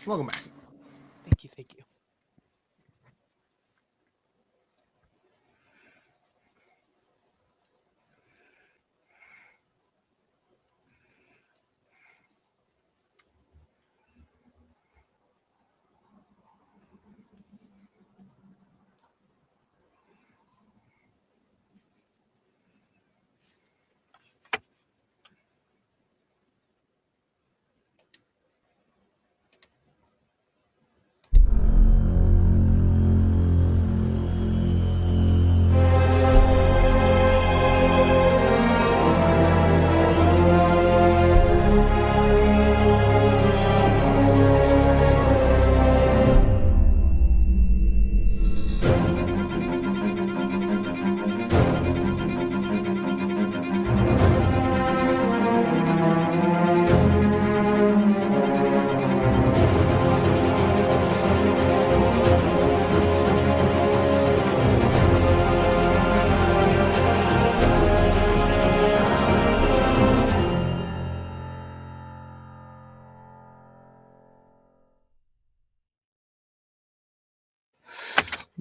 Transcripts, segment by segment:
Welcome back. Thank you, thank you.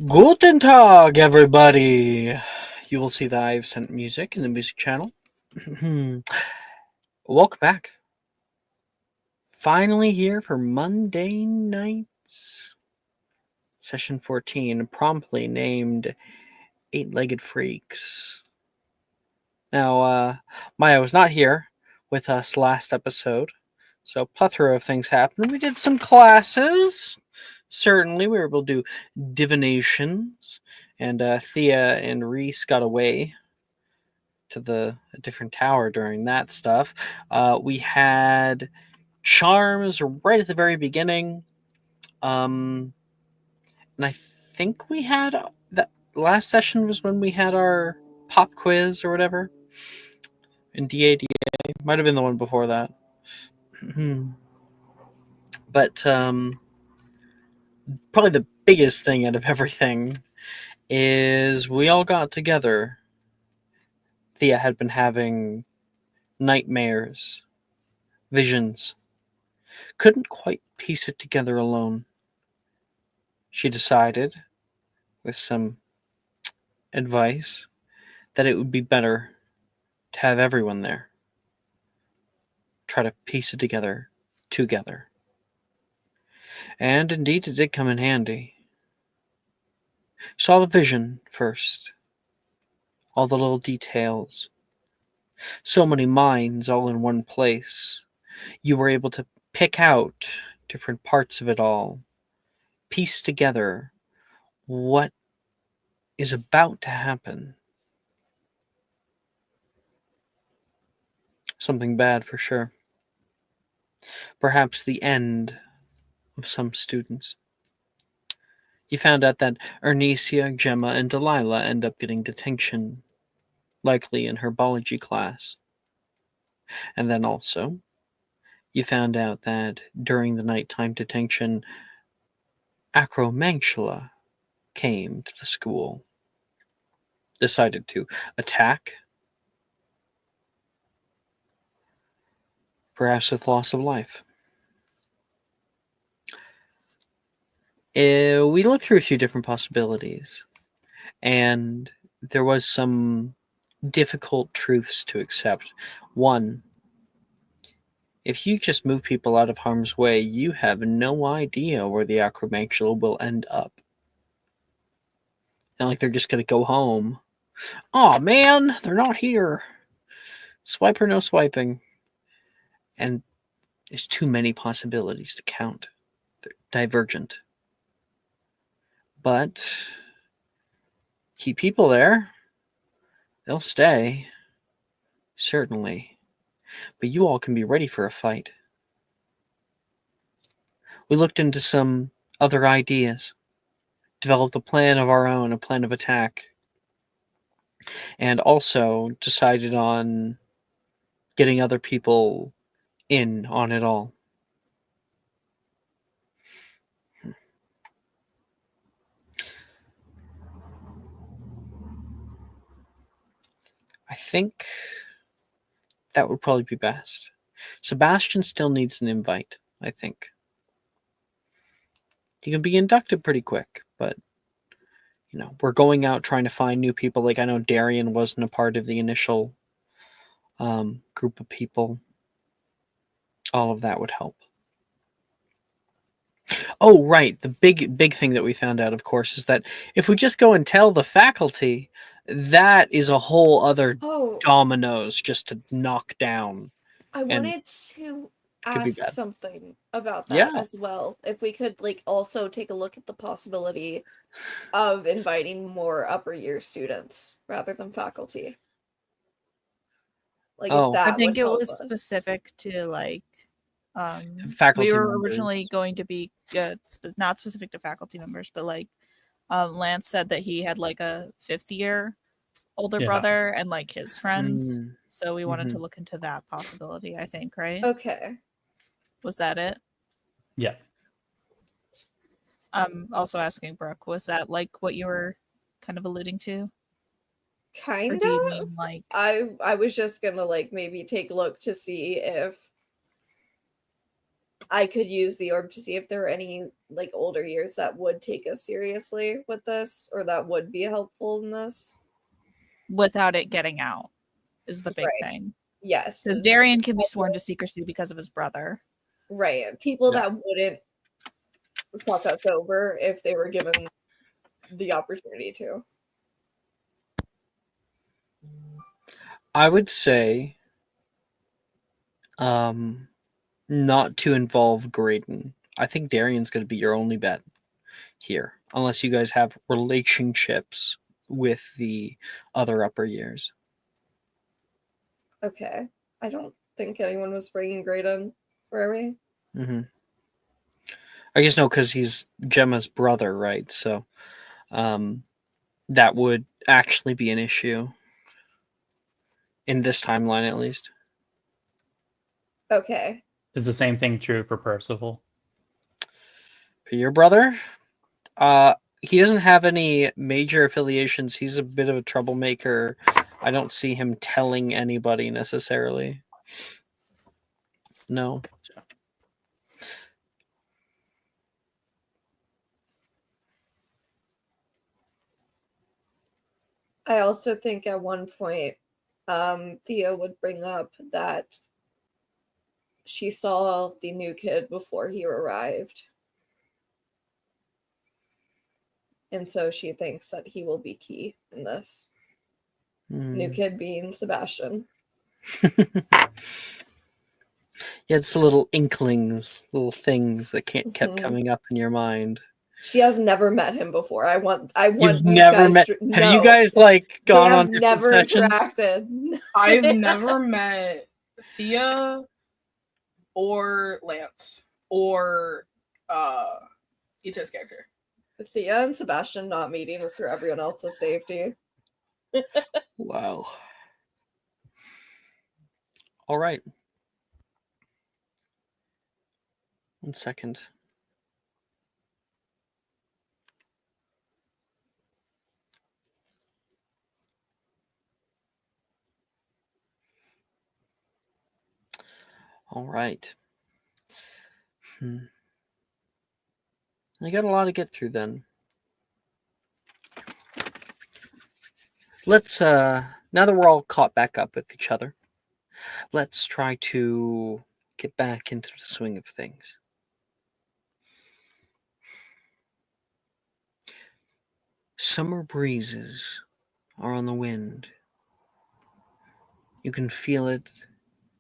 Guten Tag, everybody! You will see that I've sent music in the music channel. Welcome back. Finally here for Monday nights. Session 14, promptly named Eight-Legged Freaks. Now, Maya was not here with us last episode, so a plethora of things happened. We did some classes. Certainly, we were able to do divinations, and Thea and Reese got away to a different tower during that stuff. We had charms right at the very beginning, and I think we had that last session was when we had our pop quiz or whatever in DADA. Might have been the one before that. But probably the biggest thing out of everything is we all got together. Thea had been having nightmares, visions. Couldn't quite piece it together alone. She decided, with some advice, that it would be better to have everyone there. Try to piece it together. And indeed, it did come in handy. Saw the vision first. All the little details. So many minds all in one place. You were able to pick out different parts of it all. Piece together what is about to happen. Something bad for sure. Perhaps the end of some students. You found out that Ernesia, Gemma, and Delilah end up getting detention, likely in herbology class. And then also, you found out that during the nighttime detention, Acromantula came to the school, decided to attack, perhaps with loss of life. We looked through a few different possibilities, and there was some difficult truths to accept. One, if you just move people out of harm's way, you have no idea where the Acromantula will end up. Not like they're just going to go home. Oh man, they're not here. Swipe or no swiping. And there's too many possibilities to count. They're divergent. But keep people there. They'll stay. Certainly. But you all can be ready for a fight. We looked into some other ideas. Developed a plan of our own, a plan of attack. And also decided on getting other people in on it all. I think that would probably be best. Sebastian still needs an invite, I think. You can be inducted pretty quick, but we're going out trying to find new people. Like I know Darian wasn't a part of the initial group of people. All of that would help. Oh, right. The big thing that we found out, of course, is that if we just go and tell the faculty, that is a whole other Oh, dominoes just to knock down, I and wanted to it could be ask bad. something about that Yeah. as well. If we could like also take a look at the possibility of inviting more upper year students rather than faculty. Like if Oh, I that would think it help was us. specific to like we faculty were members. originally going to be not specific to faculty members, but like Lance said that he had like a fifth year older Yeah. brother and like his friends. Mm. So we wanted to Mhm. look into that possibility, I think, right? Okay. Was that it? Yeah. I'm also asking Brooke, was that like what you were kind of alluding to? Or Kind do you of. mean like I was just gonna like maybe take a look to see if I could use the orb to see if there are any like older years that would take us seriously with this or that would be helpful in this. without it getting out is the big Right. thing. Yes. Because Darian can be sworn to secrecy because of his brother. Right. And people Yeah. that wouldn't fuck us over if they were given the opportunity to. I would say not to involve Graydon. I think Darian's going to be your only bet here, unless you guys have relationships with the other upper years. Okay. I don't think anyone was bringing Graydon, were we? Mm-hmm. I guess no, because he's Gemma's brother, right? So that would actually be an issue in this timeline, at least. Okay. Is the same thing true for Percival? For your brother, he doesn't have any major affiliations. He's a bit of a troublemaker. I don't see him telling anybody necessarily. No. Gotcha. I also think at one point, Thea would bring up that she saw the new kid before he arrived. And so she thinks that he will be key in this. New kid being Sebastian. Yeah, it's little inklings, little things that kept coming up in your mind. She has never met him before. I want You've never guys met. to, Have you no, guys like they gone have on different never sessions? interacted. I've never met Thea or Lance or Ita's character. Thea and Sebastian not meeting is for everyone else's safety. Wow. All right. 1 second. All right. I got a lot to get through then. Let's now that we're all caught back up with each other, let's try to get back into the swing of things. Summer breezes are on the wind. You can feel it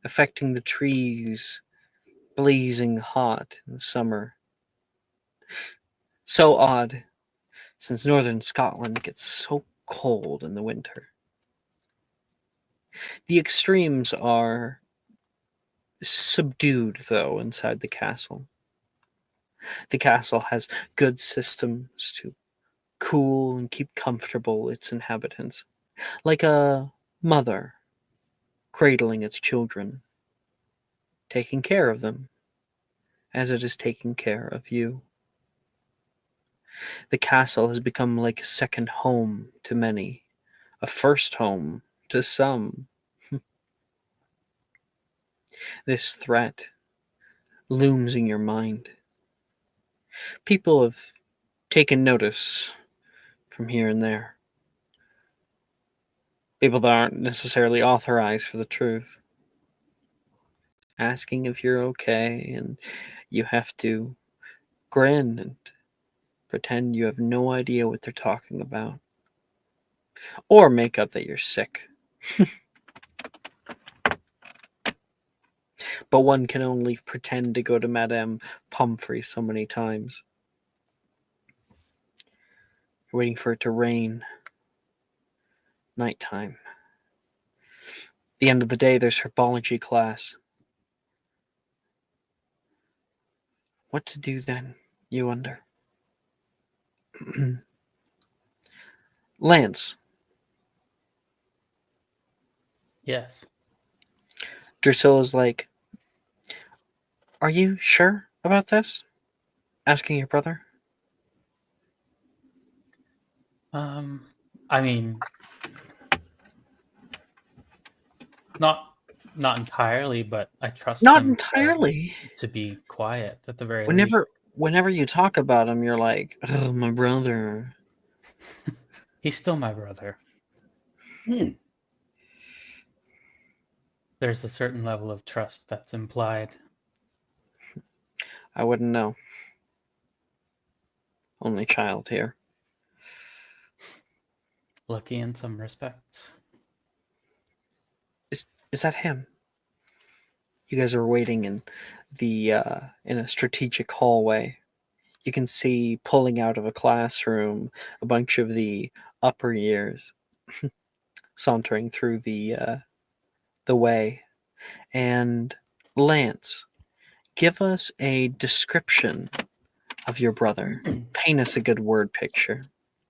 affecting the trees, blazing hot in the summer. So odd, since northern Scotland gets so cold in the winter. The extremes are subdued, though, inside the castle. The castle has good systems to cool and keep comfortable its inhabitants, like a mother cradling its children, taking care of them as it is taking care of you. The castle has become like a second home to many, a first home to some. This threat looms in your mind. people have taken notice from here and there. People that aren't necessarily authorized for the truth. Asking if you're okay, and you have to grin and pretend you have no idea what they're talking about. Or make up that you're sick. But one can only pretend to go to Madame Pomfrey so many times. You're waiting for it to rain. Nighttime. The end of the day, there's herbology class. What to do then, you wonder? Lance, Yes. Drusilla's like, are you sure about this? Asking your brother. I mean, not entirely, but I trust Not him entirely. to be quiet at the very least. Whenever you talk about him, you're like, oh, my brother. He's still my brother. There's a certain level of trust that's implied. I wouldn't know. Only child here. Lucky in some respects. Is that him? You guys are waiting in in a strategic hallway. You can see pulling out of a classroom a bunch of the upper years sauntering through the way. And Lance, give us a description of your brother. Paint us a good word picture.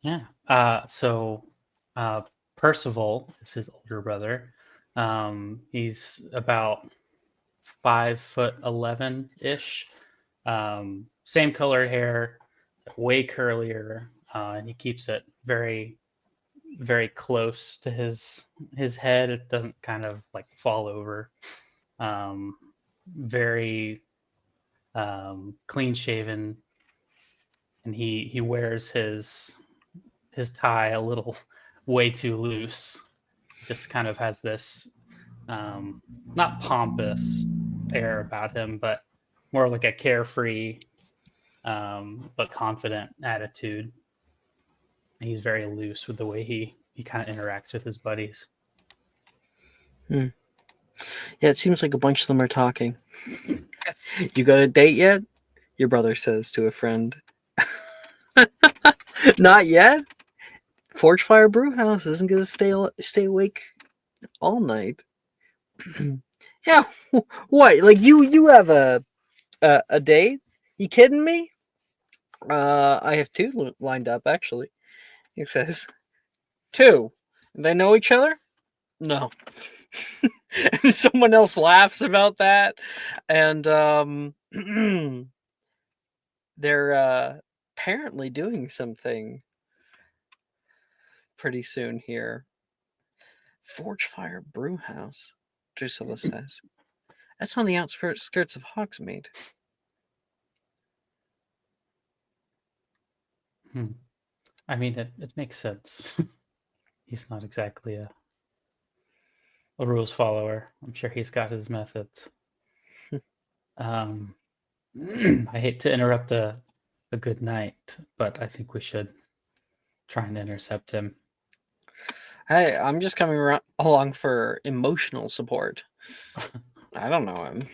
Yeah. So Percival is his older brother. He's about 5'11" ish. Same color hair, way curlier, and he keeps it very, very close to his head. It doesn't kind of like fall over. Very clean shaven, and he wears his tie a little way too loose. Just kind of has this not pompous air about him, but more like a carefree but confident attitude. He's very loose with the way he kind of interacts with his buddies. Yeah, it seems like a bunch of them are talking. You got a date yet? Your brother says to a friend. Not yet? Forge Fire Brewhouse isn't going to stay awake all night. Yeah, what? Like you have a date? You kidding me? I have two lined up actually. He says, two. They know each other? No. And someone else laughs about that, and they're apparently doing something pretty soon here. Forge Fire Brewhouse, Drusilla says. That's on the outskirts of Hogsmeade. I mean, it makes sense. He's not exactly a rules follower. I'm sure he's got his methods. I hate to interrupt a good night, but I think we should try and intercept him. Hey, I'm just coming along for emotional support. I don't know him.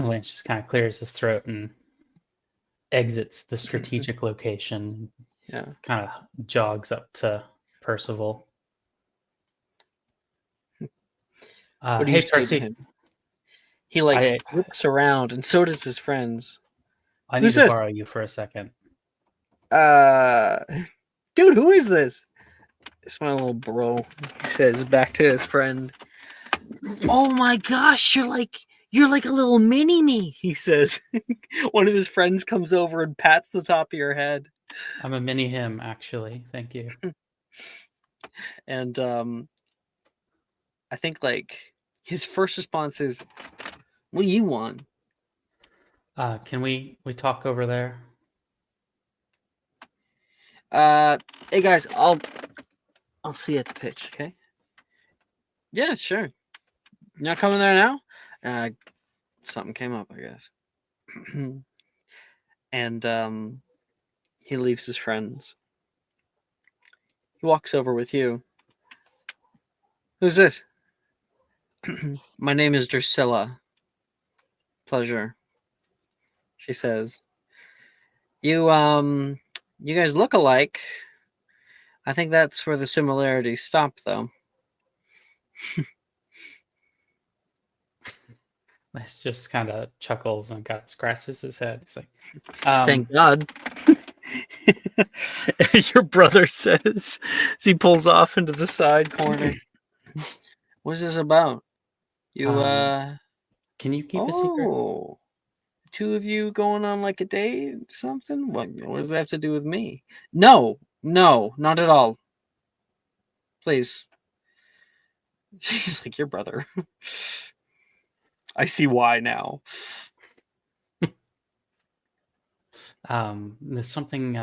Lance just kind of clears his throat and exits the strategic location. Yeah. Kind of jogs up to Percival. What do Hey, you say Percy. to him? He whips around, and so does his friends. I Who's need to this? borrow you for a second. Dude, who is this? It's my little bro. He says back to his friend. Oh my gosh, you're like a little mini me, he says. One of his friends comes over and pats the top of your head. I'm a mini him, actually. Thank you. And I think like his first response is, what do you want? Can we talk over there? Hey guys, I'll see you at the pitch, okay? Yeah, sure. You're not coming there now? Something came up, I guess. And he leaves his friends. He walks over with you. Who's this? My name is Drusilla. Pleasure. She says. You guys look alike. I think that's where the similarities stop, though. Nice just kind of chuckles and kind of scratches his head. He's like, Thank God. Your brother says as he pulls off into the side corner. What's this about? You can you keep a secret? Oh, two of you going on like a date or something? What does that have to do with me? No, not at all. Please. She's like, your brother. I see why now. There's something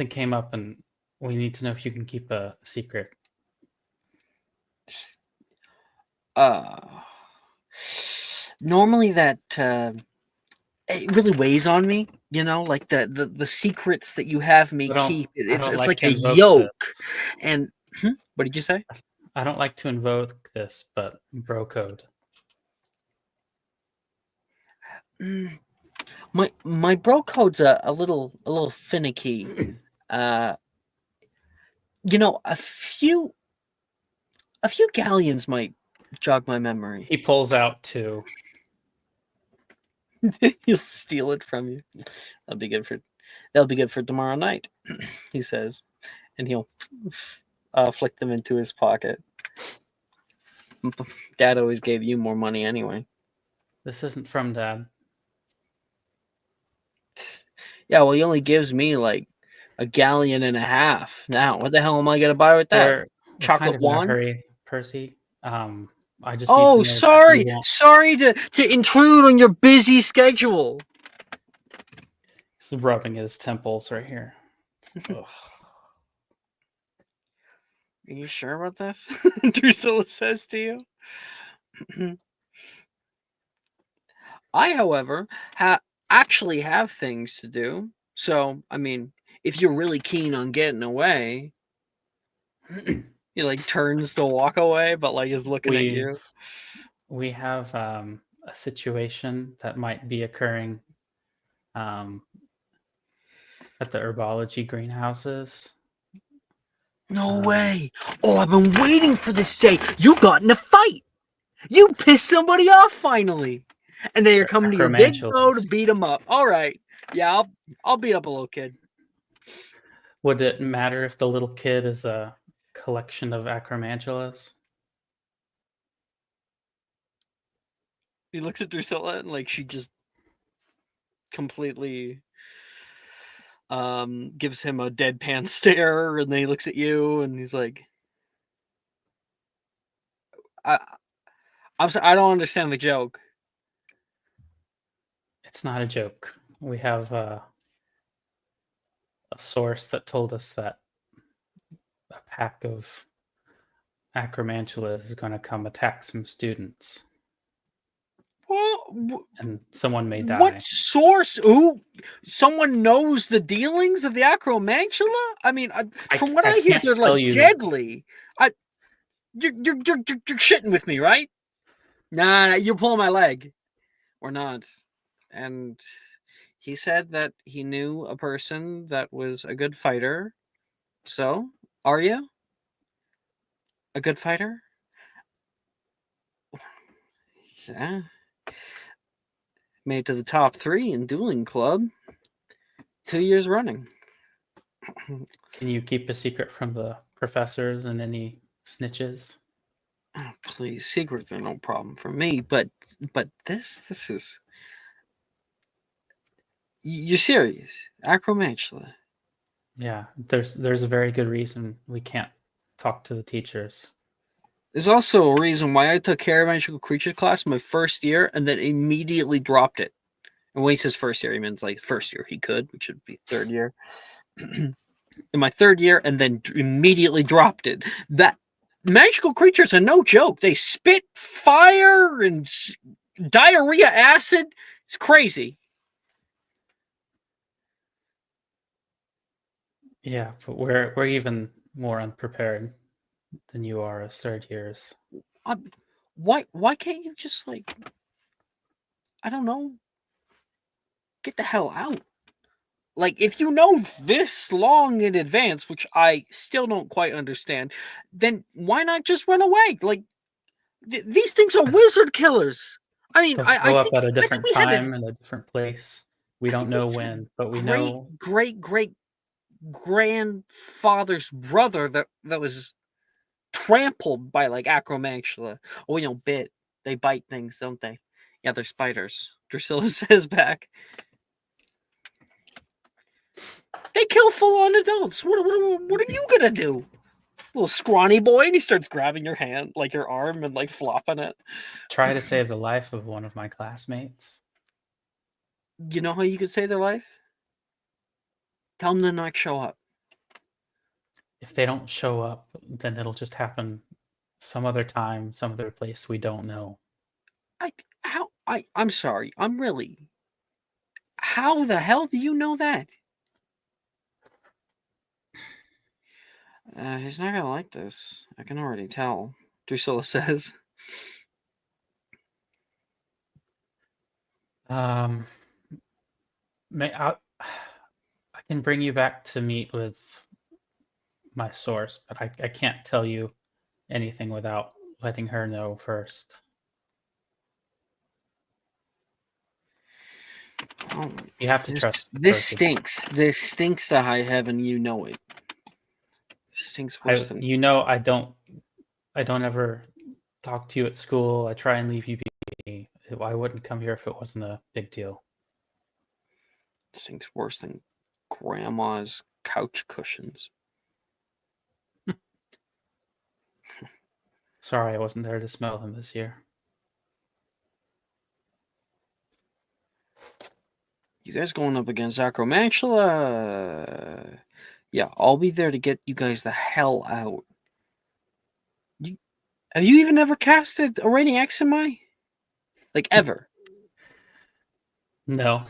came up, and we need to know if you can keep a secret. Normally that it really weighs on me, like the secrets that you have me keep. It's like a yoke. And what did you say? I don't like to invoke this, but bro code. My bro code's a little finicky. A few galleons might jog my memory. He pulls out two. He'll steal it from you. That'll be good for tomorrow night, he says, and he'll flick them into his pocket. Dad always gave you more money anyway. This isn't from Dad. Yeah, well, he only gives me like a galleon and a half. Now, what the hell am I gonna buy with that? We're Chocolate kind of in a wand? hurry, Percy. I just Oh, need to know sorry to intrude on your busy schedule. He's rubbing his temples right here. Are you sure about this? Drusilla says to you. I, however, actually have things to do. So, I mean, if you're really keen on getting away, he like turns to walk away, but like is looking at you. We have a situation that might be occurring at the herbology greenhouses. No way. Oh, I've been waiting for this day. You got in a fight. You pissed somebody off finally. And then you're coming to your big bow to beat them up. All right. Yeah, I'll beat up a little kid. Would it matter if the little kid is a collection of acromantulas? He looks at Drusilla and like she just completely gives him a deadpan stare, and then he looks at you and he's like, I'm sorry, I don't understand the joke. It's not a joke. We have a source that told us that a pack of acromantulas is going to come attack some students. Well, and someone may die. What source? Ooh, someone knows the dealings of the acromantula? I mean, from what I hear, they're like deadly. You're shitting with me, right? Nah, you're pulling my leg. Or not. And he said that he knew a person that was a good fighter. So, are you a good fighter? Yeah. Made it to the top 3 in dueling club 2 years running. Can you keep a secret from the professors and any snitches? Oh, please, secrets are no problem for me, but this is... You're serious? Acromantula? Yeah, there's a very good reason we can't talk to the teachers. There's also a reason why I took Magical Creatures class my first year and then immediately dropped it And when he says first year, he means like first year he could, which would be third year. In my third year, and then immediately dropped it. That magical creatures are no joke. They spit fire and diarrhea acid. It's crazy. Yeah, but we're even more unprepared than you are as third years. Why can't you just like, I don't know, get the hell out? Like, if you know this long in advance, which I still don't quite understand, then why not just run away? Like, these things are wizard killers. I mean, They'll I show up think at a I think different we had time and a different place. We I don't think we know had when, but we great know great grandfather's brother that was trampled by like acromantula. Oh, you know, bit. They bite things, don't they? Yeah, they're spiders. Drusilla says back. They kill full-on adults. What are you gonna do? Little scrawny boy, and he starts grabbing your hand, like your arm, and like flopping it. try to save the life of one of my classmates. You know how you could save their life? Tell them to not show up. If they don't show up, then it'll just happen some other time, some other place we don't know. I'm sorry. I'm really. How the hell do you know that? He's not gonna like this. I can already tell. Drusilla says. I can bring you back to meet with my source, but I can't tell you anything without letting her know first. Oh, You have to trust this Percy. stinks. This stinks to high heaven. You know it. Stinks worse than. You know, I don't ever talk to you at school. I try and leave you be. I wouldn't come here if it wasn't a big deal. Stinks worse than grandma's couch cushions. Sorry, I wasn't there to smell them this year. You guys going up against Acromantula? Yeah, I'll be there to get you guys the hell out. Have you even ever casted a Raining Eximi? Like, ever? No.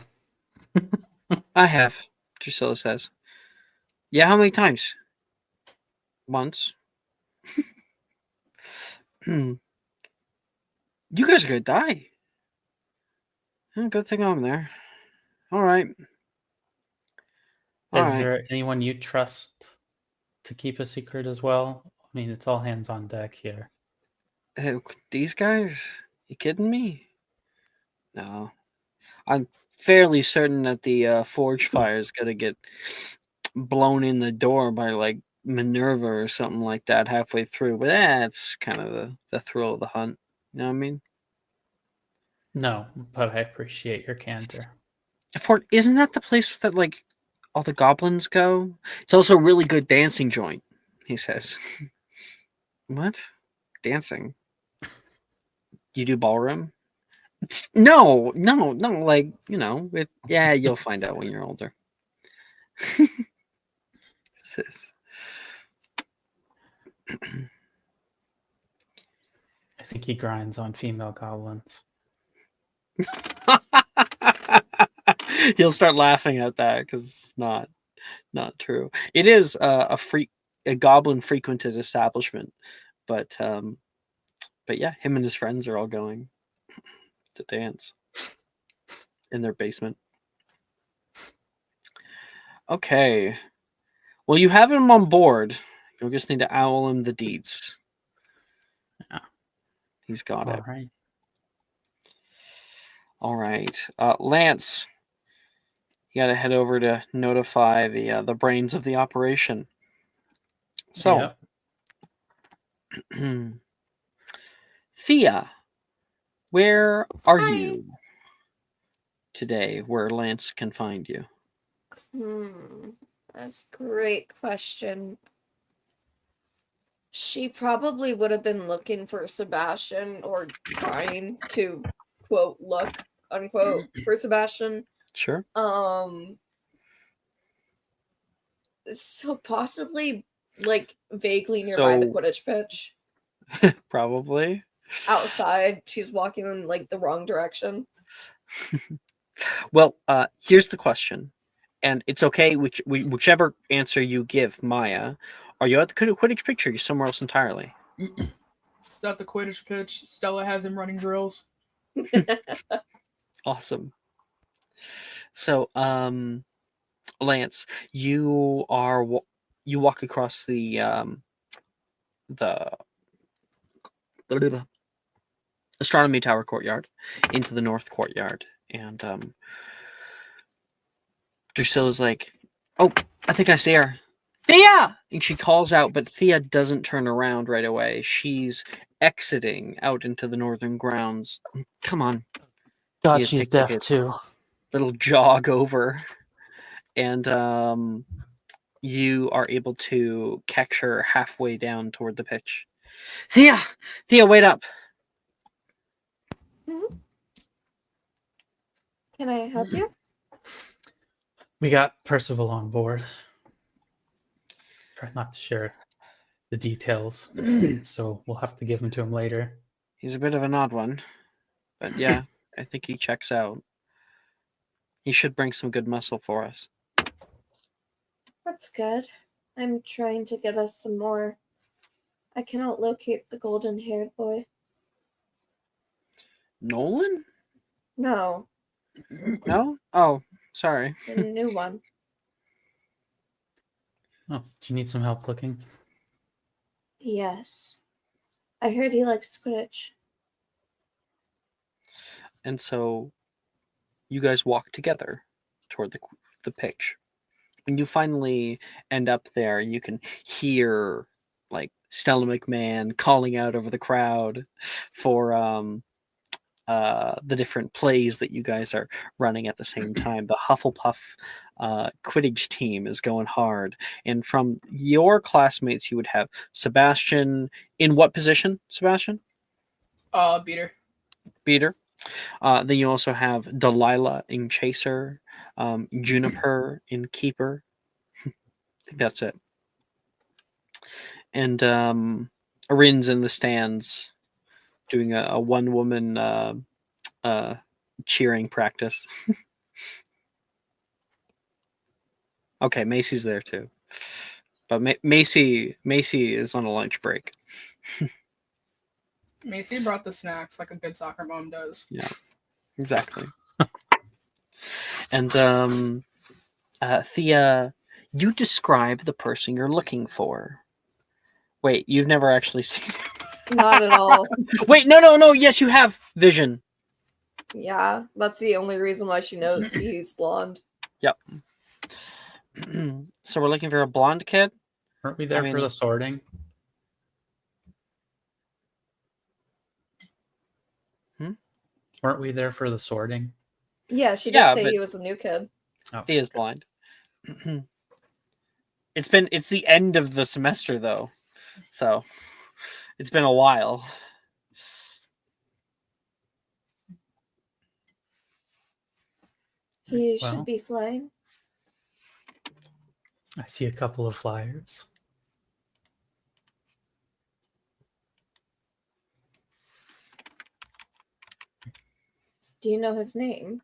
I have, Drusilla says. Yeah, how many times? Once. You guys are gonna die. Good thing I'm there. All right. Is there anyone you trust to keep a secret as well? I mean, it's all hands on deck here. These guys? You kidding me? No. I'm fairly certain that the forge fire is gonna get blown in the door by like Minerva or something like that halfway through. But that's kind of the thrill of the hunt. You know what I mean? No, but I appreciate your candor. Fort, isn't that the place that like all the goblins go? It's also a really good dancing joint, he says. What? Dancing? You do ballroom? No, like, you know, yeah, you'll find out when you're older. Says. I think he grinds on female goblins. He'll start laughing at that because it's not true. It is a goblin frequented establishment, but yeah, him and his friends are all going to dance in their basement. Okay, well, you have him on board. You'll just need to owl him the deeds. Yeah. He's got it. Right. All right, Lance. You got to head over to notify the brains of the operation. So, yep. Thea, where are you today? Where Lance can find you? That's a great question. She probably would have been looking for Sebastian or trying to quote look unquote, for Sebastian. Sure. So possibly, like, vaguely nearby the So- Quidditch pitch. Probably. Outside, she's walking in, like, the wrong direction. Well, here's the question, and it's okay whichever answer you give, Maya. Are you at the Quidditch pitch, or are you somewhere else entirely? At the Quidditch pitch, Stella has him running drills. Awesome. So, Lance, you walk across the astronomy tower courtyard into the north courtyard, and Drusilla's like, "Oh, I think I see her, Thea!" And she calls out, but Thea doesn't turn around right away. She's exiting out into the northern grounds. Come on, God, Thea's she's taking like deaf a too. little jog over, and you are able to catch her halfway down toward the pitch. Thea, wait up! Can I help you? We got Percival on board. Try not to share the details, so we'll have to give them to him later. He's a bit of an odd one, but yeah, I think he checks out. He should bring some good muscle for us. That's good. I'm trying to get us some more. I cannot locate the golden-haired boy. Nolan? No, No? Oh, sorry. the new one. Oh, do you need some help looking? Yes. I heard he likes Quidditch. And so you guys walk together toward the pitch. When you finally end up there, you can hear like Stella McMahon calling out over the crowd for the different plays that you guys are running at the same time. The Hufflepuff Quidditch team is going hard. And from your classmates, you would have Sebastian. In what position, Sebastian? Beater. Beater. Then you also have Delilah in Chaser, Juniper in Keeper. I think that's it. And Arin's in the stands doing a one-woman cheering practice. Okay, Macy's there too. But Macy is on a lunch break. Macy brought the snacks like a good soccer mom does. Yeah, exactly. And Thea, you describe the person you're looking for. Wait, you've never actually seen him. Not at all. Wait, no. Yes, you have vision. Yeah, that's the only reason why she knows he's blonde. Yep. So we're looking for a blonde kid. Weren't we there I for mean- the sorting? Weren't we there for the sorting? Yeah, she did Yeah, say but- he was a new kid. Oh, Thea's blind. It's the end of the semester though, so it's been a while. He Well. should be flying. I see a couple of flyers. Do you know his name?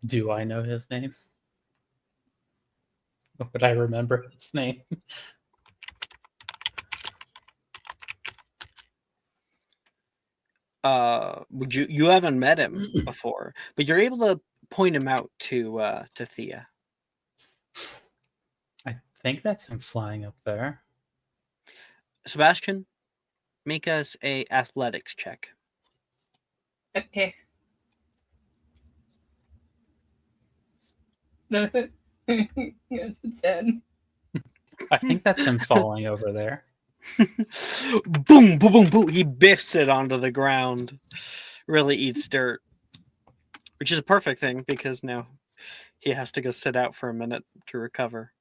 Do I know his name? Would I remember his name? Would you haven't met him before, but you're able to point him out to Thea. I think that's him flying up there. Sebastian, make us a athletics check. Okay. Yes, it's 10. I think that's him falling over there. Boom, boom, boom, boom. He biffs it onto the ground. Really eats dirt, which is a perfect thing because now he has to go sit out for a minute to recover.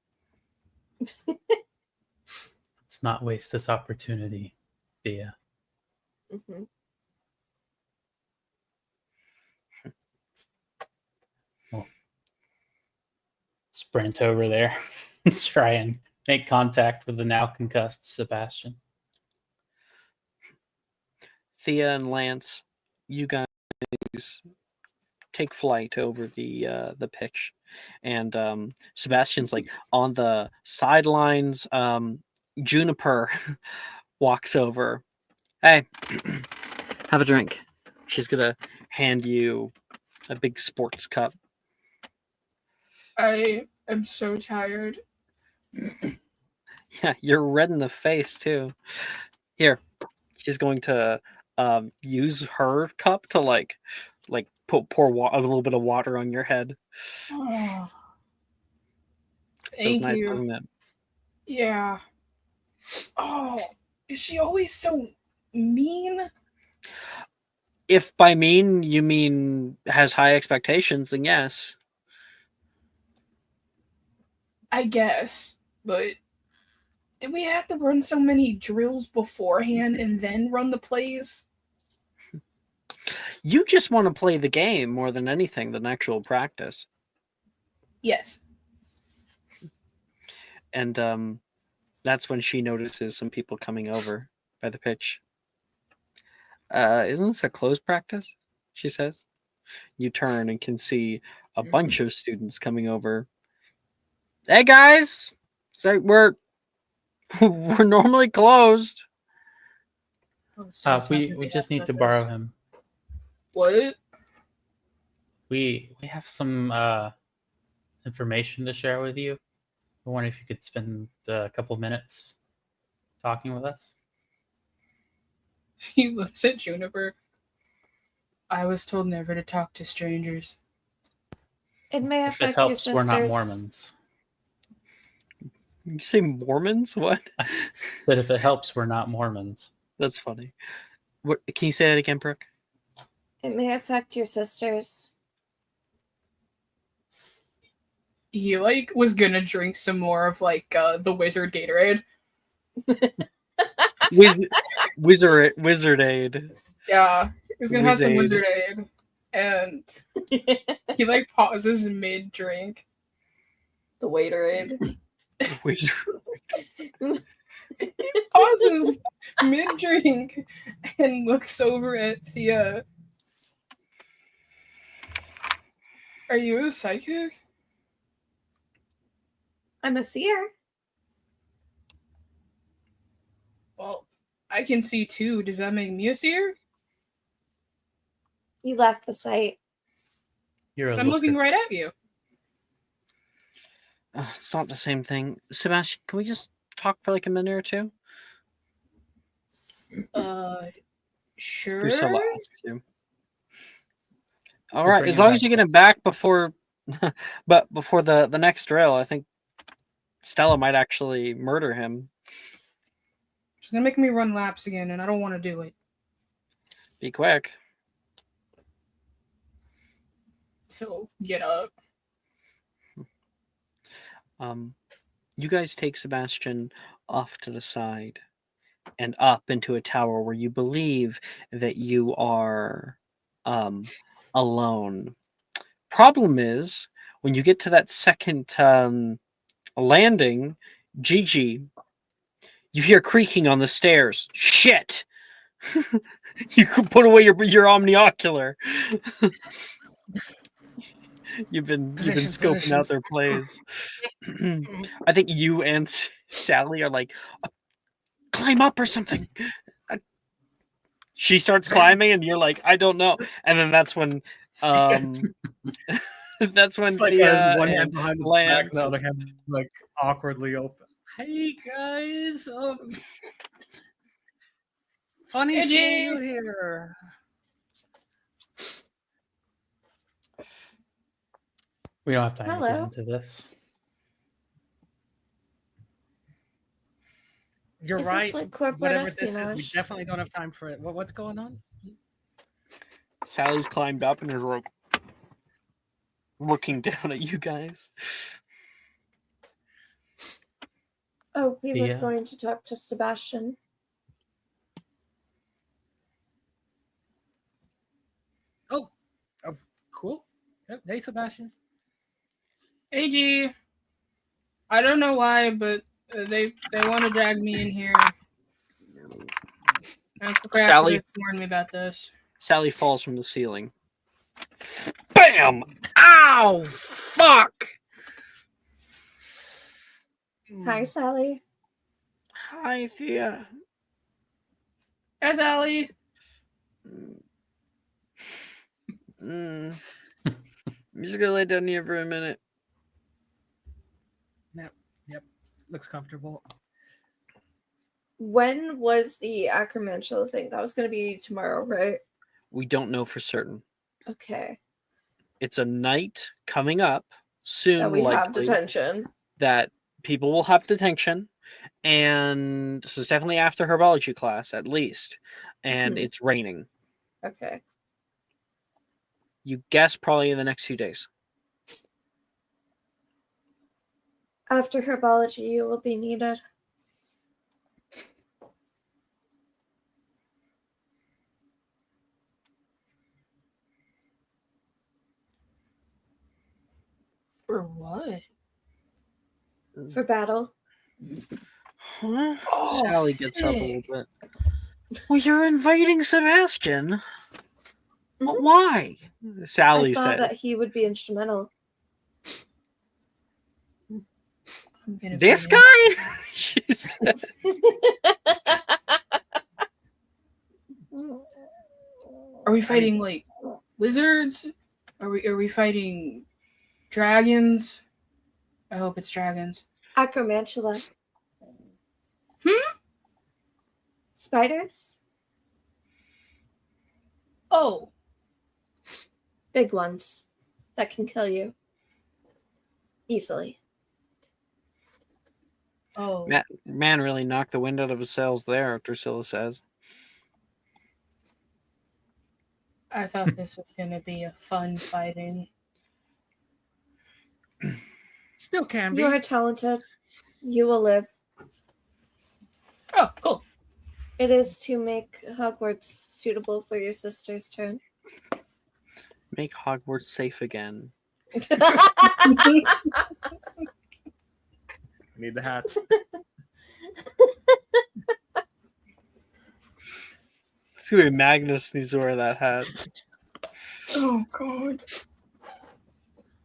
Let's not waste this opportunity, Thea. Hmm. sprint over there and try and make contact with the now concussed Sebastian. Thea and Lance, you guys take flight over the pitch, and Sebastian's like on the sidelines. Juniper walks over. Hey, have a drink. She's gonna hand you a big sports cup. I am so tired. Yeah, you're red in the face too. Here, she's going to use her cup to like pour a little bit of water on your head. Oh, Feels thank nice, you. doesn't it? Yeah. Oh, is she always so mean? If by mean you mean has high expectations, then yes. I guess, but did we have to run so many drills beforehand and then run the plays? You just want to play the game more than anything than actual practice. Yes. And that's when she notices some people coming over by the pitch. Isn't this a closed practice? She says. You turn and can see a bunch of students coming over. Hey guys! So we're normally closed. We just need to borrow him. What? We have some information to share with you. I wonder if you could spend a couple minutes talking with us. He looks at Juniper. I was told never to talk to strangers. It may If it affect your helps, sisters. we're not Mormons. You say Mormons? What? I said if it helps, we're not Mormons. That's funny. What? Can you say that again, Brooke? It may affect your sisters. He was gonna drink some more of the wizard Gatorade. Wizard aid. Yeah, he's gonna have some Wizard. wizard aid, and he pauses mid drink. The waiterade. Pauses mid drink and looks over at Thea. Are you a psychic? I'm a seer. Well, I can see too. Does that make me a seer? You lack the sight. You're a I'm looking looker. right at you. It's not the same thing. Sebastian, can we just talk for like a minute or two? Sure. Priscilla asks you. All We'll right, bring as him long back as you get him back before, but before the next drill, I think Stella might actually murder him. She's gonna make me run laps again, and I don't want to do it. Be quick. He'll get up. You guys take Sebastian off to the side and up into a tower where you believe that you are alone. Problem is, when you get to that second landing, Gigi, you hear creaking on the stairs. Shit! You could put away your omniocular. You've been scoping out their plays. I think you and Sally are like, climb up or something. She starts climbing, and you're like, I don't know. And then that's when, that's when It's Thea has one hand and behind the back, Lance. and the other hand awkwardly open. Hey guys, funny Hey, seeing you Jay. here. We don't have time to Hello. get into this. You're Is this right. like corporate Whatever this is, we espionage? definitely don't have time for it. What's going on? Sally's climbed up and is like looking down at you guys. Oh, we were Yeah. going to talk to Sebastian. Oh, cool. Yep. Hey, Sebastian. Hey, G. I don't know why, but they want to drag me in here. And Sally- Procrastinator's warned me about this. Sally falls from the ceiling. Bam! Ow! Fuck! Hi, Sally. Hi, Thea. Hi, Sally. I'm just gonna lay down here for a minute. Yep. Looks comfortable. When was the Acromantula thing? That was going to be tomorrow, right? We don't know for certain. Okay. It's a night coming up soon, That we have likely, detention. that people will have detention, and this is definitely after herbology class, at least. And Mhm. it's raining. Okay. You guess probably in the next few days. After herbology, you will be needed. For what? For battle. Huh? Oh, Sally gets up a sick. little bit. Well, you're inviting Sebastian. But Mhm. why? I Sally saw that says. he would be instrumental. I'm gonna This be guy? She said. Are we fighting like lizards? Are we fighting dragons? I hope it's dragons. Acromantula. Spiders? Oh, Big ones that can kill you easily. oh. Man really knocked the wind out of his sails there, Drusilla says. I thought this was gonna be a fun fighting. Still can be. You are talented. You will live. Oh, cool. It is to make Hogwarts suitable for your sister's turn. Make Hogwarts safe again. Need the hats. It's gonna be Magnus needs to wear that hat. Oh god.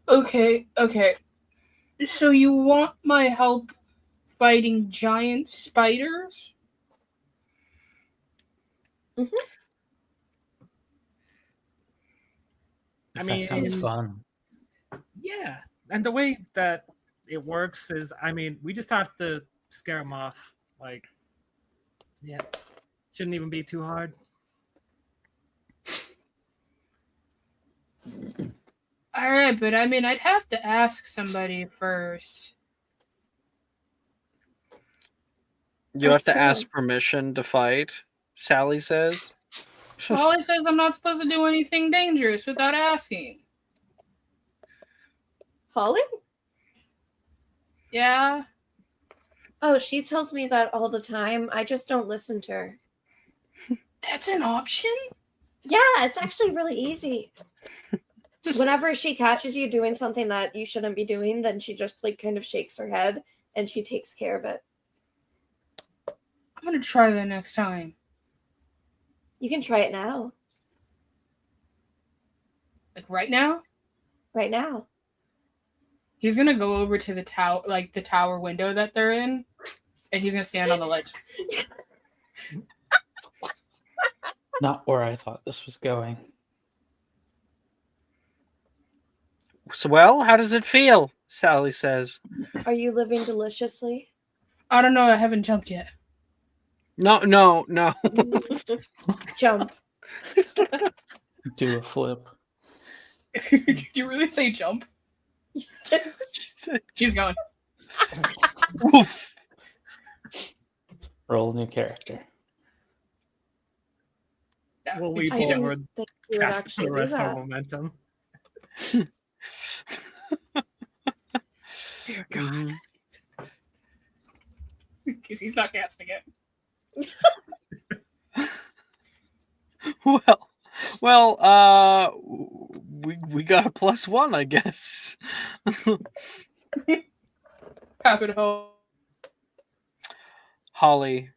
Okay. So you want my help fighting giant spiders? I mean, That sounds is- fun. Yeah, and the way that it works is, I mean, we just have to scare them off. Like, yeah, shouldn't even be too hard. All right, but I mean, I'd have to ask somebody first. You have That's to true. ask permission to fight, Sally says. Holly says I'm not supposed to do anything dangerous without asking. Holly? Yeah. Oh, she tells me that all the time. I just don't listen to her. That's an option? Yeah, it's actually really easy. Whenever she catches you doing something that you shouldn't be doing, then she just like kind of shakes her head and she takes care of it. I'm gonna try that next time. You can try it now. Like right now? Right now. He's gonna go over to the tower, like the tower window that they're in, and he's gonna stand on the ledge. Not where I thought this was going. So, well, how does it feel? Sally says. Are you living deliciously? I don't know. I haven't jumped yet. No. Jump. Do a flip. Did you really say jump? She's going. Woof. Roll a new character. Yeah, We'll leap he jumps. over, Think you would cast actually the do rest of that. momentum. Dear God. Mhm. Because he's not casting it. Well, we got a +1, I guess. Rabbit hole. Holly,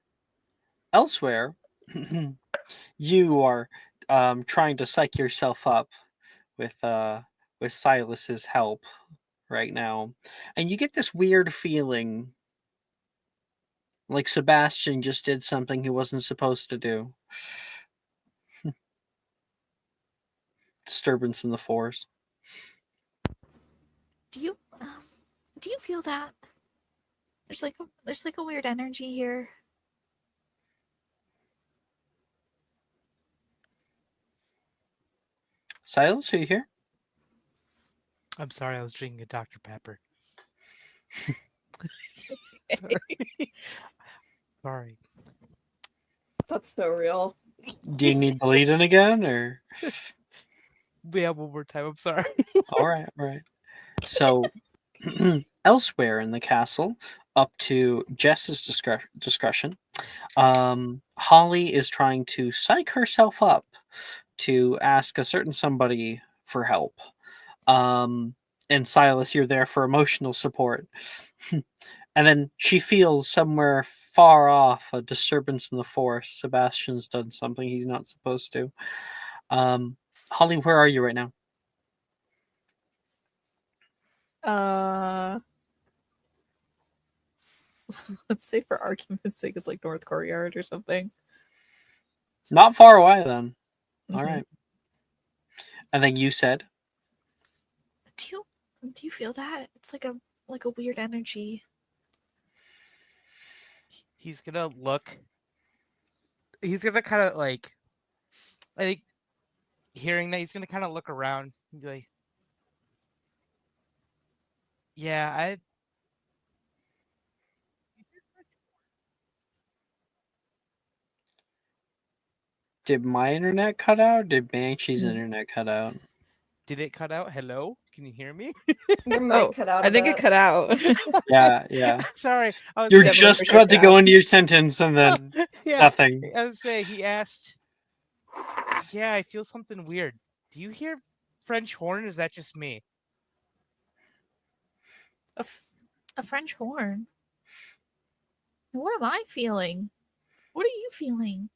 elsewhere, you are trying to psych yourself up with Silas's help right now, and you get this weird feeling like Sebastian just did something he wasn't supposed to do. Disturbance in the force. Do you feel that? There's like a weird energy here. Silas, are you here? I'm sorry, I was drinking a Dr. Pepper. Sorry. That's so real. Do you need the lead in again, or? Yeah, one more time. I'm sorry. All right. So, elsewhere in the castle, up to Jess's discretion, Holly is trying to psych herself up to ask a certain somebody for help. And Silas, you're there for emotional support. And then she feels somewhere far off a disturbance in the force. Sebastian's done something he's not supposed to. Holly, where are you right now? Let's say for argument's sake, it's like North Courtyard or something. Not far away, then. All Mhm. right. And then you said, Do you feel that? It's like a weird energy. He's gonna look. He's gonna kind of like. I think hearing that, he's gonna kind of look around and be like, "Yeah, I." did my internet cut out? Did Banshee's Mm. internet cut out? Did it cut out? Hello? Can you hear me? Your mic cut out. I think it cut out. Yeah. Sorry, I was You're definitely just for sure about to cut go out. into your sentence and then yeah. nothing. I was say he asked. Yeah, I feel something weird. Do you hear French horn? Or is that just me? A French horn. What am I feeling? What are you feeling?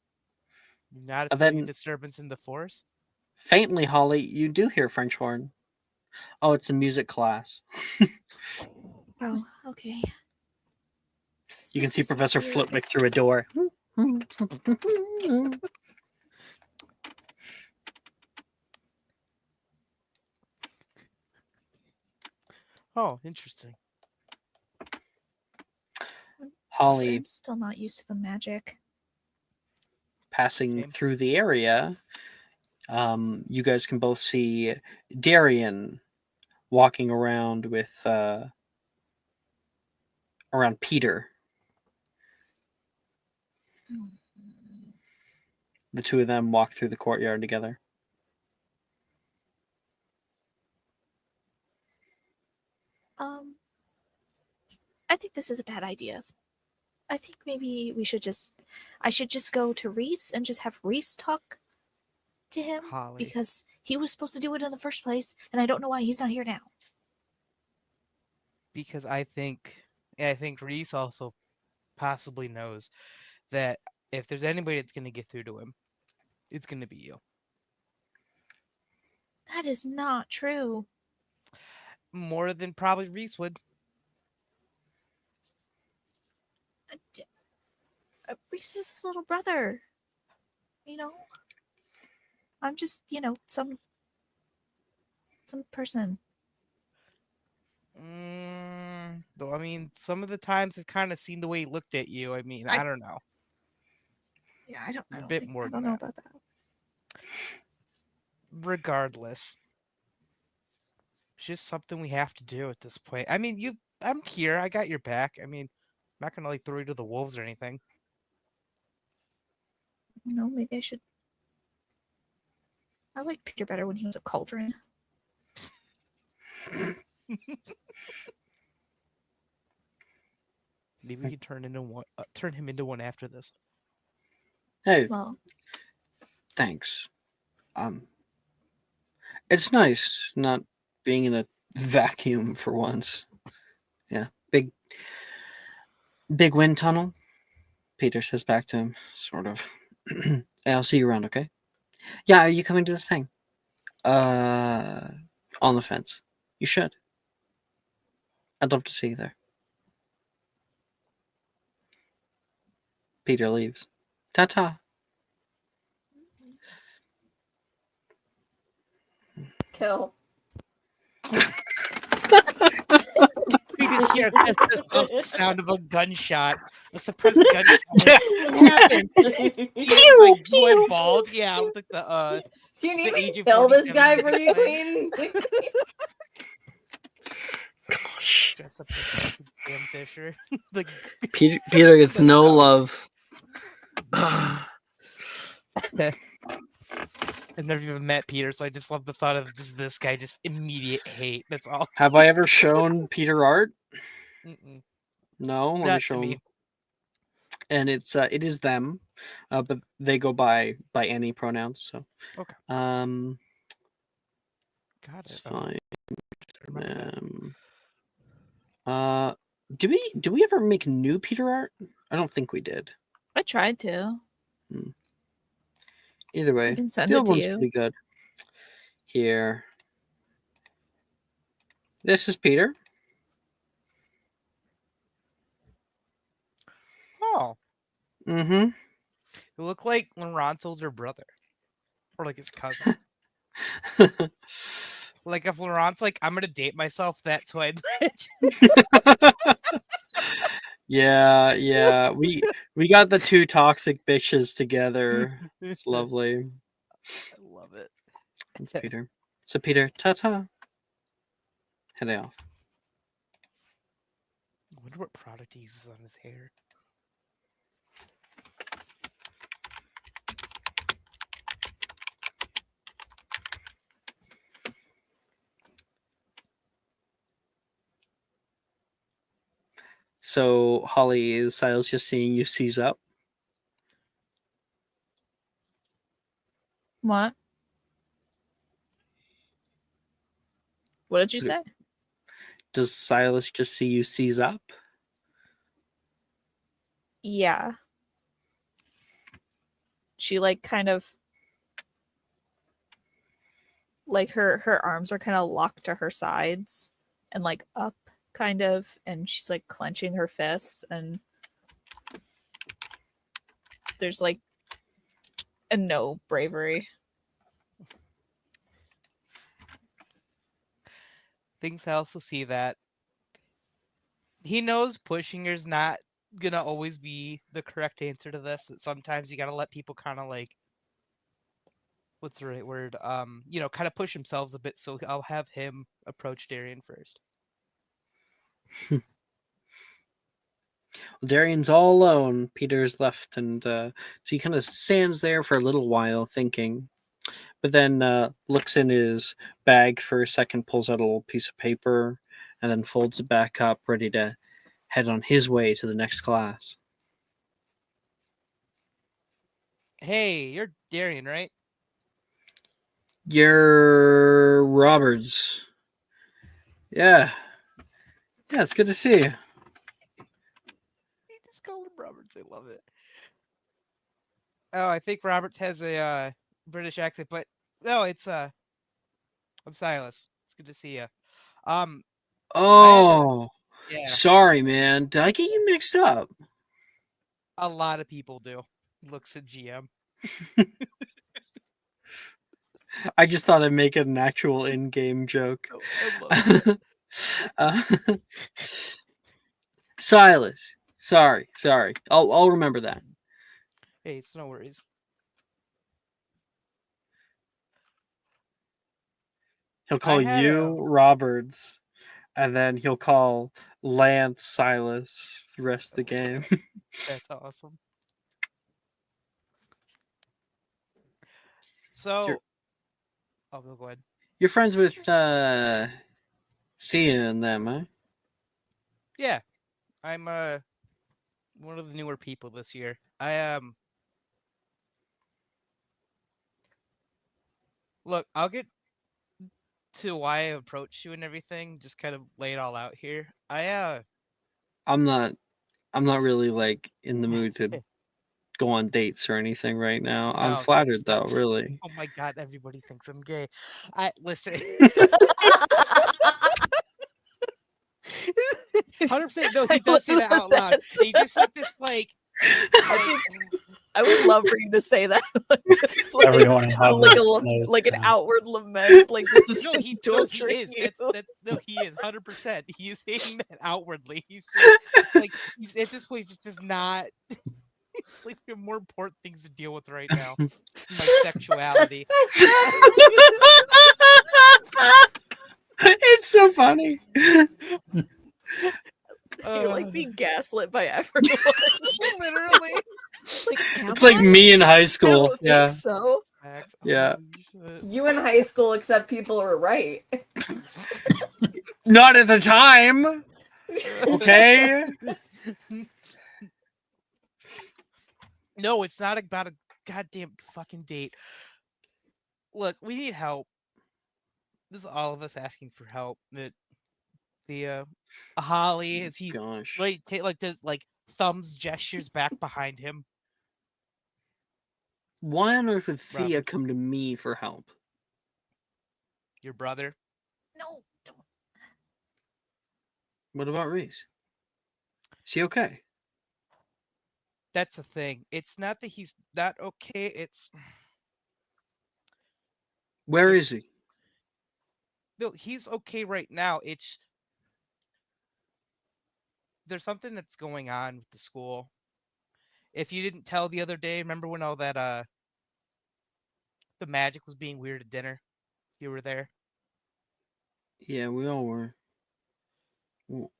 Not And feeling then- disturbance in the force. Faintly, Holly, you do hear French horn. Oh, it's a music class. Oh, okay. You can see This is Professor weird. Flitwick through a door. Oh, interesting. Holly, I'm still not used to the magic. passing Same. through the area, you guys can both see Darian walking around with around Peter. The two of them walk through the courtyard together. I think this is a bad idea. I think maybe I should just go to Reese and just have Reese talk to him Holly. because he was supposed to do it in the first place, and I don't know why he's not here now. Because I think Reese also possibly knows that if there's anybody that's going to get through to him, it's going to be you. That is not true. More than probably Reese would. Reese is his little brother. You know, I'm just some person. Though I mean, some of the times I've kind of seen the way he looked at you. I mean, I don't know. Yeah, I don't A bit think, more I than don't know that. about that. Regardless, it's just something we have to do at this point. I mean, I'm here. I got your back. I mean, I'm not gonna like throw you to the wolves or anything. Maybe I should. I liked Peter better when he was a cauldron. Maybe we can turn him into one after this. Hey, Well, thanks. It's nice not being in a vacuum for once. Yeah, Big wind tunnel. Peter says back to him, sort of. Hey, I'll see you around, okay? Yeah, are you coming to the thing? On the fence. You should. I'd love to see you there. Peter leaves. Ta-ta. Kill. We just hear the sound of a gunshot, a suppressed gunshot. Yeah. What happened? He's like going bald. Yeah, with like the Do you need the me to Agent kill this 47 guy for you, thing. Queen? Gosh. dressed up like fucking Sam Fisher. Like Peter gets no Gunshot. love. I've never even met Peter, so I just love the thought of just this guy, just immediate hate. That's all. Have I ever shown Peter art? Mm-mm. No, let me Not show to him. me. And it is them, but they go by any pronouns. So Okay. Got Got it's it. Oh, fine. remember that. Do we ever make new Peter art? I don't think we did. I tried to. Either I way, can send the it old to one's you. pretty good. Here, this is Peter. Oh, Mm-hmm. you look like Laurent's older brother, or like his cousin. Like if Laurent's like, I'm gonna date myself, that's who I'd Yeah. We got the two toxic bitches together. It's lovely. I love it. It's Peter. So Peter, ta-ta. Heading off. I wonder what product he uses on his hair. So Holly, is Silas just seeing you seize up? What? What did you say? Does Silas just see you seize up? Yeah. She like kind of like her arms are kind of locked to her sides and like up kind of, and she's like clenching her fists, and there's like a no bravery. Things I also see that he knows pushing is not gonna always be the correct answer to this. That sometimes you gotta let people kind of like, what's the right word? Kind of push themselves a bit. So I'll have him approach Darian first. Darian's all alone. Peter's left, and so he kind of stands there for a little while thinking, but then looks in his bag for a second, pulls out a little piece of paper, and then folds it back up, ready to head on his way to the next class. Hey, you're Darian, right? You're Roberts. Yeah, it's good to see you. He just called him Roberts. I love it. Oh, I think Roberts has a British accent, but no, it's I'm Silas. It's good to see you. Oh, Yeah, sorry, man. Did I get you mixed up? a lot of people do. Looks at GM. I just thought I'd make it an actual in-game joke. Oh, I love it. uh, Silas. Sorry. I'll remember that. Hey, it's no worries. He'll call had you Roberts, and then he'll call Lance Silas the rest of the game. That's awesome. So, go ahead. You're friends with Thea and them, huh? Yeah, I'm one of the newer people this year. Look, I'll get to why I approached you and everything. Just kind of lay it all out here. I'm not really like in the mood to go on dates or anything right now. I'm No, flattered though, that's- really. Oh my god, everybody thinks I'm gay. Listen. 100%. No, he does say that out loud. That's- He just like this, like I would love for you to say that. Everyone in Hogwarts knows like an now. outward lament, like this is no, he torturing is. you. No, he is 100%. He is saying that outwardly. He's just like he's at this point. He just does not. It's like we have more important things to deal with right now. My sexuality. It's so funny. You're like being gaslit by everyone. Literally. Like, It's like me in high school. Think Yeah. so. Max, Yeah. holy shit. You in high school, except people were right. Not at the time. Okay. No, it's not about a goddamn fucking date. Look, we need help. This is all of us asking for help. That the Holly is he Gosh. like does like thumbs gestures back behind him. Why on earth would Rob. Thea come to me for help? Your brother. No, don't. What about Reese? Is he okay? That's the thing. It's not that he's not okay. It's Where is he? no, he's okay right now. It's there's something that's going on with the school. If you didn't tell the other day, remember when all that the magic was being weird at dinner? You were there. Yeah, we all were. Well,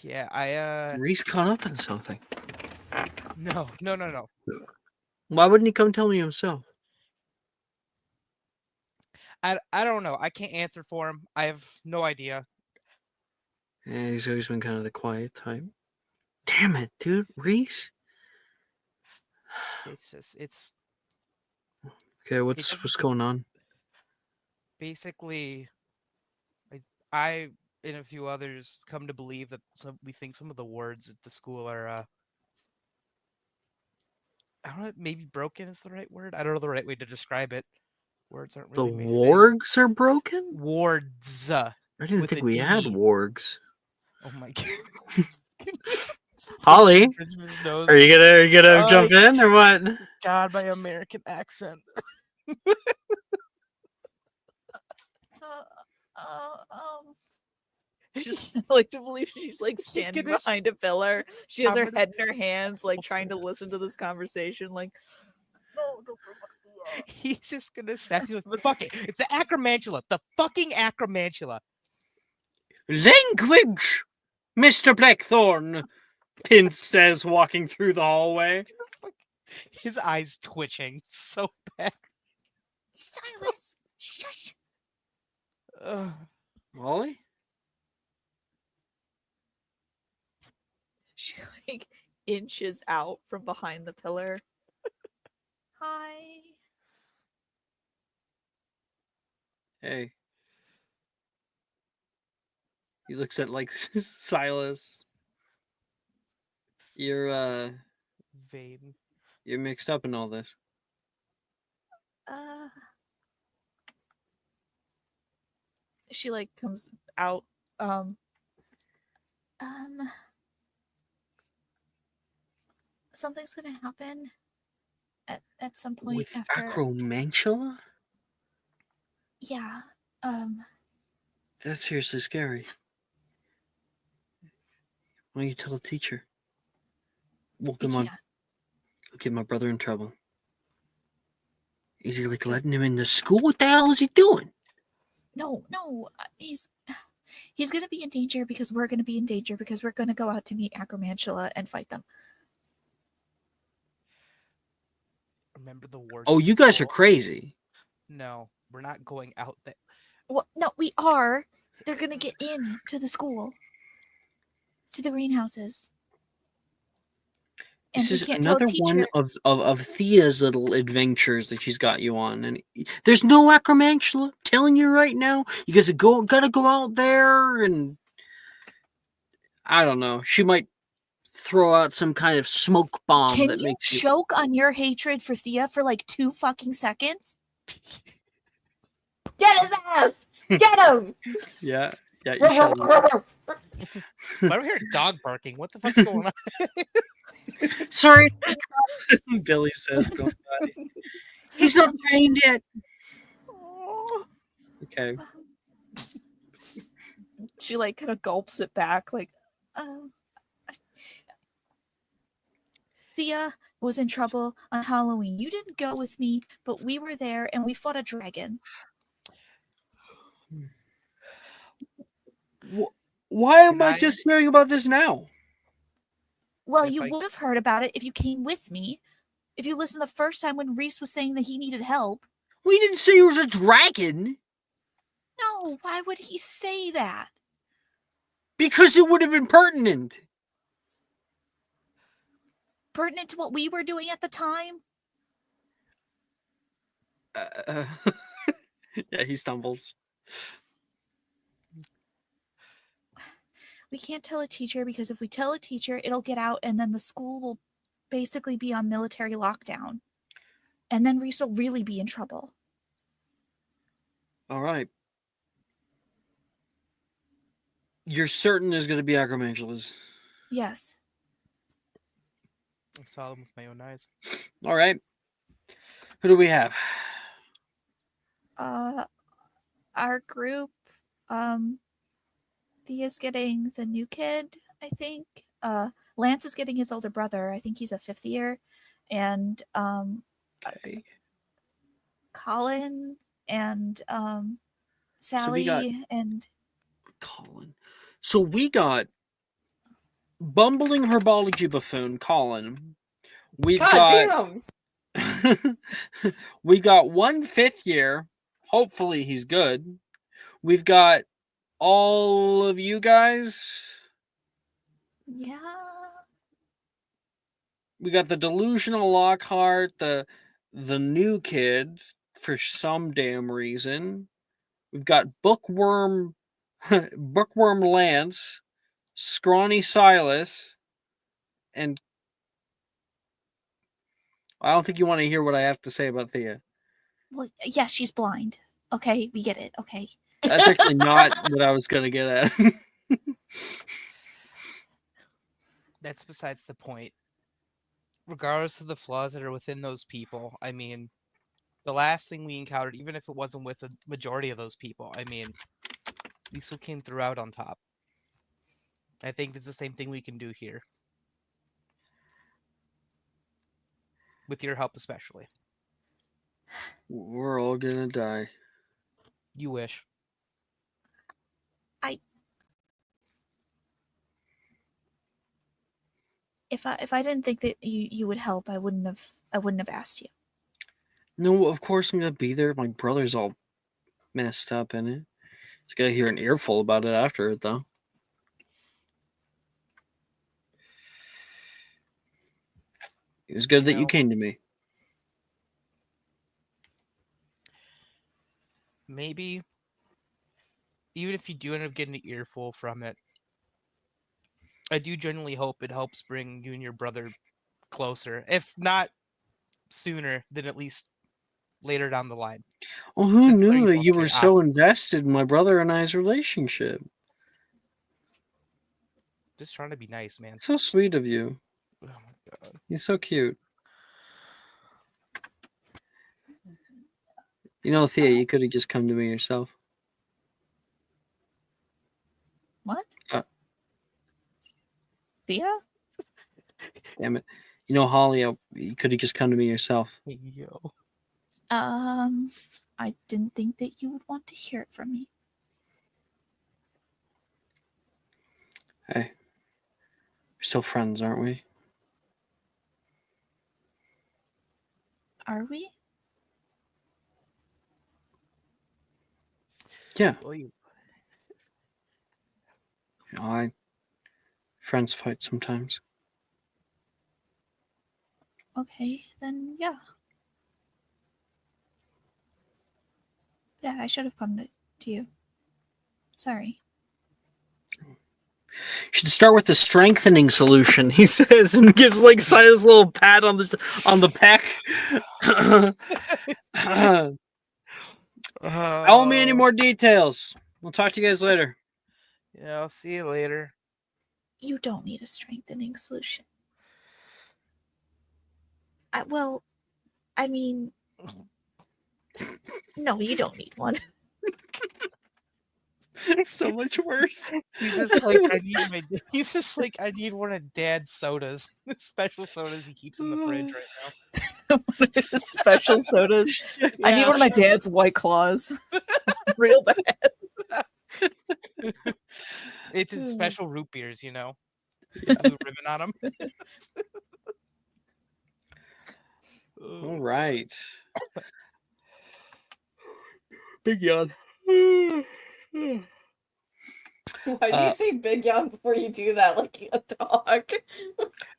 Yeah, I Reese caught up on something. no. Why wouldn't he come tell me himself? I don't know. I can't answer for him. I have no idea. Yeah, he's always been kind of the quiet type. Damn it, dude. Reese? It's Okay, what's doesn't just- going on? basically I and a few others come to believe that we think some of the words at the school are I don't know, maybe broken is the right word. I don't know the right way to describe it. Words aren't The really my thing. wargs are broken? Wards. I didn't with think a we had D. wargs. Oh my god. Holly, Christmas knows. are you gonna Oh, jump in or what? God, my American accent. She's like to believe she's like standing gonna behind a pillar. She has her I'm gonna- head in her hands, like trying to listen to this conversation. Like, no, don't bring up the. He's just gonna snap you like, fuck it. It's the acromantula. The fucking acromantula. Language, Mr. Blackthorn, Pince says, walking through the hallway. His eyes twitching so bad. Silas, shush. Ugh. Holly? She like inches out from behind the pillar. Hi. Hey. He looks at like Silas. You're Vain. you're mixed up in all this. She like comes out. Something's gonna happen at some point With after. acromantula? Yeah. That's seriously scary. Why don't you tell the teacher? We'll Yeah. get my brother in trouble. Is he like letting him into school? What the hell is he doing? No. He's gonna be in danger because we're gonna be in danger because we're gonna go out to meet Acromantula and fight them. Remember the words. Oh, of you the guys are school? crazy. No, we're not going out there. Well, no, we are. They're gonna get in to the school, to the greenhouses. And This we is can't tell another a teacher. one of Thea's little adventures that she's got you on, and there's no acromantula. I'm telling you right now, you guys gotta go out there, and I don't know. She might throw out some kind of smoke bomb Can that you makes you. choke on your hatred for Thea for like 2 fucking seconds? Get his ass! Get him! Yeah, you shut him. Why do we hear a dog barking? What the fuck's going on? Sorry, Billy says, going by. He's not trained yet. Okay. She like kind of gulps it back, like, um, Thea was in trouble on Halloween. You didn't go with me, but we were there and we fought a dragon. Why am Can I I- just hearing about this now? Well, If you I- would have heard about it if you came with me. If you listened the first time when Reese was saying that he needed help. We didn't say he was a dragon. No, why would he say that? Because it would have been pertinent. Pertinent to what we were doing at the time? Yeah, he stumbles. We can't tell a teacher because if we tell a teacher, it'll get out and then the school will basically be on military lockdown. And then Reese will really be in trouble. All right. You're certain there's going to be acromantulas? Yes. I saw them with my own eyes. All right. Who do we have? Our group, Thea's getting the new kid, I think. Lance is getting his older brother. I think he's a 5th year. And Okay. Colin and So we Sally got- and Colin. So we got bumbling herbology buffoon Colin. We've God damn! we got 1 5th year. Hopefully he's good. We've got all of you guys. yeah. We got the delusional Lockhart, the new kid for some damn reason. We've got bookworm Lance, scrawny Silas, and I don't think you want to hear what I have to say about Thea. Well, yeah, she's blind. Okay, we get it. Okay. That's actually not what I was going to get at. That's besides the point. Regardless of the flaws that are within those people, I mean, the last thing we encountered, even if it wasn't with the majority of those people, I mean, we still came throughout on top. I think it's the same thing we can do here. With your help especially. We're all going to die. You wish. If I didn't think that you would help, I wouldn't have asked you. No, of course I'm going to be there. My brother's all messed up in it. He's got to hear an earful about it after it, though. It was good that you came to me. Maybe, even if you do end up getting an earful from it, I do genuinely hope it helps bring you and your brother closer. If not sooner, then at least later down the line. Well, who That's where knew you that both you were can so invested in my brother and I's relationship? Just trying to be nice, man. So sweet of you. Oh my god. He's so cute. You know, Thea, you could have just come to me yourself. What? Uh. Thea? Damn it. You know, Holly, you could have just come to me yourself. Yo. I didn't think that you would want to hear it from me. Hey, we're still friends, aren't we? Are we? Yeah. Well, you You know, friends fight sometimes. Okay, then yeah. Yeah, I should have come to you. Sorry. should start with the strengthening solution, he says, and gives like Silas a little pat on the peck. Tell me any more details. We'll talk to you guys later. Yeah, I'll see you later. You don't need a strengthening solution. I mean, no, you don't need one. It's so much worse. He's just like, he's just like, I need one of Dad's sodas. The special sodas he keeps in the fridge right now. Special sodas. I need one of my dad's White Claws. Real bad. It's his special root beers, you know. Blue ribbon on them. All right. Big yawn. Why do you say big yawn before you do that like a dog?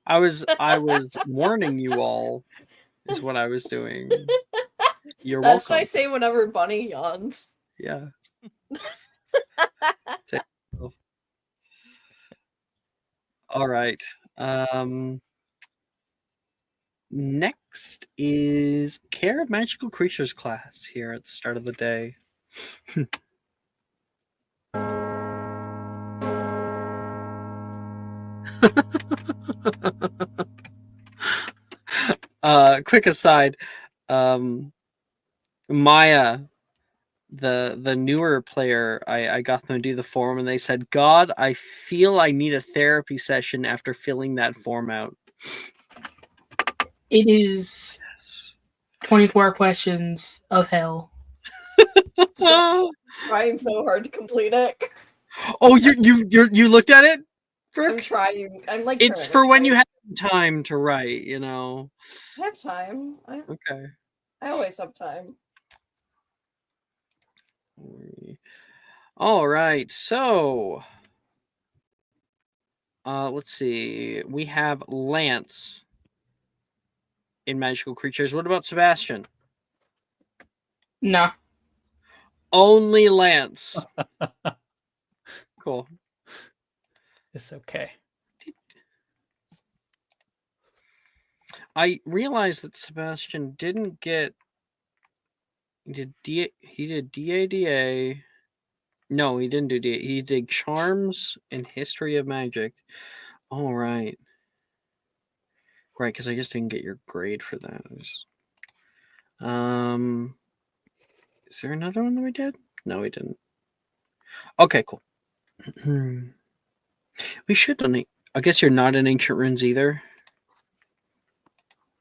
I was warning you all is what I was doing. You're That's welcome. what I say whenever Bunny yawns. Yeah. All right. Next is Care of Magical Creatures class here at the start of the day. Quick aside, Maya, the newer player, I got them to do the form and they said, God, I feel I need a therapy session after filling that form out. It is 24 questions of hell. Trying so hard to complete it. Oh, you looked at it? Frick? I'm trying. I'm like. It's for when you have time to write, you know. I have time. Okay. I always have time. All right, so let's see. We have Lance in Magical Creatures. What about Sebastian? Nah. Only Lance. Cool. It's okay. I realized that Sebastian didn't get. He did DADA. No, he didn't do DADA. He did Charms and History of Magic. All right. Right, because I just didn't get your grade for that. Is there another one that we did? No, we didn't. Okay, cool. We should donate. I guess you're not in Ancient Runes either.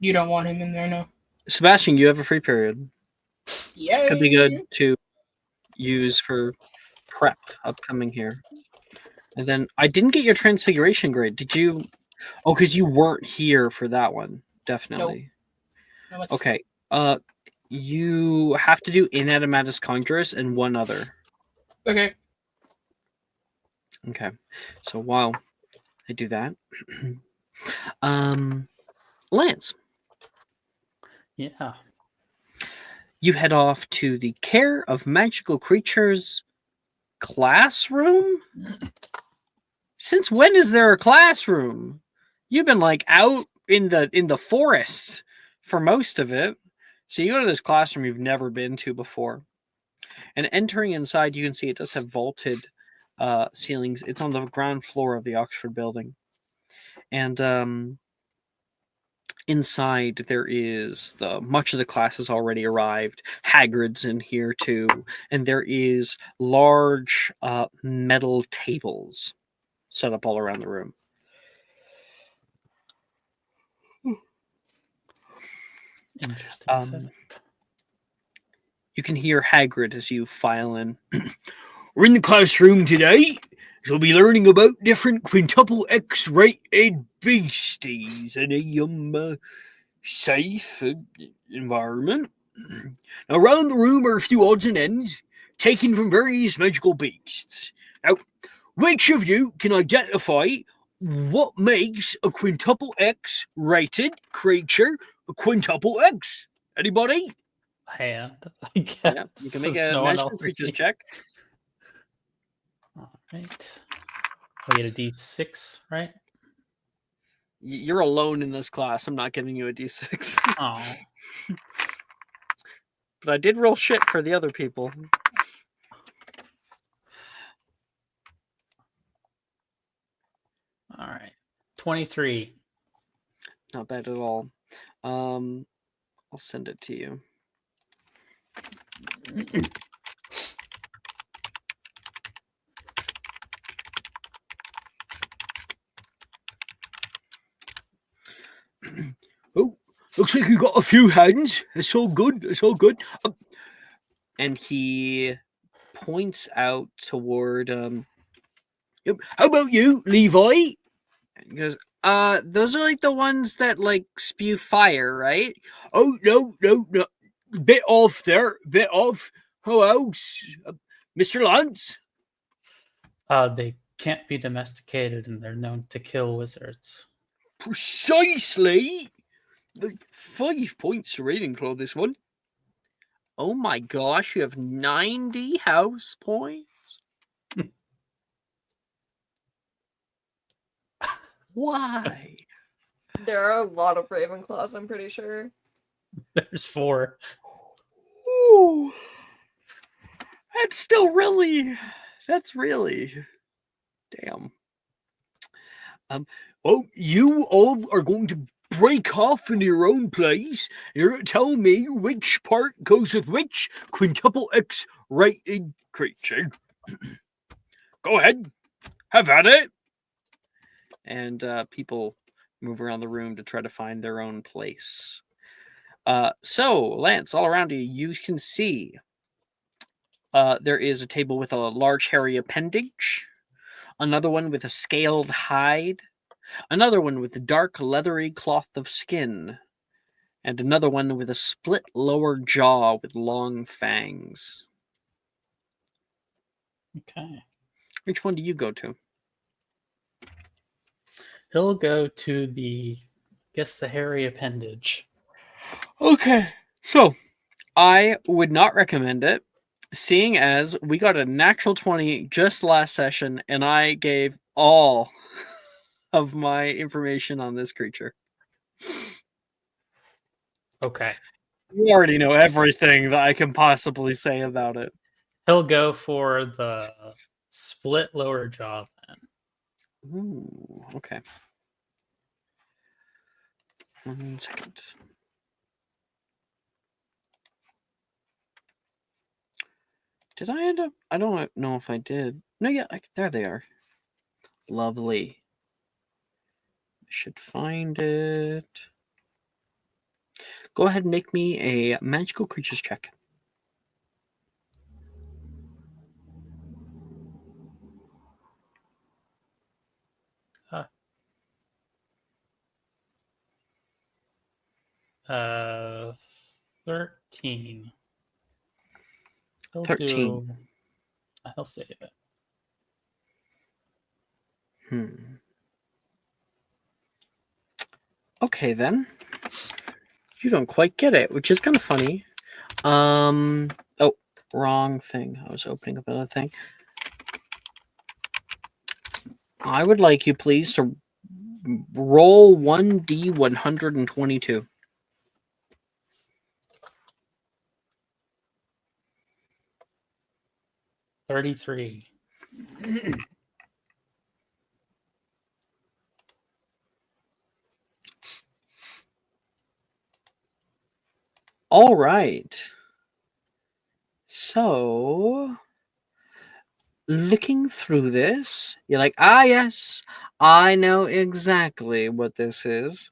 You don't want him in there, no. Sebastian, you have a free period. Yeah. Could be good to use for prep upcoming here. And then I didn't get your Transfiguration grade. Did you? Oh, because you weren't here for that one. Definitely. Nope. Okay. You have to do Inanimatus Conjurus and one other. Okay. Okay. So while I do that, Lance. Yeah. You head off to the Care of Magical Creatures classroom? Since when is there a classroom? You've been like out in the forest for most of it. So you go to this classroom you've never been to before. And entering inside, you can see it does have vaulted ceilings. It's on the ground floor of the Oxford building. And inside there is much of the class has already arrived. Hagrid's in here too, and there is large metal tables set up all around the room. Interesting setup. You can hear Hagrid as you file in. We're in the classroom today. So we'll be learning about different quintuple X-rated beasties in a safe environment. Now, around the room are a few odds and ends taken from various magical beasts. Now, which of you can identify what makes a quintuple X-rated creature a quintuple X? Anybody? Hand, I guess. Yeah, you can make since a no one magical else is creatures here. check. All right. I get a D6, right? You're alone in this class. I'm not giving you a D6. Oh, But I did roll shit for the other people. all right. 23. Not bad at all. I'll send it to you. Oh, looks like you got a few hands. It's all good. It's all good. And he points out toward "Yep, how about you, Levi?" And he goes, those are like the ones that like spew fire, right? Oh no. Bit off there, bit off. Who else? Mr. Lance? They can't be domesticated, and they're known to kill wizards. Precisely. 5 points to Ravenclaw this one. Oh my gosh, you have 90 house points. Why? There are a lot of Ravenclaws, I'm pretty sure. There's 4. Ooh. That's really damn. Well, you all are going to break off into your own place. You're going to tell me which part goes with which quintuple X rated creature. Go ahead. Have at it. And people move around the room to try to find their own place. So, Lance, all around you, you can see there is a table with a large hairy appendage, another one with a scaled hide, another one with a dark leathery cloth of skin, and another one with a split lower jaw with long fangs. Okay. Which one do you go to? He'll go to the hairy appendage. Okay, so I would not recommend it, seeing as we got a natural 20 just last session, and I gave all of my information on this creature. Okay. You already know everything that I can possibly say about it. He'll go for the split lower jaw then. Ooh, okay. 1 second. Did I end up? I don't know if I did. No, yeah, there they are. Lovely. I should find it. Go ahead and make me a magical creatures check. Uh, 13. He'll 13. He'll save it. Okay, then. You don't quite get it, which is kind of funny. Oh, wrong thing. I was opening up another thing. I would like you, please, to roll 1d122. $33. All right. So, looking through this, you're like, yes, I know exactly what this is.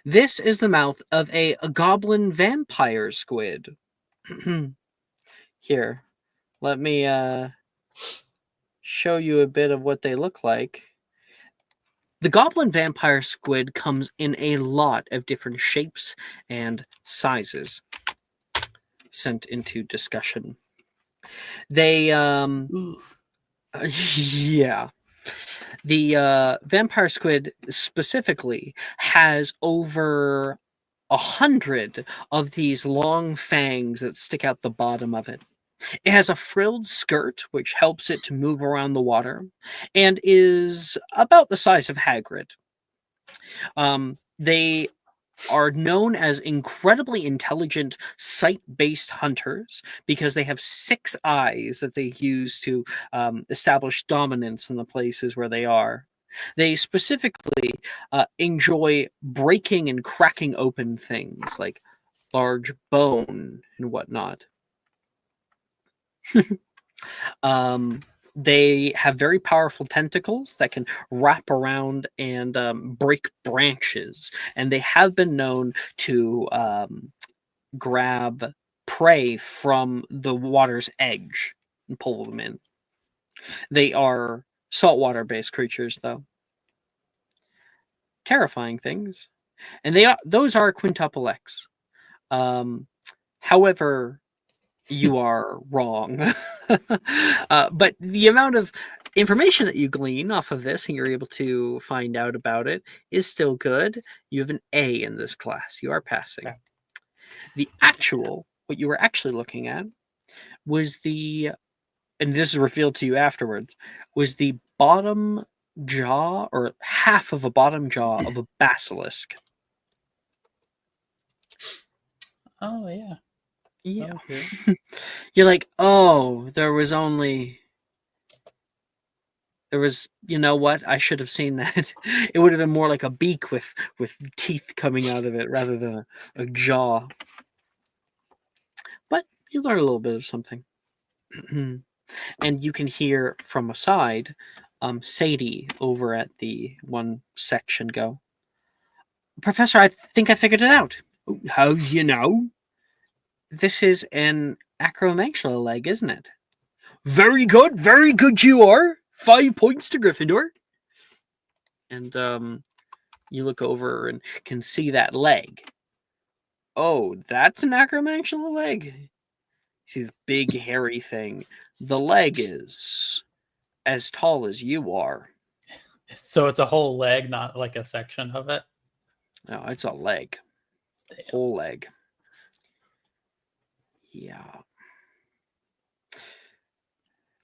This is the mouth of a goblin vampire squid. Here, let me show you a bit of what they look like. The goblin vampire squid comes in a lot of different shapes and sizes. Sent into discussion. They yeah. The vampire squid specifically has over 100 of these long fangs that stick out the bottom of it. It has a frilled skirt, which helps it to move around the water, and is about the size of Hagrid. They are known as incredibly intelligent sight-based hunters because they have 6 eyes that they use to establish dominance in the places where they are. They specifically enjoy breaking and cracking open things like large bone and whatnot. They have very powerful tentacles that can wrap around and break branches, and they have been known to grab prey from the water's edge and pull them in. They are saltwater-based creatures, though. Terrifying things, and those are quintuple X. However, you are wrong. But the amount of information that you glean off of this and you're able to find out about it is still good. You have an A in this class. You are passing. Okay. What you were actually looking at was and this is revealed to you afterwards, was the bottom jaw or half of a bottom jaw of a basilisk. Oh yeah. Yeah. Okay. You're like, oh, you know what? I should have seen that. It would have been more like a beak with teeth coming out of it rather than a jaw. But you learn a little bit of something. And you can hear from a side, Sadie over at the one section go, Professor, I think I figured it out. How do you know? This is an acromantial leg, isn't it? Very good you are. 5 points to Gryffindor. And you look over and can see that leg. Oh, that's an acromantial leg? You see this big hairy thing. The leg is as tall as you are. So it's a whole leg, not like a section of it? No, it's a leg. Damn. Whole leg. Yeah.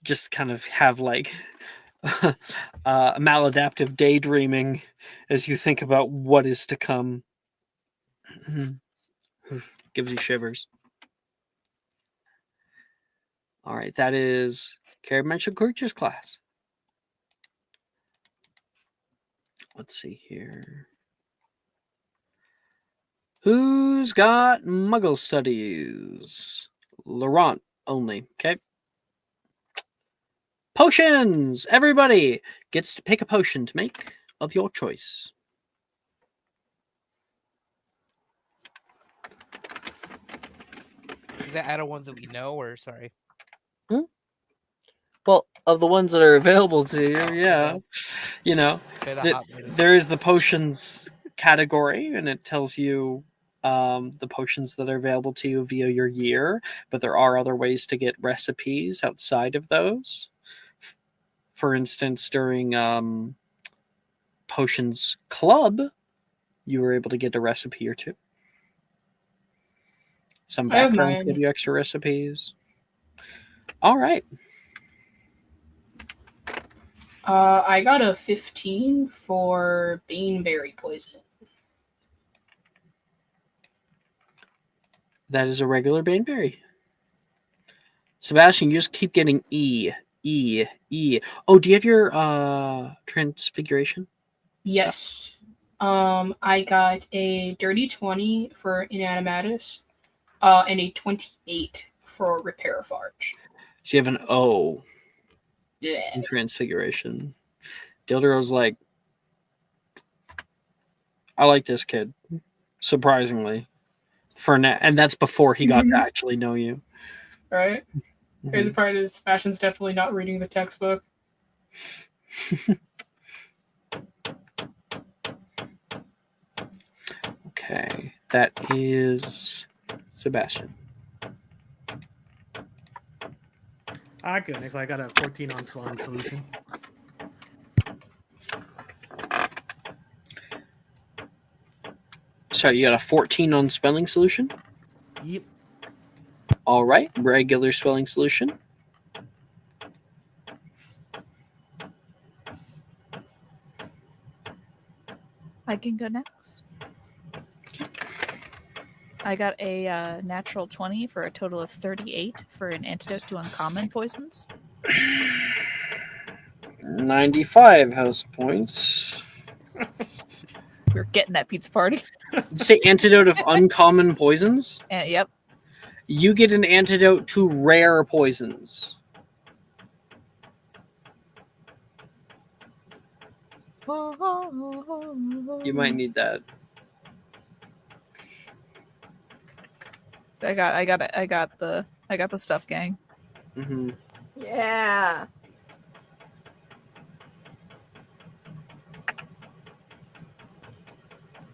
Just kind of have like maladaptive daydreaming as you think about what is to come. Gives you shivers. All right, that is Carabential Creatures class. Let's see here. Who's got Muggle Studies? Laurent only. Okay. Potions! Everybody gets to pick a potion to make of your choice. Is that out of ones that we know, or sorry? Well, of the ones that are available to you, yeah. Okay. You know, Okay, the hot button. there is the potions category, and it tells you the potions that are available to you via your year, but there are other ways to get recipes outside of those. For instance, during Potions Club, you were able to get a recipe or two. Some I have backgrounds mine. give you extra recipes. All right. I got a 15 for Baneberry poison. That is a regular Baneberry. Sebastian, you just keep getting E. Oh, do you have your transfiguration? Yes. I got a dirty 20 for Inanimatus, and a 28 for Repair-Farge. So you have an O Yeah. in transfiguration. Dildero's like, I like this kid, surprisingly. For now, and that's before he got to actually know you. Right? Mhm. Crazy part is Sebastian's definitely not reading the textbook. Okay, that is Sebastian. Goodness, I got a 14 on Swan solution. So you got a 14 on spelling solution? Yep. All right, regular swelling solution. I can go next. I got a natural 20 for a total of 38 for an antidote to uncommon poisons. 95 house points. We're getting that pizza party. Did you say antidote of uncommon poisons? Yep. You get an antidote to rare poisons. You might need that. I got the stuff, gang. Mm-hmm. Yeah.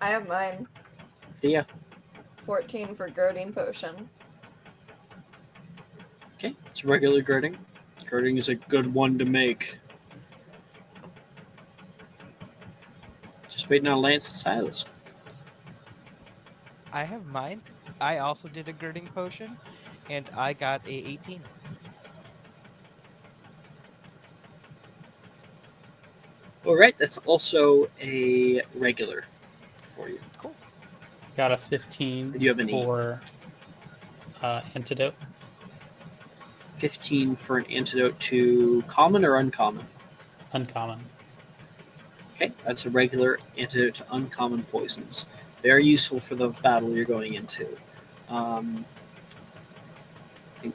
I have mine. Yeah. 14 for girding potion. Okay, it's regular girding. Girding is a good one to make. Just waiting on Lance and Silas. I have mine. I also did a girding potion, and I got a 18. All right, that's also a regular for you. Cool. Got a 15 Do you have any? for antidote. 15 for an antidote to common or uncommon? Uncommon. Okay, that's a regular antidote to uncommon poisons. Very useful for the battle you're going into. I think.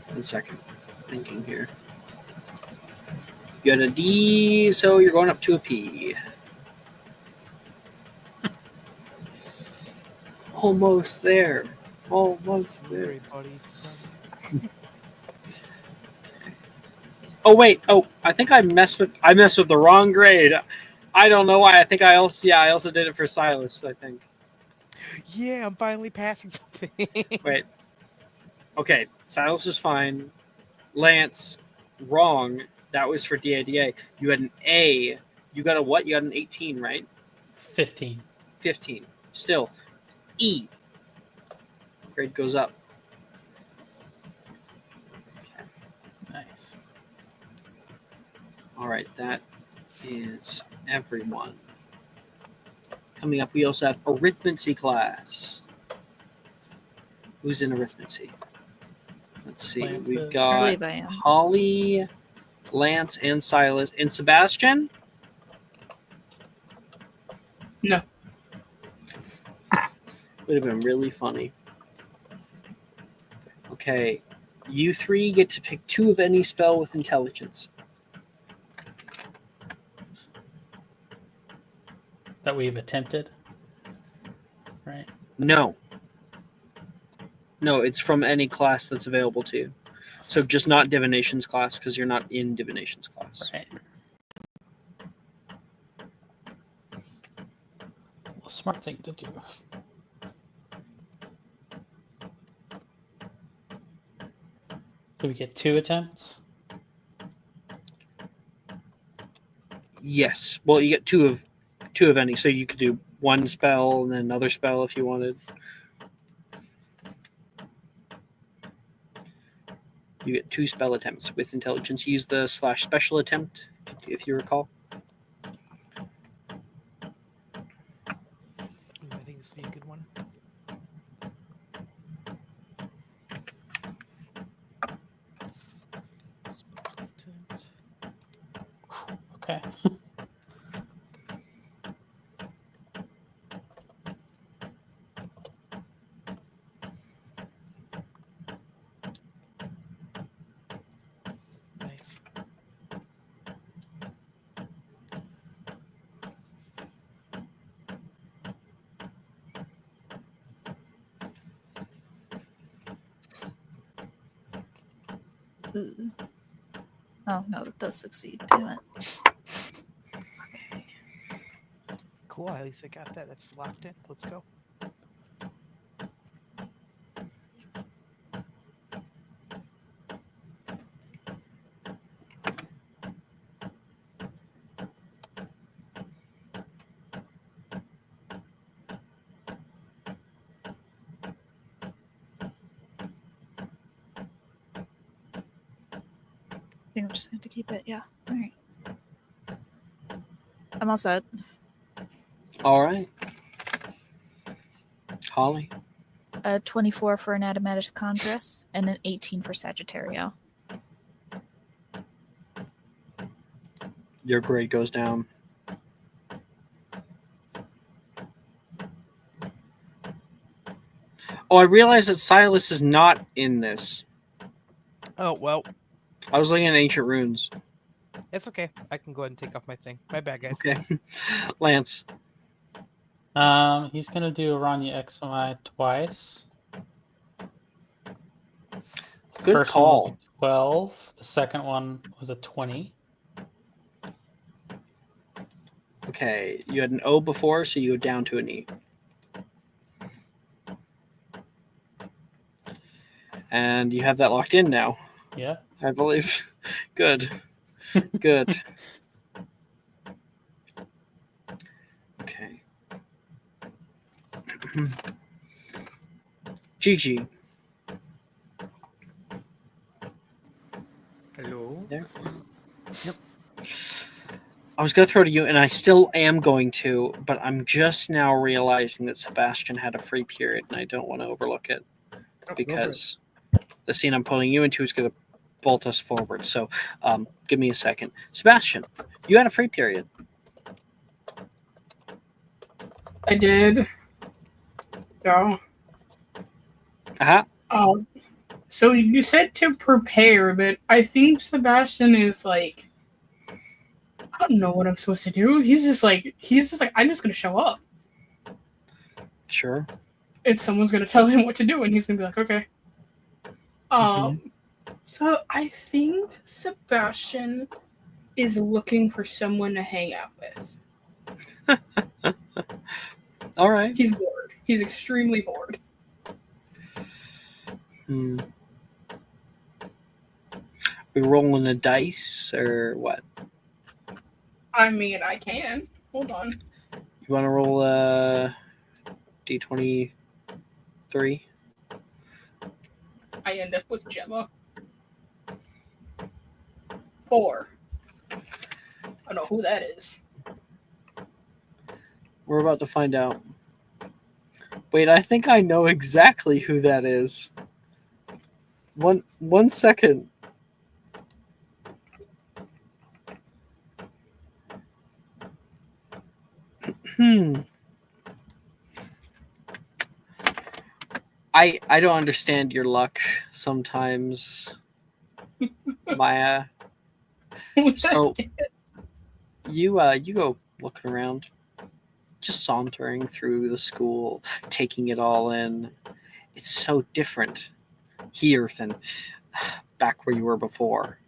1 second. Thinking here. You got a D, so you're going up to a P. Almost there. Almost there. Great, buddy. Oh wait. Oh, I think I messed with the wrong grade. I don't know why. I think I also did it for Silas, I think. Yeah, I'm finally passing something. Wait. Okay, Silas is fine. Lance, wrong. That was for DADA. You had an A. You got a what? You got an 18, right? 15. 15. Still. E. Grade goes up. Nice. All right, that is everyone. Coming up, we also have arithmancy class. Who's in arithmancy? Let's see. Lance We've is. I got believe I am. Holly, Lance, and Silas. And Sebastian? No. Would have been really funny. Okay. You three get to pick 2 of any spell with intelligence. That we've attempted. Right? No. No, it's from any class that's available to you. So just not divination's class, because you're not in divination's class. Right. A smart thing to do. So we get 2 attempts. Yes. Well, you get two of any, so you could do 1 spell and then another spell if you wanted. You get 2 spell attempts with intelligence. Use the /special attempt if you recall. Ooh, I think this would be a good one. Special attempt. Okay. Nice. Ooh. Oh no, that does succeed. Damn it. Cool. At least I got that. That's locked in. Let's go. think I'm just going to keep it. Yeah. All right. I'm all set. All right. Holly. 24 for Anatomatus Chondrus and an 18 for Sagittario. Your grade goes down. Oh, I realize that Silas is not in this. Oh, well, I was looking at ancient runes. it's okay. I can go ahead and take off my thing. My bad, guys. Okay. Lance. He's gonna do Aranya XY twice. So the Good first one was call. a 12. The second one was a 20. Okay, you had an O before, so you go down to an E. And you have that locked in now, Yeah. I believe. Good. Good. Okay. Gigi. Hello. There. Yep. I was going to throw to you, and I still am going to, but I'm just now realizing that Sebastian had a free period, and I don't want to overlook it Oh, go for it. because the scene I'm pulling you into is going to vault us forward. So give me a second. Sebastian, you had a free period. I did. Yeah. Uh-huh. So you said to prepare, but I think Sebastian is like, I don't know what I'm supposed to do. He's just like, I'm just gonna show up, Sure. and someone's gonna tell him what to do, and he's gonna be like, okay. So I think Sebastian is looking for someone to hang out with. All right. He's bored. He's extremely bored. We rolling the dice or what? I mean, I can. Hold on. You want to roll a D23? I end up with Gemma. 4. I don't know who that is. We're about to find out. Wait, I think I know exactly who that is. One second. I don't understand your luck sometimes, Maya. So you go looking around, just sauntering through the school, taking it all in. It's so different here than back where you were before.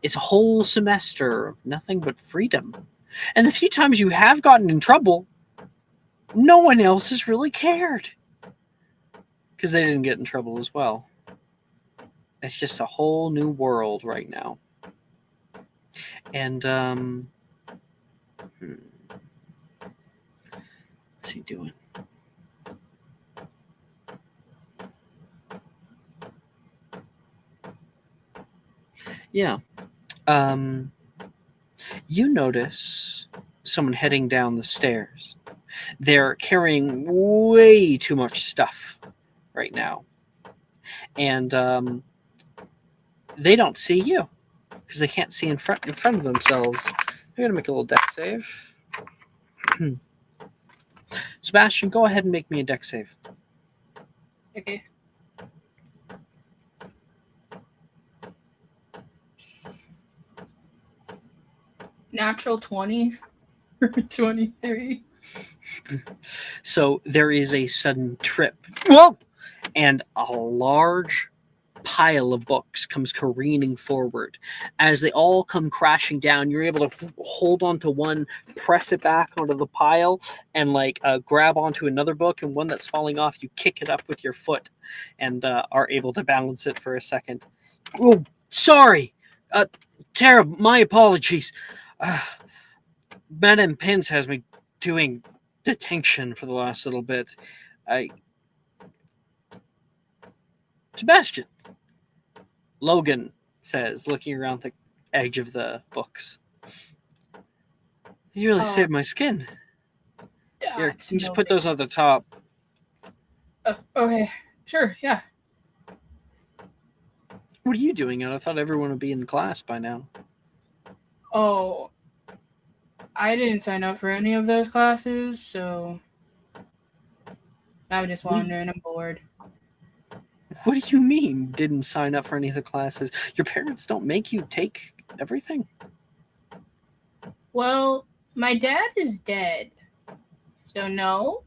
It's a whole semester of nothing but freedom. And the few times you have gotten in trouble, no one else has really cared. Because they didn't get in trouble as well. It's just a whole new world right now. And, what's he doing? Yeah. You notice someone heading down the stairs. They're carrying way too much stuff right now. And they don't see you because they can't see in front of themselves. They're going to make a little deck save. Sebastian, go ahead and make me a deck save. Okay. Natural 20 or 23. So there is a sudden trip. Whoa! And a large pile of books comes careening forward. As they all come crashing down, you're able to hold onto one, press it back onto the pile, and grab onto another book, and one that's falling off, you kick it up with your foot and are able to balance it for a second. Oh, sorry! Tara, my apologies. Madame Pins has me doing detention for the last little bit. Sebastian, Logan says, looking around edge of the books. You really saved my skin. Here, That's just no put those big- on the top. Okay, sure, yeah. What are you doing? I thought everyone would be in class by now. Oh, I didn't sign up for any of those classes, so I'm just wandering. I'm bored. What do you mean, didn't sign up for any of the classes? Your parents don't make you take everything? Well, my dad is dead, so no.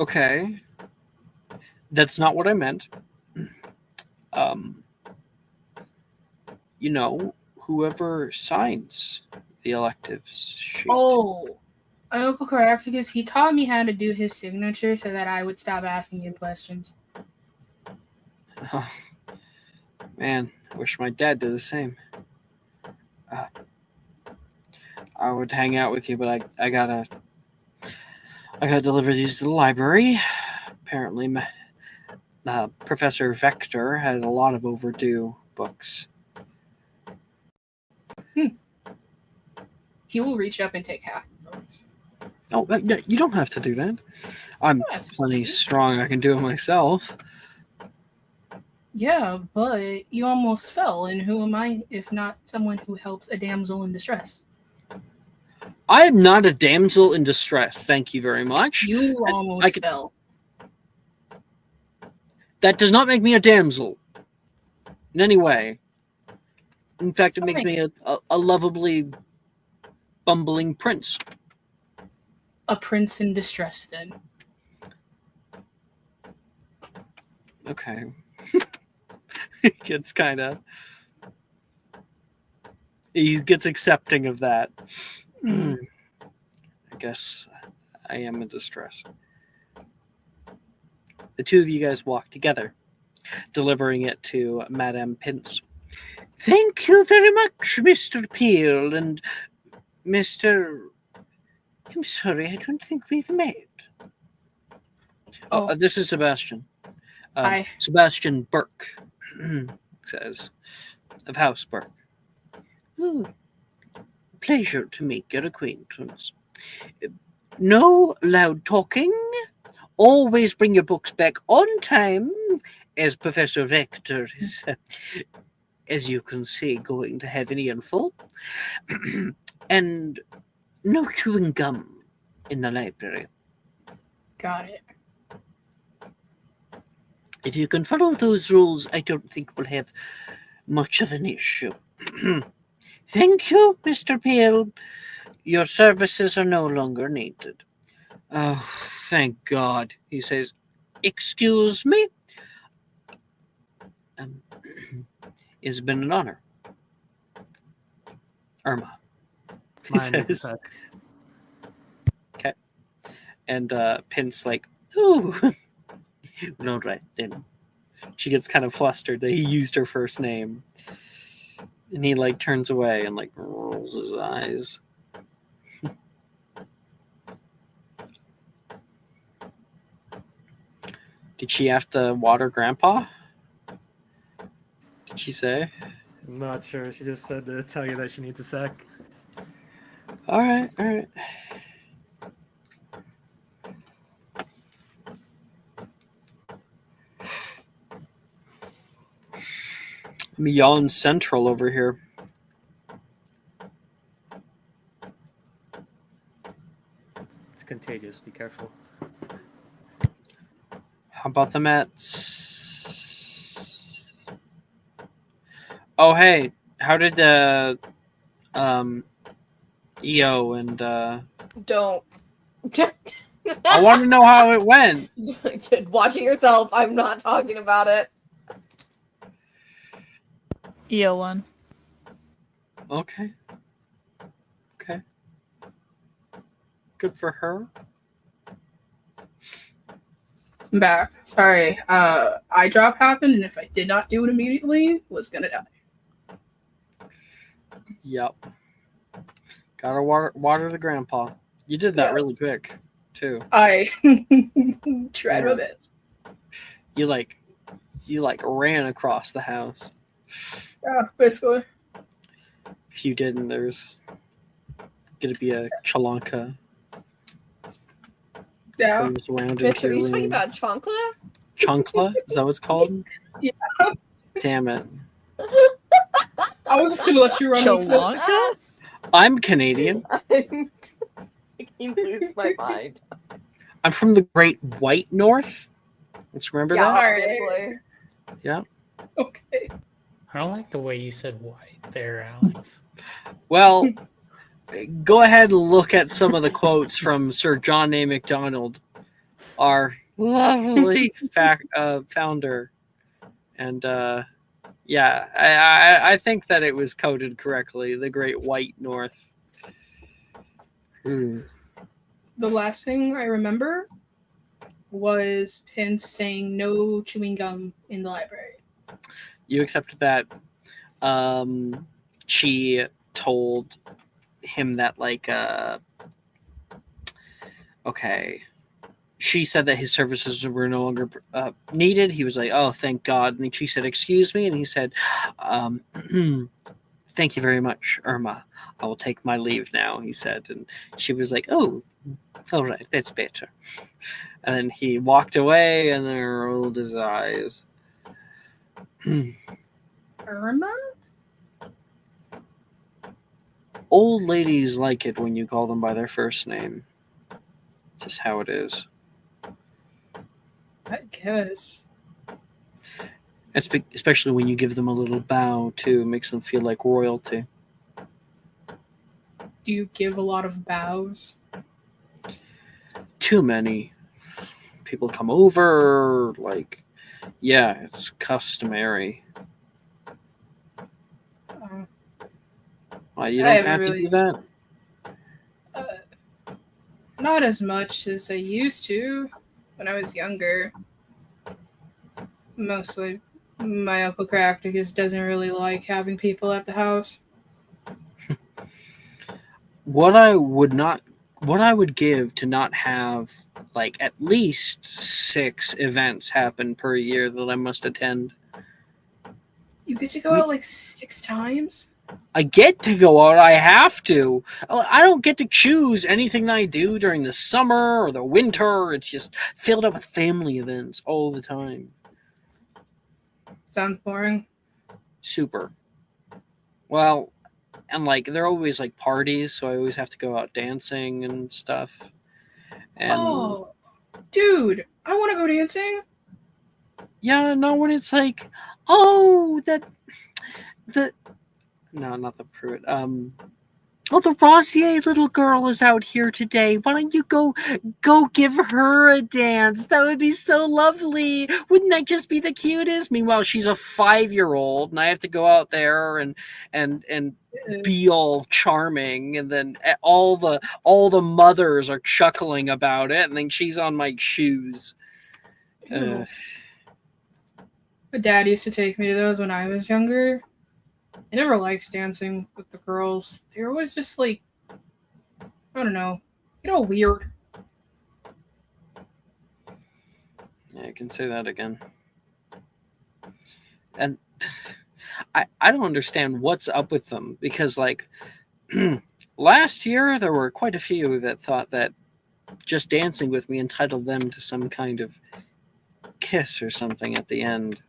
Okay. That's not what I meant. You know, whoever signs the electives sheet. Oh, my Uncle Caraxicus, he taught me how to do his signature so that I would stop asking him questions. Oh, man, I wish my dad did the same. I would hang out with you, but I gotta deliver these to the library. Apparently, Professor Vector had a lot of overdue books. He will reach up and take half the books. Oh, no, you don't have to do that. I'm That's plenty fine. strong. I can do it myself. Yeah, but you almost fell, and who am I if not someone who helps a damsel in distress? I am not a damsel in distress. Thank you very much. You I almost could- fell. That does not make me a damsel in any way. In fact, it makes me a lovably bumbling prince. A prince in distress, then. Okay. He gets accepting of that. I guess I am in distress. The two of you guys walk together, delivering it to Madame Pince. Thank you very much, Mr. Peel and Mr. I'm sorry, I don't think we've met. This is Sebastian. Hi. Sebastian Burke says, of House Burke. Pleasure to make your acquaintance. No loud talking. Always bring your books back on time, as Professor Vector is, as you can see, going to have an earful. And no chewing gum in the library. Got it. If you can follow those rules, I don't think we'll have much of an issue. Thank you, Mr. Peel. Your services are no longer needed. Oh, thank God, he says. Excuse me? It's been an honor. Irma, he says. Okay. And Pince like, ooh. All right, then. She gets kind of flustered that he used her first name. And he like turns away and like rolls his eyes. Did she have to water Grandpa? Did she say? I'm not sure. She just said to tell you that she needs a sec. All right. I'm yelling central over here. It's contagious. Be careful. How about the Mets? Oh, hey. How did the EO and Don't. I want to know how it went. Watch it yourself. I'm not talking about it. EO one. Okay. Good for her. I'm back. Sorry. Eye drop happened, and if I did not do it immediately, was gonna die. Yep. Gotta water the Grandpa. You did that really quick, too. I tried my best. You like You like ran across the house. Yeah, basically. If you didn't, there's gonna be a chalanka Yeah. goes around Mitch, into are your you talking room. about chancla? Chancla? Is that what it's called? Yeah. Damn it. I was just gonna let you run with it. Chalanka? I'm Canadian. I'm making lose my mind. I'm from the Great White North. Let's remember Yeah, that. obviously. Yeah. Okay. I don't like the way you said white there, Alex. Well, go ahead and look at some of the quotes from Sir John A. Macdonald, our lovely founder. And yeah, I think that it was coded correctly. The Great White North. The last thing I remember was Pince saying no chewing gum in the library. You accepted that. She told him that, like, okay. She said that his services were no longer needed. He was like, oh, thank God. And then she said, excuse me. And he said, thank you very much, Irma. I will take my leave now, he said. And she was like, oh, all right, that's better. And then he walked away and then rolled his eyes. Irma? Old ladies like it when you call them by their first name. Just how it is. I guess. Especially when you give them a little bow, too. It makes them feel like royalty. Do you give a lot of bows? Too many. People come over, like, yeah, it's customary. You I don't haven't have to really- do that? Not as much as I used to when I was younger. Mostly, my Uncle Cracticus doesn't really like having people at the house. What I would give to not have, like, at least 6 events happen per year that I must attend. You get to go out like 6 times? I get to go out. I have to. I don't get to choose anything that I do during the summer or the winter. It's just filled up with family events all the time. Sounds boring. Super. Well, and like they're always like parties, so I always have to go out dancing and stuff. And Oh, dude, I want to go dancing. yeah, no, when it's like, oh, no, not the Pruitt. Oh, the Rossier little girl is out here today. Why don't you go give her a dance? That would be so lovely. Wouldn't that just be the cutest? Meanwhile, she's a 5-year-old, and I have to go out there and be all charming, and then all the mothers are chuckling about it, and then she's on my shoes. My dad used to take me to those when I was younger. I never liked dancing with the girls. They were always just like, I don't know, weird. Yeah, I can say that again. And I don't understand what's up with them, because like last year there were quite a few that thought that just dancing with me entitled them to some kind of kiss or something at the end.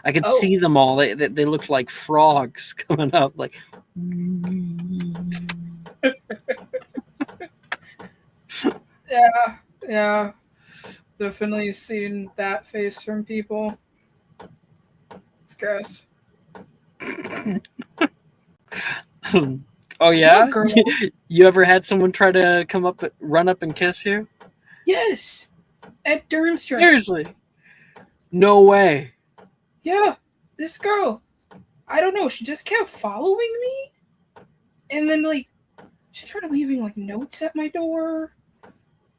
I could see them all. They looked like frogs coming up, like. Yeah. Definitely seen that face from people. It's gross. Oh yeah? Girl. You ever had someone try to run up and kiss you? Yes, at Durmstrang. Seriously? No way. Yeah, this girl. I don't know. She just kept following me, and then like she started leaving like notes at my door.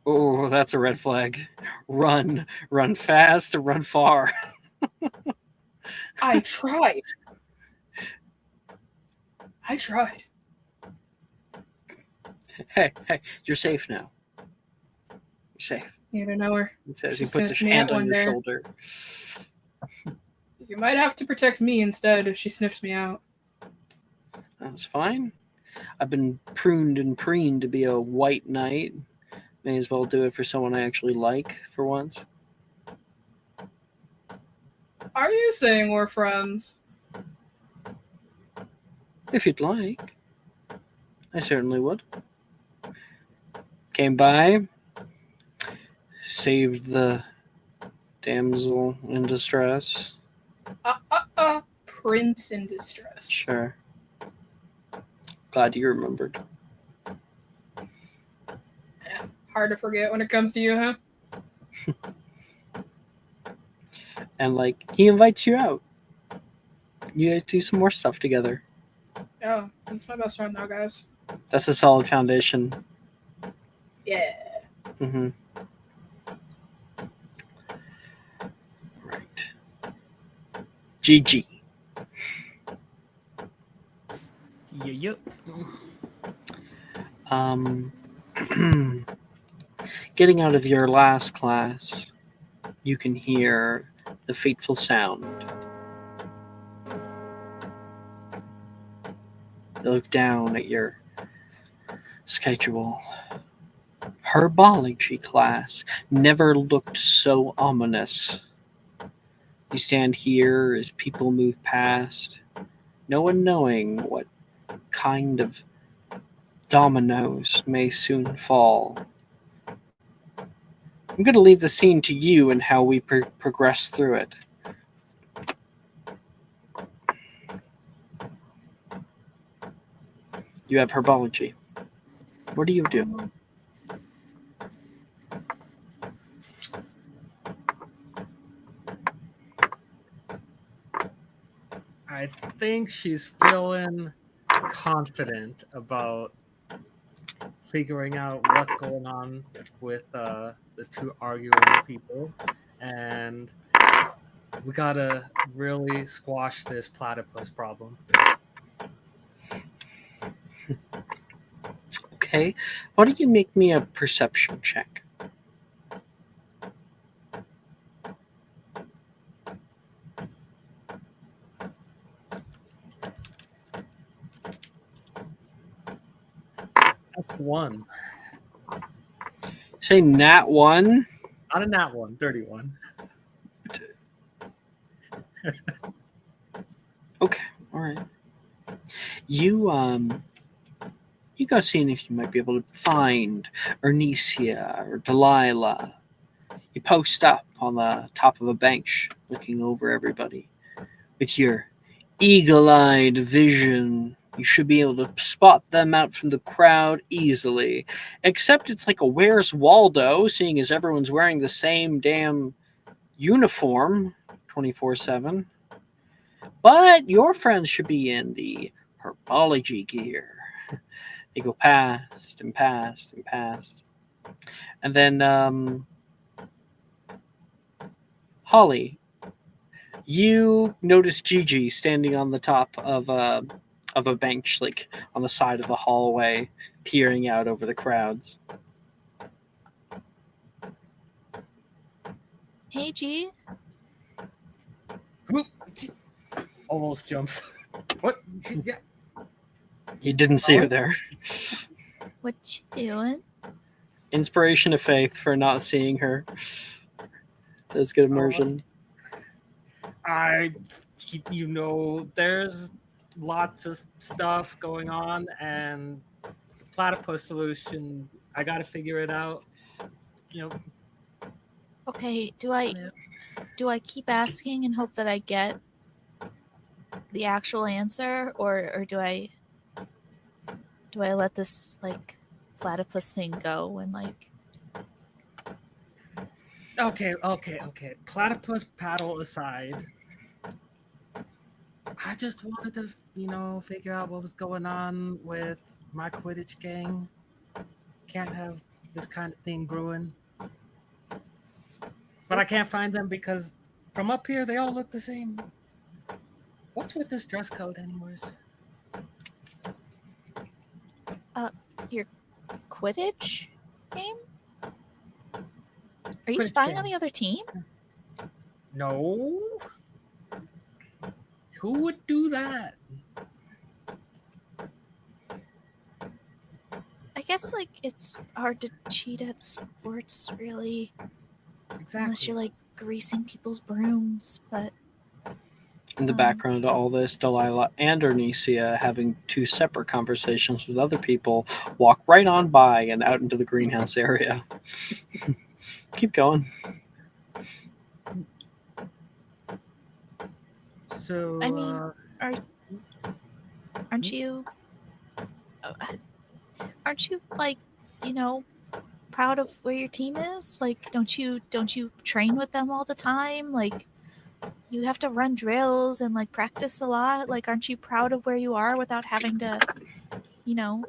Oh, that's a red flag. Run fast, or run far. I tried. Hey, you're safe now. You're safe. You don't know her. He says. She He puts sniffed his me hand out on one your day. shoulder. You might have to protect me instead if she sniffs me out. That's fine. I've been pruned and preened to be a white knight. May as well do it for someone I actually like for once. Are you saying we're friends? If you'd like. I certainly would. Came by, saved the damsel in distress. Prince in distress. Sure. Glad you remembered. Yeah, hard to forget when it comes to you, huh? And like, he invites you out. You guys do some more stuff together. Oh, that's my best friend now, guys. That's a solid foundation. Yeah. Mm-hmm. Right. GG. Yeah. Getting out of your last class, you can hear the fateful sound. You look down at your schedule. Herbology class never looked so ominous. You stand here as people move past, no one knowing what kind of dominoes may soon fall. I'm going to leave the scene to you and how we progress through it. You have herbology. What do you do? I think she's feeling confident about figuring out what's going on with the two arguing people, and we gotta really squash this platypus problem. Okay. Why don't you make me a perception check? That's one. Say nat 1. Not a nat one, 31. Okay. All right. You go seeing if you might be able to find Ernesia or Delilah. You post up on the top of a bench looking over everybody. With your eagle-eyed vision, you should be able to spot them out from the crowd easily. Except it's like a Where's Waldo, seeing as everyone's wearing the same damn uniform 24/7. But your friends should be in the herbology gear. They go past and past and past. And then, Holly, you notice Gigi standing on the top of a bench, like on the side of the hallway, peering out over the crowds. Hey, G. Almost jumps. What? Yeah. You didn't see her there. What you doing? Inspiration of faith for not seeing her. That's good immersion. There's lots of stuff going on, and the platypus solution, I gotta figure it out. Okay, do I keep asking and hope that I get the actual answer, or do I let this like platypus thing go and like? Okay. Platypus paddle aside. I just wanted to, figure out what was going on with my Quidditch gang. Can't have this kind of thing brewing. But I can't find them because from up here they all look the same. What's with this dress code anyways? Your Quidditch game? Are you Quidditch spying game. on the other team? No. Who would do that? I guess like it's hard to cheat at sports, really, Exactly. unless you're like greasing people's brooms. But In the background to all this, Delilah and Ernesia, having two separate conversations with other people, walk right on by and out into the greenhouse area. Keep going. So, I mean, aren't you? uh, Aren't you like, you know, proud of where your team is? Like, don't you train with them all the time? Like, you have to run drills and like practice a lot. Like, aren't you proud of where you are without having to, you know,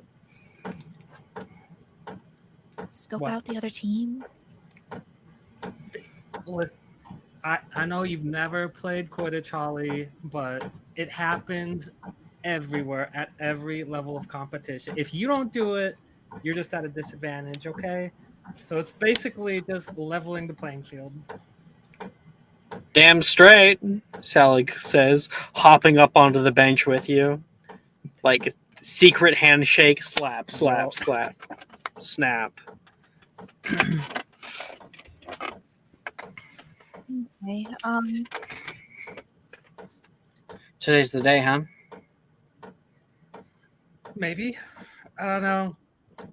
scope What? out the other team? listen, I know you've never played Quidditch, Holly, but it happens everywhere at every level of competition. If you don't do it, you're just at a disadvantage, okay? So it's basically just leveling the playing field. Damn straight, Sally says, hopping up onto the bench with you. Like, secret handshake, slap, slap, Whoa. slap, snap. Okay. Today's the day, huh? Maybe. I don't know.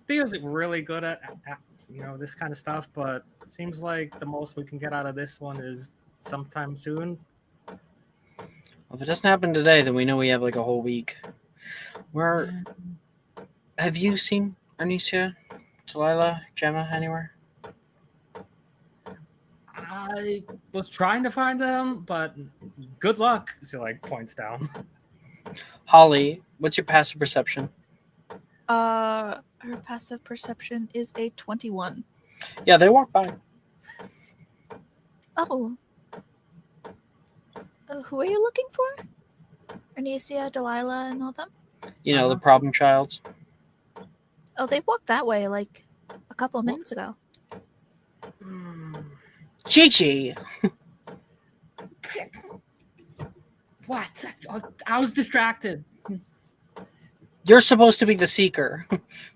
Theo's really good at this kind of stuff, but it seems like the most we can get out of this one is sometime soon. Well, if it doesn't happen today, then we know we have like a whole week. Where have you seen Ernesia, Delilah, Gemma anywhere? I was trying to find them, but good luck. She like points down. Holly, what's your passive perception? Her passive perception is a 21. Yeah, they walk by. Oh. Who are you looking for? Ernesia, Delilah, and all them? You know, the problem childs. Oh, they walked that way like a couple of minutes ago. Chi-Chi! What? I was distracted. You're supposed to be the seeker.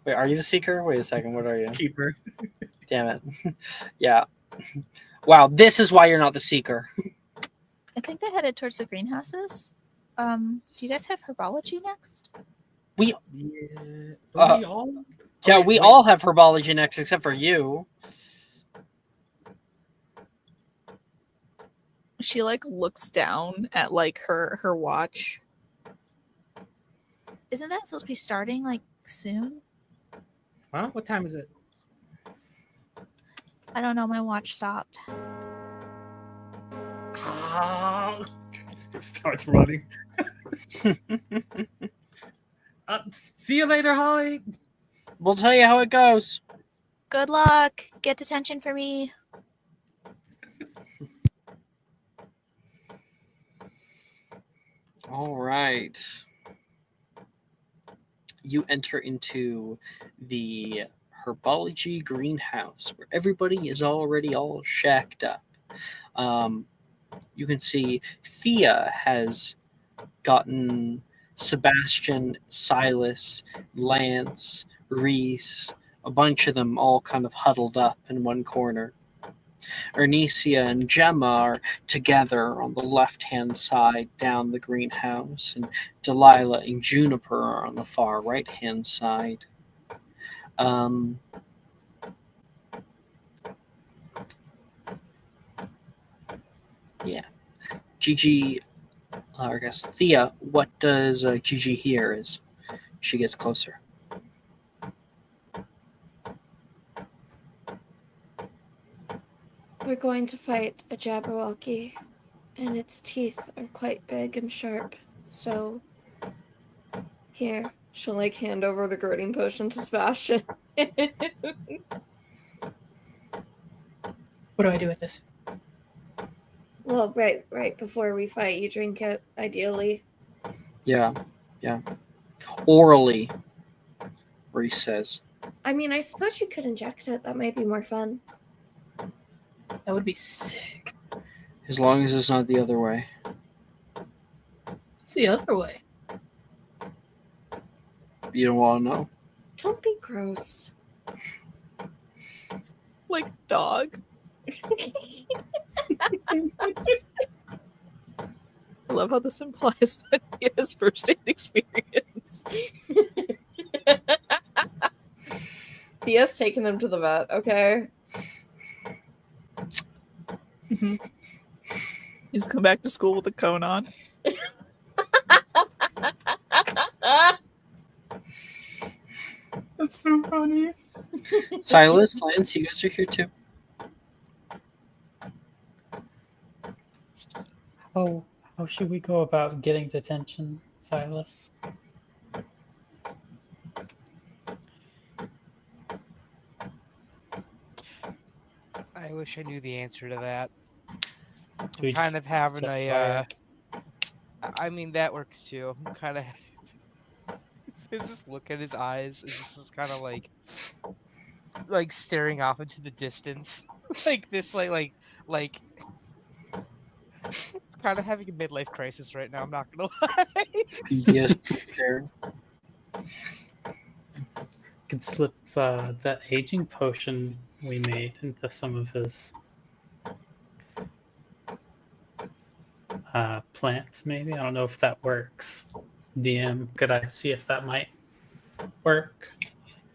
Wait, are you the seeker? Wait a second, what are you? Keeper. Damn it. Yeah. Wow, this is why you're not the seeker. I think they headed towards the greenhouses. Do you guys have herbology next? We Yeah. Uh, We all. Yeah, Okay, we wait. all have herbology next except for you. She like looks down at like her watch. Isn't that supposed to be starting like soon? Huh? What time is it? I don't know, my watch stopped. Starts running. See you later, Holly. We'll tell you how it goes. Good luck. Get detention for me. All right. You enter into the herbology greenhouse where everybody is already all shacked up. You can see Thea has gotten Sebastian, Silas, Lance, Reese, a bunch of them all kind of huddled up in one corner. Ernesia and Gemma are together on the left-hand side down the greenhouse, and Delilah and Juniper are on the far right-hand side. Yeah. Gigi, I guess Thea, what does Gigi hear as she gets closer? We're going to fight a Jabberwocky, and its teeth are quite big and sharp. So, here, she'll like hand over the girding potion to Sebastian. What do I do with this? Well, right before we fight, you drink it, ideally. Yeah. Orally, Reese says. I mean, I suppose you could inject it. That might be more fun. That would be sick. As long as it's not the other way. What's the other way? You don't want to know. Don't be gross. Like dog. I love how this implies that he has first-aid experience. He has taken them to the vet, okay? Mm-hmm. He's come back to school with a cone on. That's so funny. Silas, Lance, you guys are here too. How should we go about getting detention, Silas? I wish I knew the answer to that. Do I'm we kind just of having set a. fire? I mean, that works too. I'm kind of. There's this look in his eyes. It's just this kind of like staring off into the distance, like this, like. Kind of having a midlife crisis right now. I'm not gonna lie. Yes, sir. Could slip that aging potion we made into some of his plants, maybe? I don't know if that works. DM, could I see if that might work?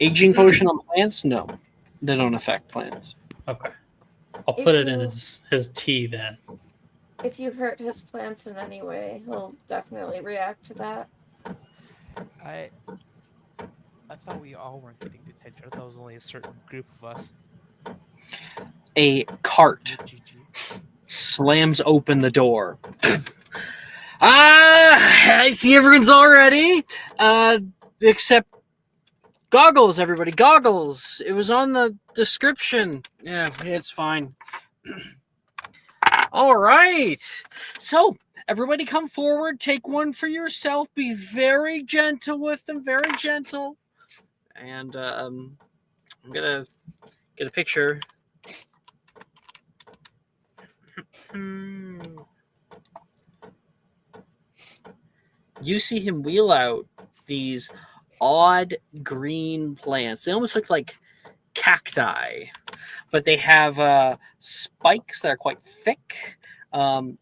Aging potion on plants? No. They don't affect plants. Okay. I'll If put it in you- his tea then. If you hurt his plants in any way, he'll definitely react to that. I thought we all weren't getting detention. I thought it was only a certain group of us. A cart GG. slams open the door. I see everyone's all ready. Except goggles, everybody. Goggles. It was on the description. Yeah, it's fine. All right. So, everybody come forward. Take one for yourself. Be very gentle with them. Very gentle. And I'm going to get a picture. You see him wheel out these odd green plants. They almost look like cacti, but they have spikes that are quite thick and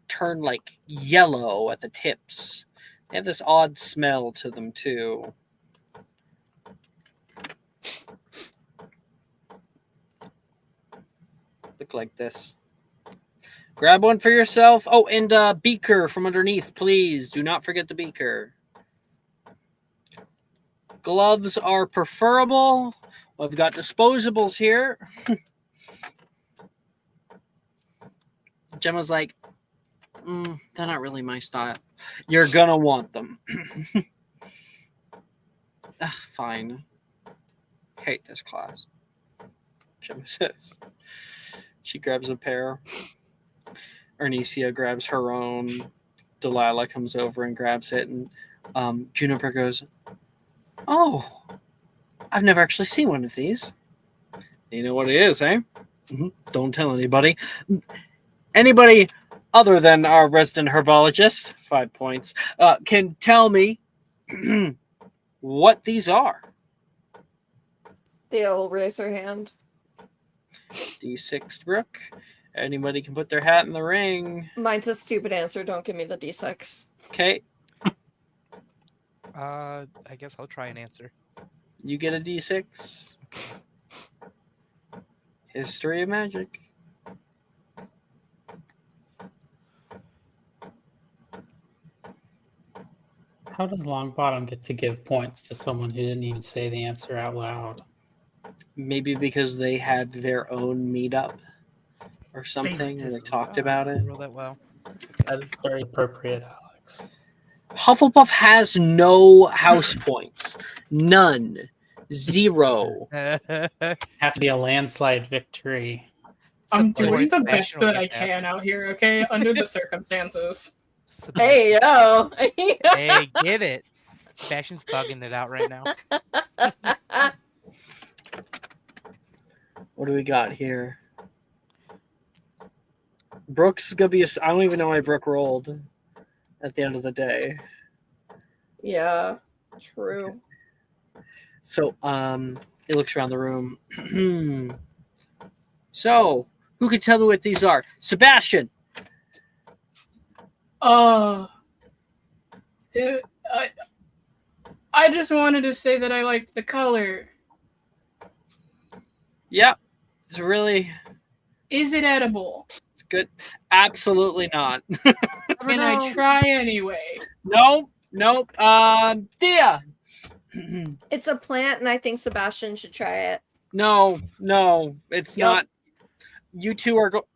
turn like yellow at the tips. They have this odd smell to them too. Look like this. Grab one for yourself. Oh, and beaker from underneath, please. Do not forget the beaker. Gloves are preferable. We've got disposables here. Gemma's like, they're not really my style. You're gonna want them. Fine. Hate this class. Gemma says. She grabs a pair. Ernesia grabs her own. Delilah comes over and grabs it. And Juniper goes, oh, I've never actually seen one of these. You know what it is, eh? Don't tell anybody. Anybody other than our resident herbologist, 5 points, can tell me what these are. They'll raise her hand. D6 Brooke. Anybody can put their hat in the ring. Mine's a stupid answer. Don't give me the D6. Okay, I guess I'll try and answer. you get a D6. History of magic. How does Longbottom get to give points to someone who didn't even say the answer out loud? Maybe because they had their own meetup or something and they Favoritism. talked about it. Roll that well. It's okay. That is very appropriate, Alex. Hufflepuff has no house points. None. 0. Has to be a landslide victory. I'm Suppose doing the Sebastian best will that get I can out here, okay? Under the circumstances. Hey, yo! Hey, get it. Sebastian's bugging it out right now. What do we got here? Brooke's gonna be. I don't even know why Brooke rolled. At the end of the day. Yeah, true. So, it looks around the room. So, who can tell me what these are? Sebastian. I I just wanted to say that I liked the color. Yep, it's really. Is it edible? It's good. Absolutely not. Can I try anyway? Nope. Thea. It's a plant, and I think Sebastian should try it. No, it's Yup. not. You two are go.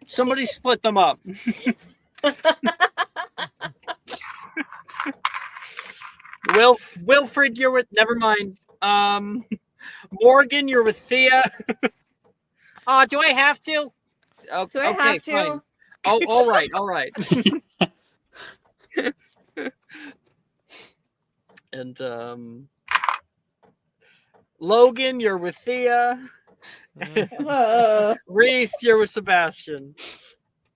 Somebody split them up. Wilfred, you're with. Never mind. Morgan, you're with Thea. Do I have to? Oh, Do I okay, have to? fine. Oh, all right. And Logan, you're with Thea. Reese, you're with Sebastian.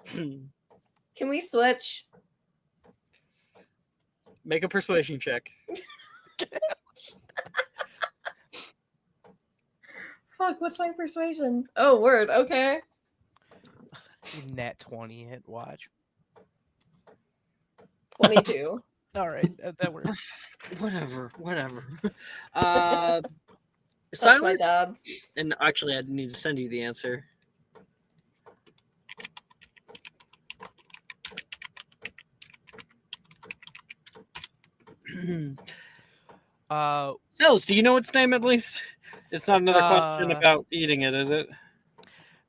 Can we switch? Make a persuasion check. Fuck, what's my persuasion? Oh, word, okay. Nat 20 hit. Watch. 22. All right, that works. Whatever. That's my Silence. dad. And actually, I need to send you the answer. Silence, do you know its name at least? It's not another question about eating it, is it?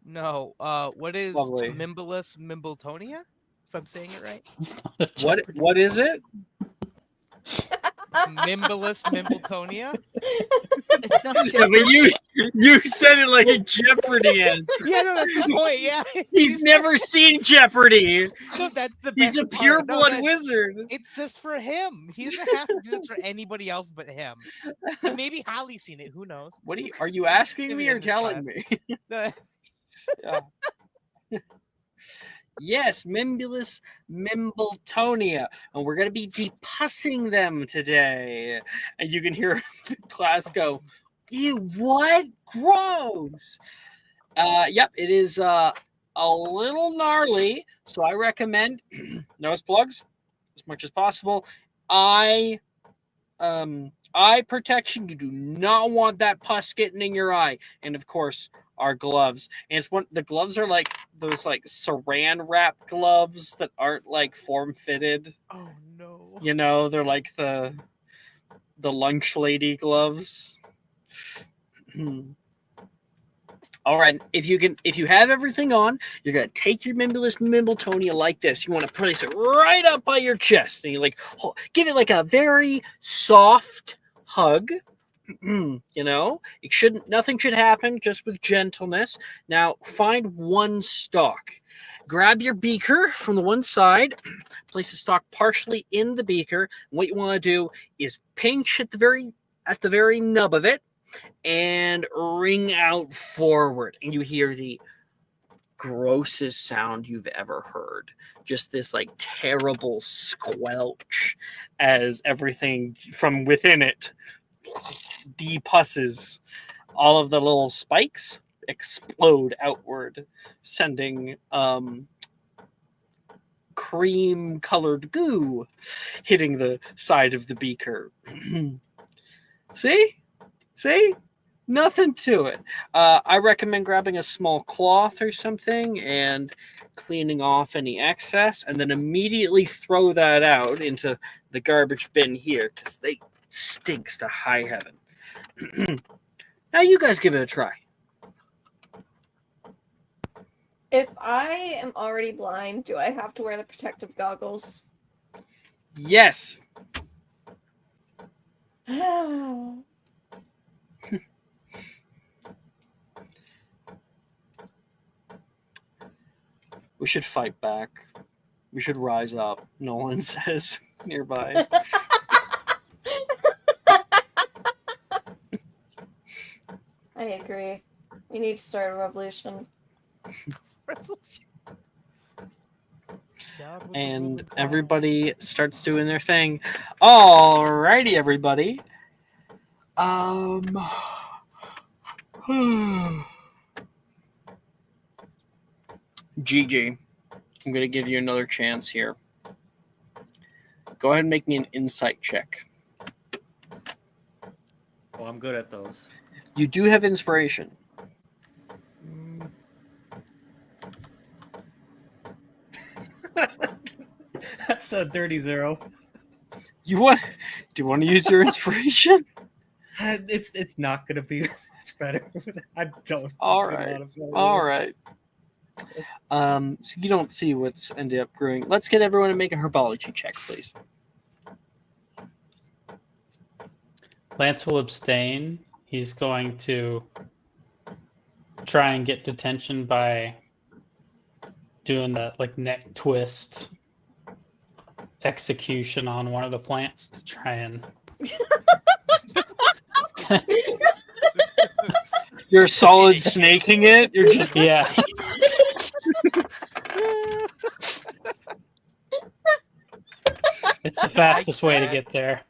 No. What is Lovely. Mimbolus Mimbletonia? If I'm saying it right. What is it? Mimbolus Mimbletonia? It's not Yeah, but you said it like a Jeopardy answer. Yeah, no, that's the point. Yeah, He's never seen Jeopardy. No, that's the He's best a part. pure-blood No, wizard. It's just for him. He doesn't have to do this for anybody else but him. And maybe Holly's seen it. Who knows? Are you asking Give me it or in this telling class. me? Yes, Mimbulus Mimbletonia. And we're going to be depussing them today. And you can hear the class go, ew, what? Gross. Yep, it is a little gnarly. So I recommend nose plugs as much as possible. Eye protection. You do not want that pus getting in your eye. And of course, our gloves. And the gloves are like those like saran wrap gloves that aren't like form fitted. Oh no. You know, they're like the lunch lady gloves. All right, if you have everything on, you're gonna take your Mimbulus Mimbletonia like this. You want to place it right up by your chest, and you give it like a very soft hug. You know, nothing should happen, just with gentleness. Now, find one stalk. Grab your beaker from the one side, place the stalk partially in the beaker. And what you want to do is pinch at the very nub of it and wring out forward. And you hear the grossest sound you've ever heard. Just this like terrible squelch as everything from within it depusses. All of the little spikes explode outward, sending cream colored goo hitting the side of the beaker. See? Nothing to it. I recommend grabbing a small cloth or something and cleaning off any excess, and then immediately throw that out into the garbage bin here, because they stinks to high heaven. Now you guys give it a try. If I am already blind, do I have to wear the protective goggles? Yes. We should fight back. We should rise up, Nolan says nearby. I agree. We need to start a revolution. Down with the and ruling class. everybody starts doing their thing. Alrighty, everybody. GG. I'm gonna give you another chance here. Go ahead and make me an insight check. Oh, I'm good at those. You do have inspiration. That's a dirty 0. Do you want to use your inspiration? It's not gonna be much better. I don't. All get a right. lot of failure. All right. So you don't see what's ended up growing. Let's get everyone to make a herbology check, please. Lance will abstain. He's going to try and get detention by doing that like neck twist execution on one of the plants to try and You're solid snaking it. You're just yeah. It's the fastest way to get there.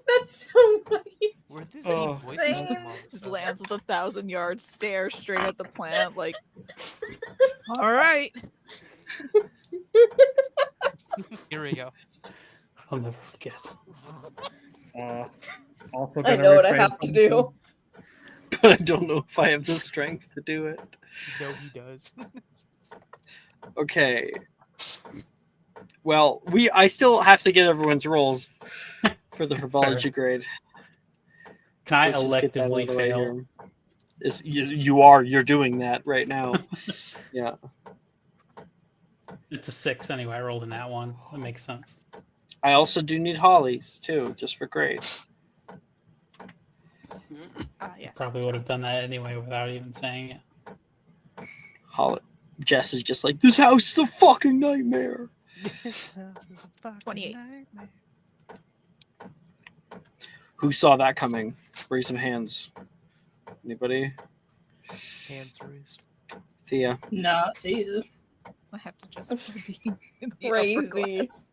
That's so funny. Where this Oh. deep voice come from all of a Just sudden? lands with a 1,000-yard stare straight at the plant, like, all right. Here we go. I'll never forget. Also I gonna know what I refrain have to from- do. but I don't know if I have the strength to do it. No, he does. Okay. Well, I still have to get everyone's rolls for the herbology grade. Can I let's just get that out electively of the way fail? here. You're doing that right now. Yeah. It's a 6 anyway. I rolled in that one. That makes sense. I also do need hollies too, just for grade. Yes. Probably would have done that anyway without even saying it. Holly. Jess is just like, this house is a fucking nightmare. 28. Who saw that coming? Raise some hands. Anybody? Hands raised. Thea. No, see. I have to justify being in the Crazy. upper class.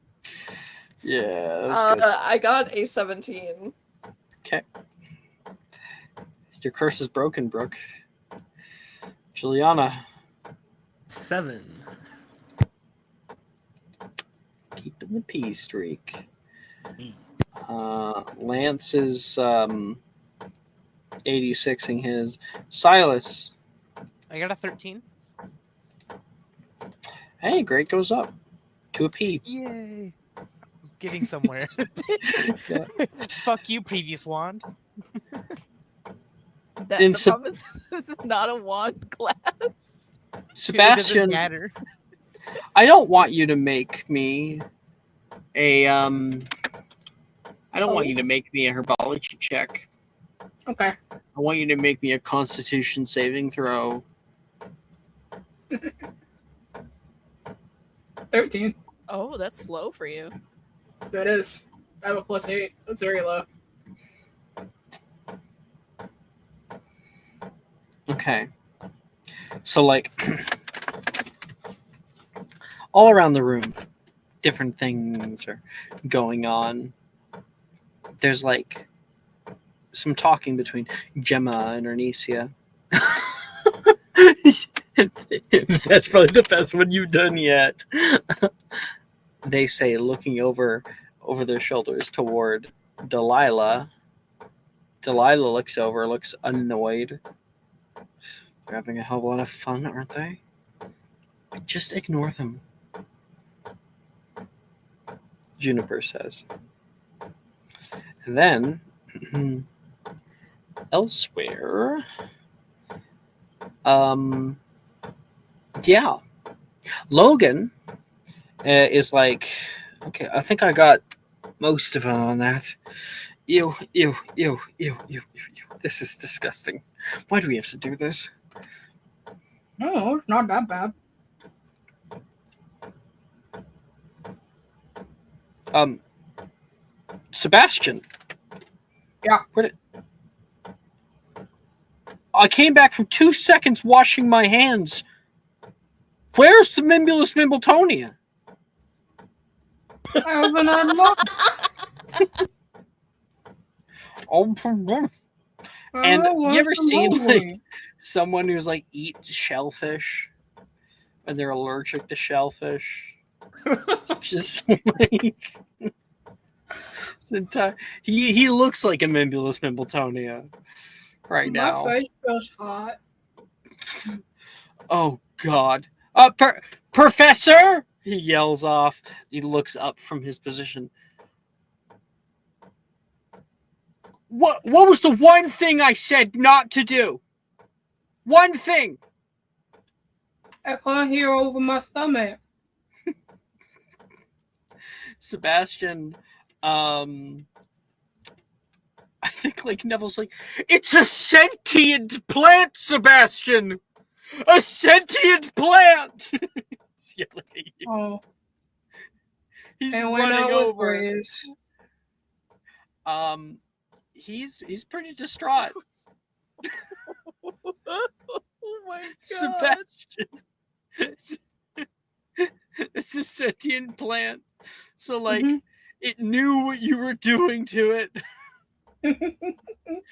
Yeah, that was good. I got a 17. Okay. Your curse is broken, Brooke. Juliana. 7. Keeping the P streak. Lance is 86ing his. Silas. I got a 13. Hey, grade goes up to a P. Yay! I'm getting somewhere. Yeah. Fuck you, previous wand. In The Seb- problem is this is not a wand class. It doesn't Sebastian, matter. I don't want you to make me a I don't want you to make me a herbology check. Okay. I want you to make me a Constitution saving throw. 13. Oh, that's slow for you. That is. I have a +8. That's very low. Okay. So, like, all around the room, different things are going on. There's, like, some talking between Gemma and Ernesia. That's probably the best one you've done yet. They say, looking over their shoulders toward Delilah. Delilah looks over, looks annoyed. They're having a hell of a lot of fun, aren't they? Just ignore them. Juniper says. And then, elsewhere, yeah, Logan is like, okay, I think I got most of it on that. Ew. This is disgusting. Why do we have to do this? No, it's not that bad. Sebastian. Yeah. I came back from 2 seconds washing my hands. Where's the Mimbulus Mimbletonia? I haven't had luck. Oh, and you ever seen like like, someone who's like eat shellfish and they're allergic to shellfish? It's just like it's entire. He looks like a Mimbulus Mimbletonia right my now. face feels hot. Oh God, Professor! He yells off. He looks up from his position. What was the one thing I said not to do? One thing. I can't hear over my stomach. Sebastian, I think like Neville's like, it's a sentient plant, Sebastian! A sentient plant! He's yelling at you. Oh, He's and when running I was over. raised, He's pretty distraught. Oh my god. Sebastian. It's a sentient plant. So like it knew what you were doing to it.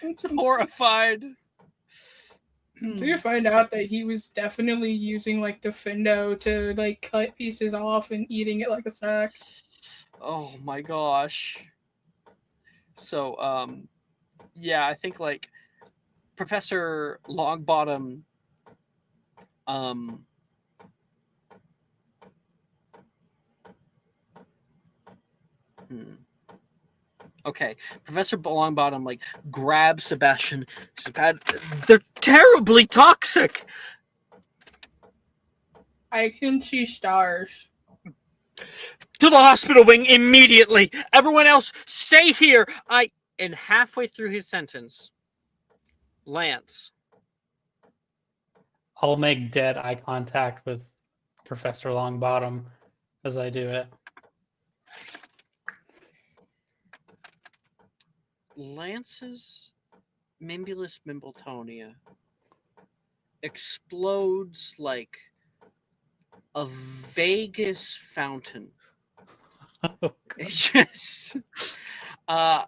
It's horrified. So you find out that he was definitely using like the Findo to like cut pieces off and eating it like a snack. Oh my gosh. So yeah, I think like Professor Longbottom Okay, Professor Longbottom like grabs Sebastian. They're terribly toxic. I can see stars. To the hospital wing immediately. Everyone else, stay here. And halfway through his sentence, Lance. I'll make dead eye contact with Professor Longbottom as I do it. Lance's Mimbulus Mimbletonia explodes like a Vegas fountain. Oh, It just I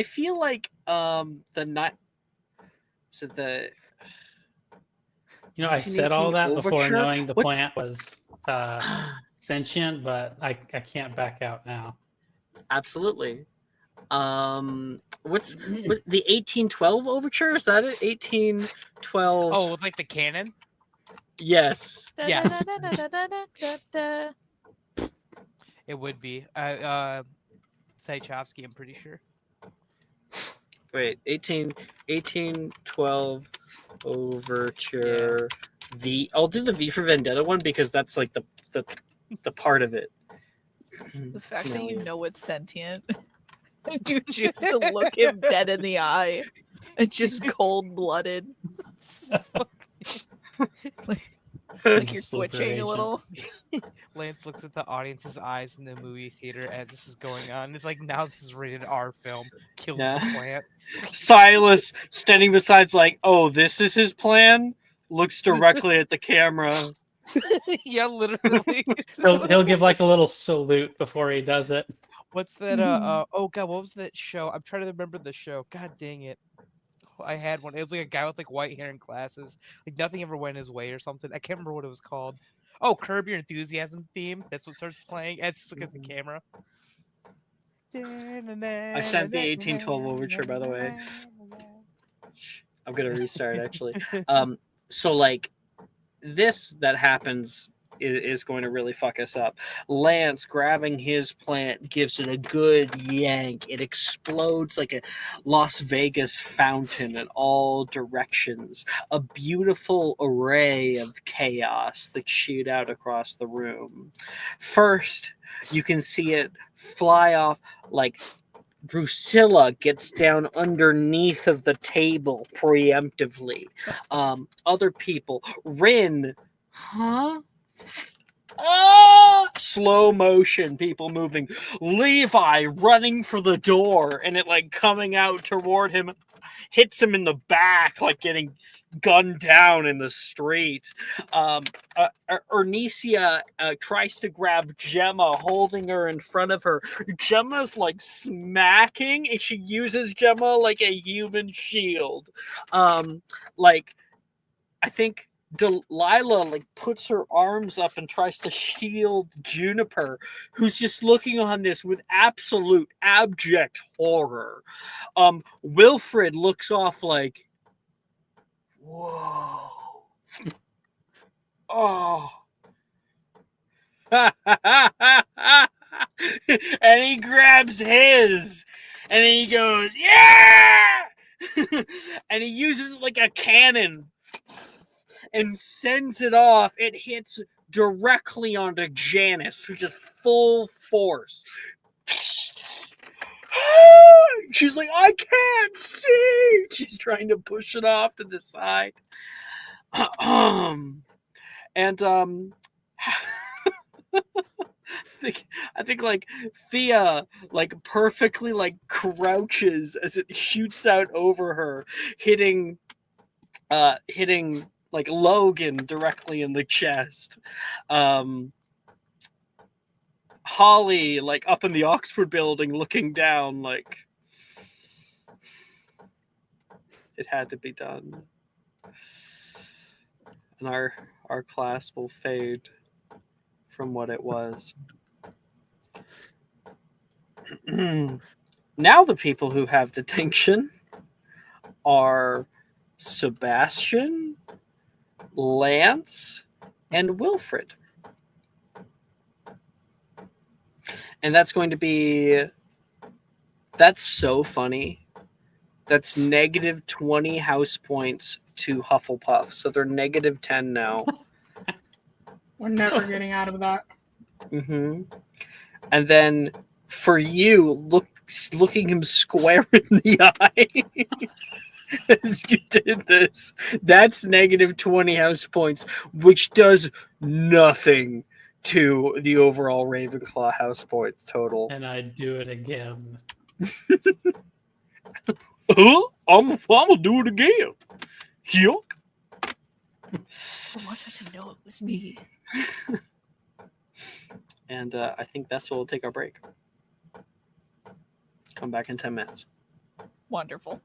feel like the night so the I said all that before overture? knowing the What's- plant was sentient, but I can't back out now. Absolutely. What's the 1812 overture? Is that it? 1812. Oh, with like the cannon? Yes. Yes. Da-da-da-da-da-da-da-da. It would be. Tchaikovsky, I'm pretty sure. Wait, 1812 overture. I'll do the V for Vendetta one because that's like the part of it. The fact that you know it's sentient. You choose to look him dead in the eye. It's just cold-blooded. Like you're twitching a little. Lance looks at the audience's eyes in the movie theater as this is going on. It's like, now this is rated R film. Kills the plant. Silas standing beside's like, oh, this is his plan? Looks directly at the camera. Yeah, literally. He'll give like a little salute before he does it. What's that? Oh god, what was that show? I'm trying to remember the show. God dang it. I had one. It was like a guy with like white hair and glasses. Like nothing ever went his way or something. I can't remember what it was called. Oh, Curb Your Enthusiasm theme. That's what starts playing. Let's look at the camera. I sent the 1812 overture, by the way. I'm gonna restart actually. So like this that happens is going to really fuck us up. Lance grabbing his plant gives it a good yank. It explodes like a Las Vegas fountain in all directions. A beautiful array of chaos that shoot out across the room. First, you can see it fly off like Drusilla gets down underneath of the table preemptively. Other people, Rin, slow motion, people moving. Levi running for the door and it like coming out toward him, hits him in the back, like getting gunned down in the street. Ernesia tries to grab Gemma, holding her in front of her. Gemma's like smacking, and she uses Gemma like a human shield. Like I think Delilah like puts her arms up and tries to shield Juniper, who's just looking on this with absolute abject horror. Wilfred looks off like, whoa. Oh. And he grabs his and then he goes, yeah. And he uses it like a cannon and sends it off. It hits directly onto Janice, who just full force. She's like, I can't see. She's trying to push it off to the side. And I think like Thea like perfectly like crouches as it shoots out over her, hitting like Logan directly in the chest. Holly like up in the Oxford building looking down like it had to be done. And our class will fade from what it was. Now the people who have detention are Sebastian, Lance, and Wilfred. And that's going to be... That's so funny. That's negative 20 house points to Hufflepuff. So they're negative 10 now. We're never getting out of that. Mm-hmm. And then for you, looking him square in the eye as you did this, that's negative 20 house points, which does nothing to the overall Ravenclaw house points total. And I do it again. I'm gonna do it again. Yuck. I want her to know it was me. And I think that's where we'll take our break. Come back in 10 minutes. Wonderful.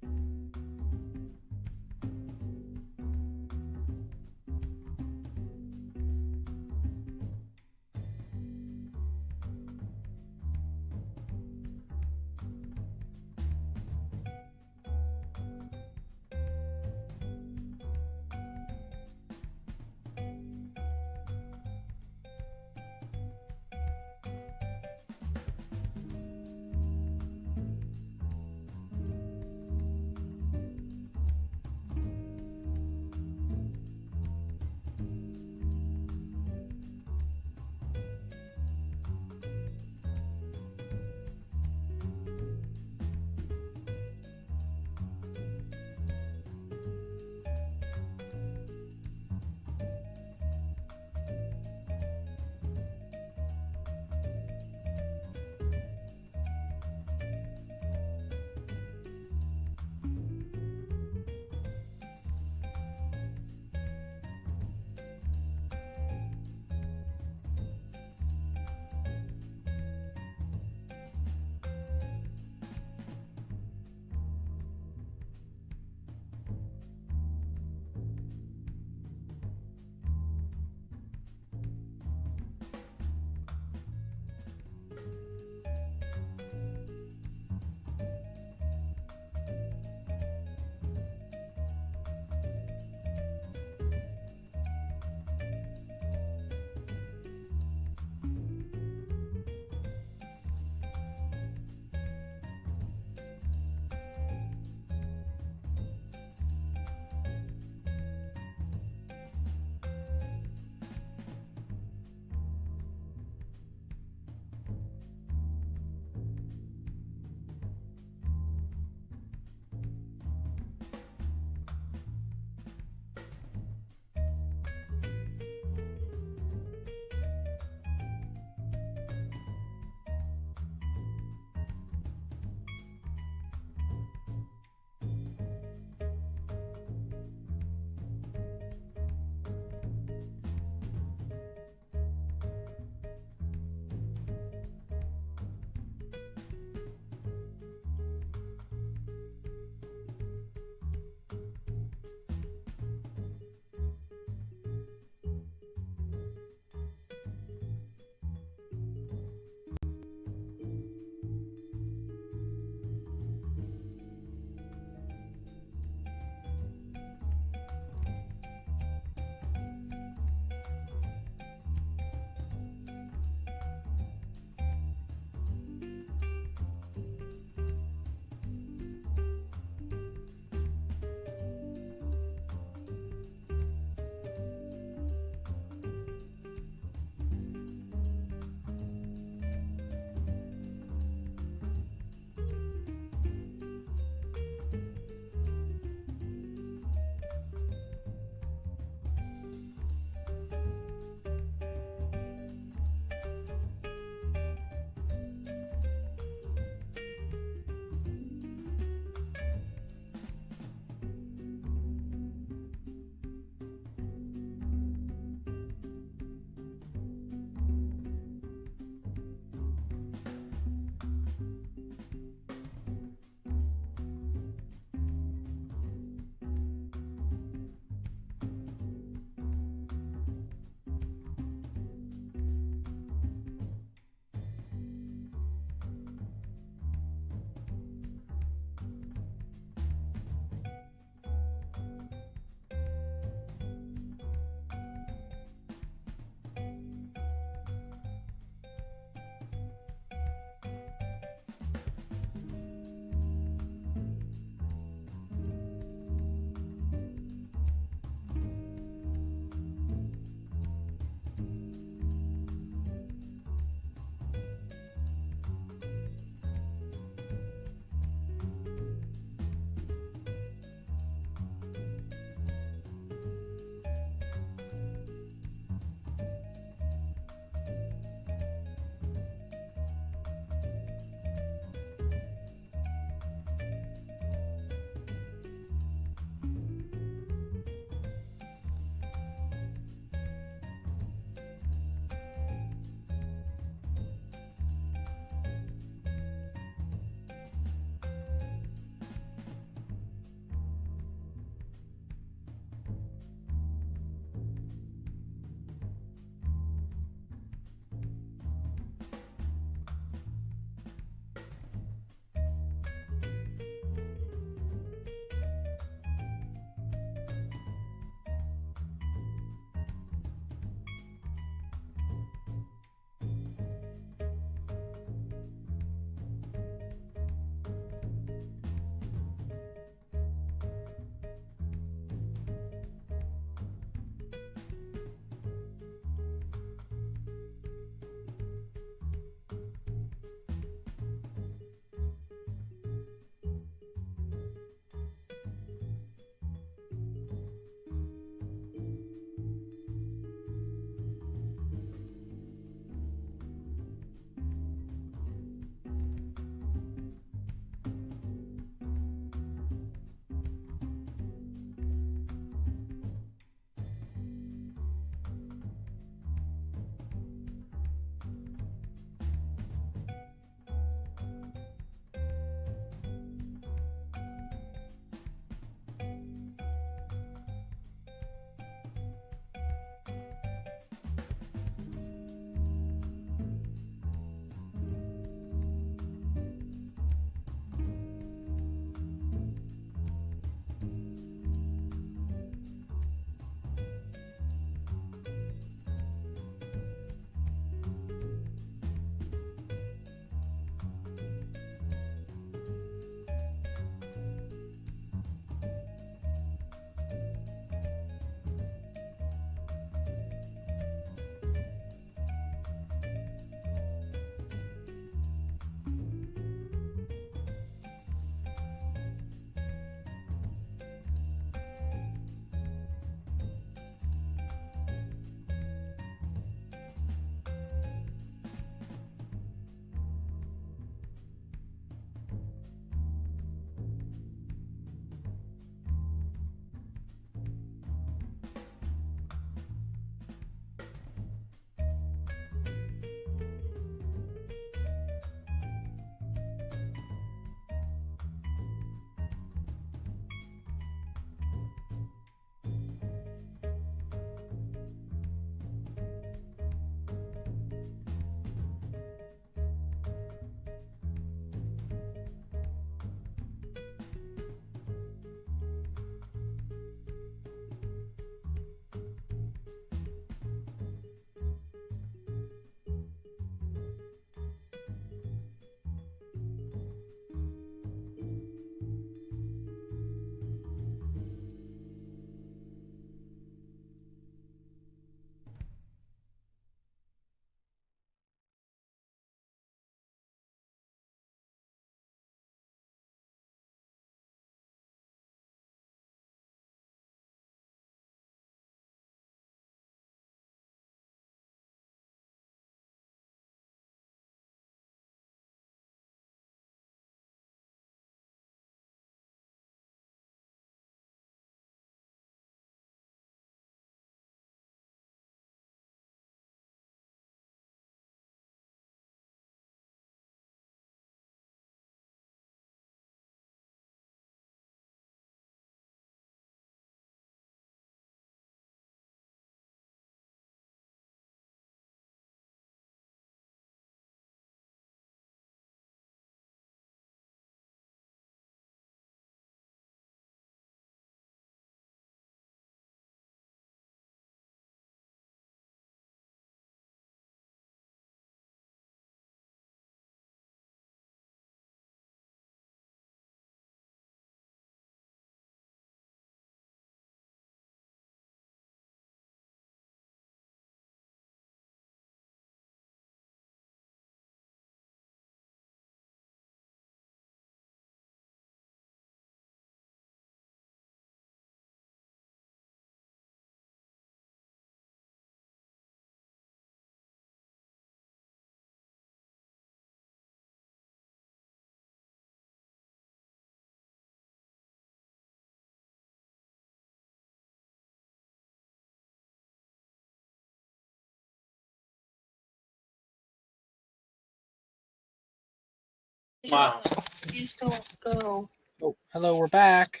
Wow. Please don't go. Oh, hello, we're back.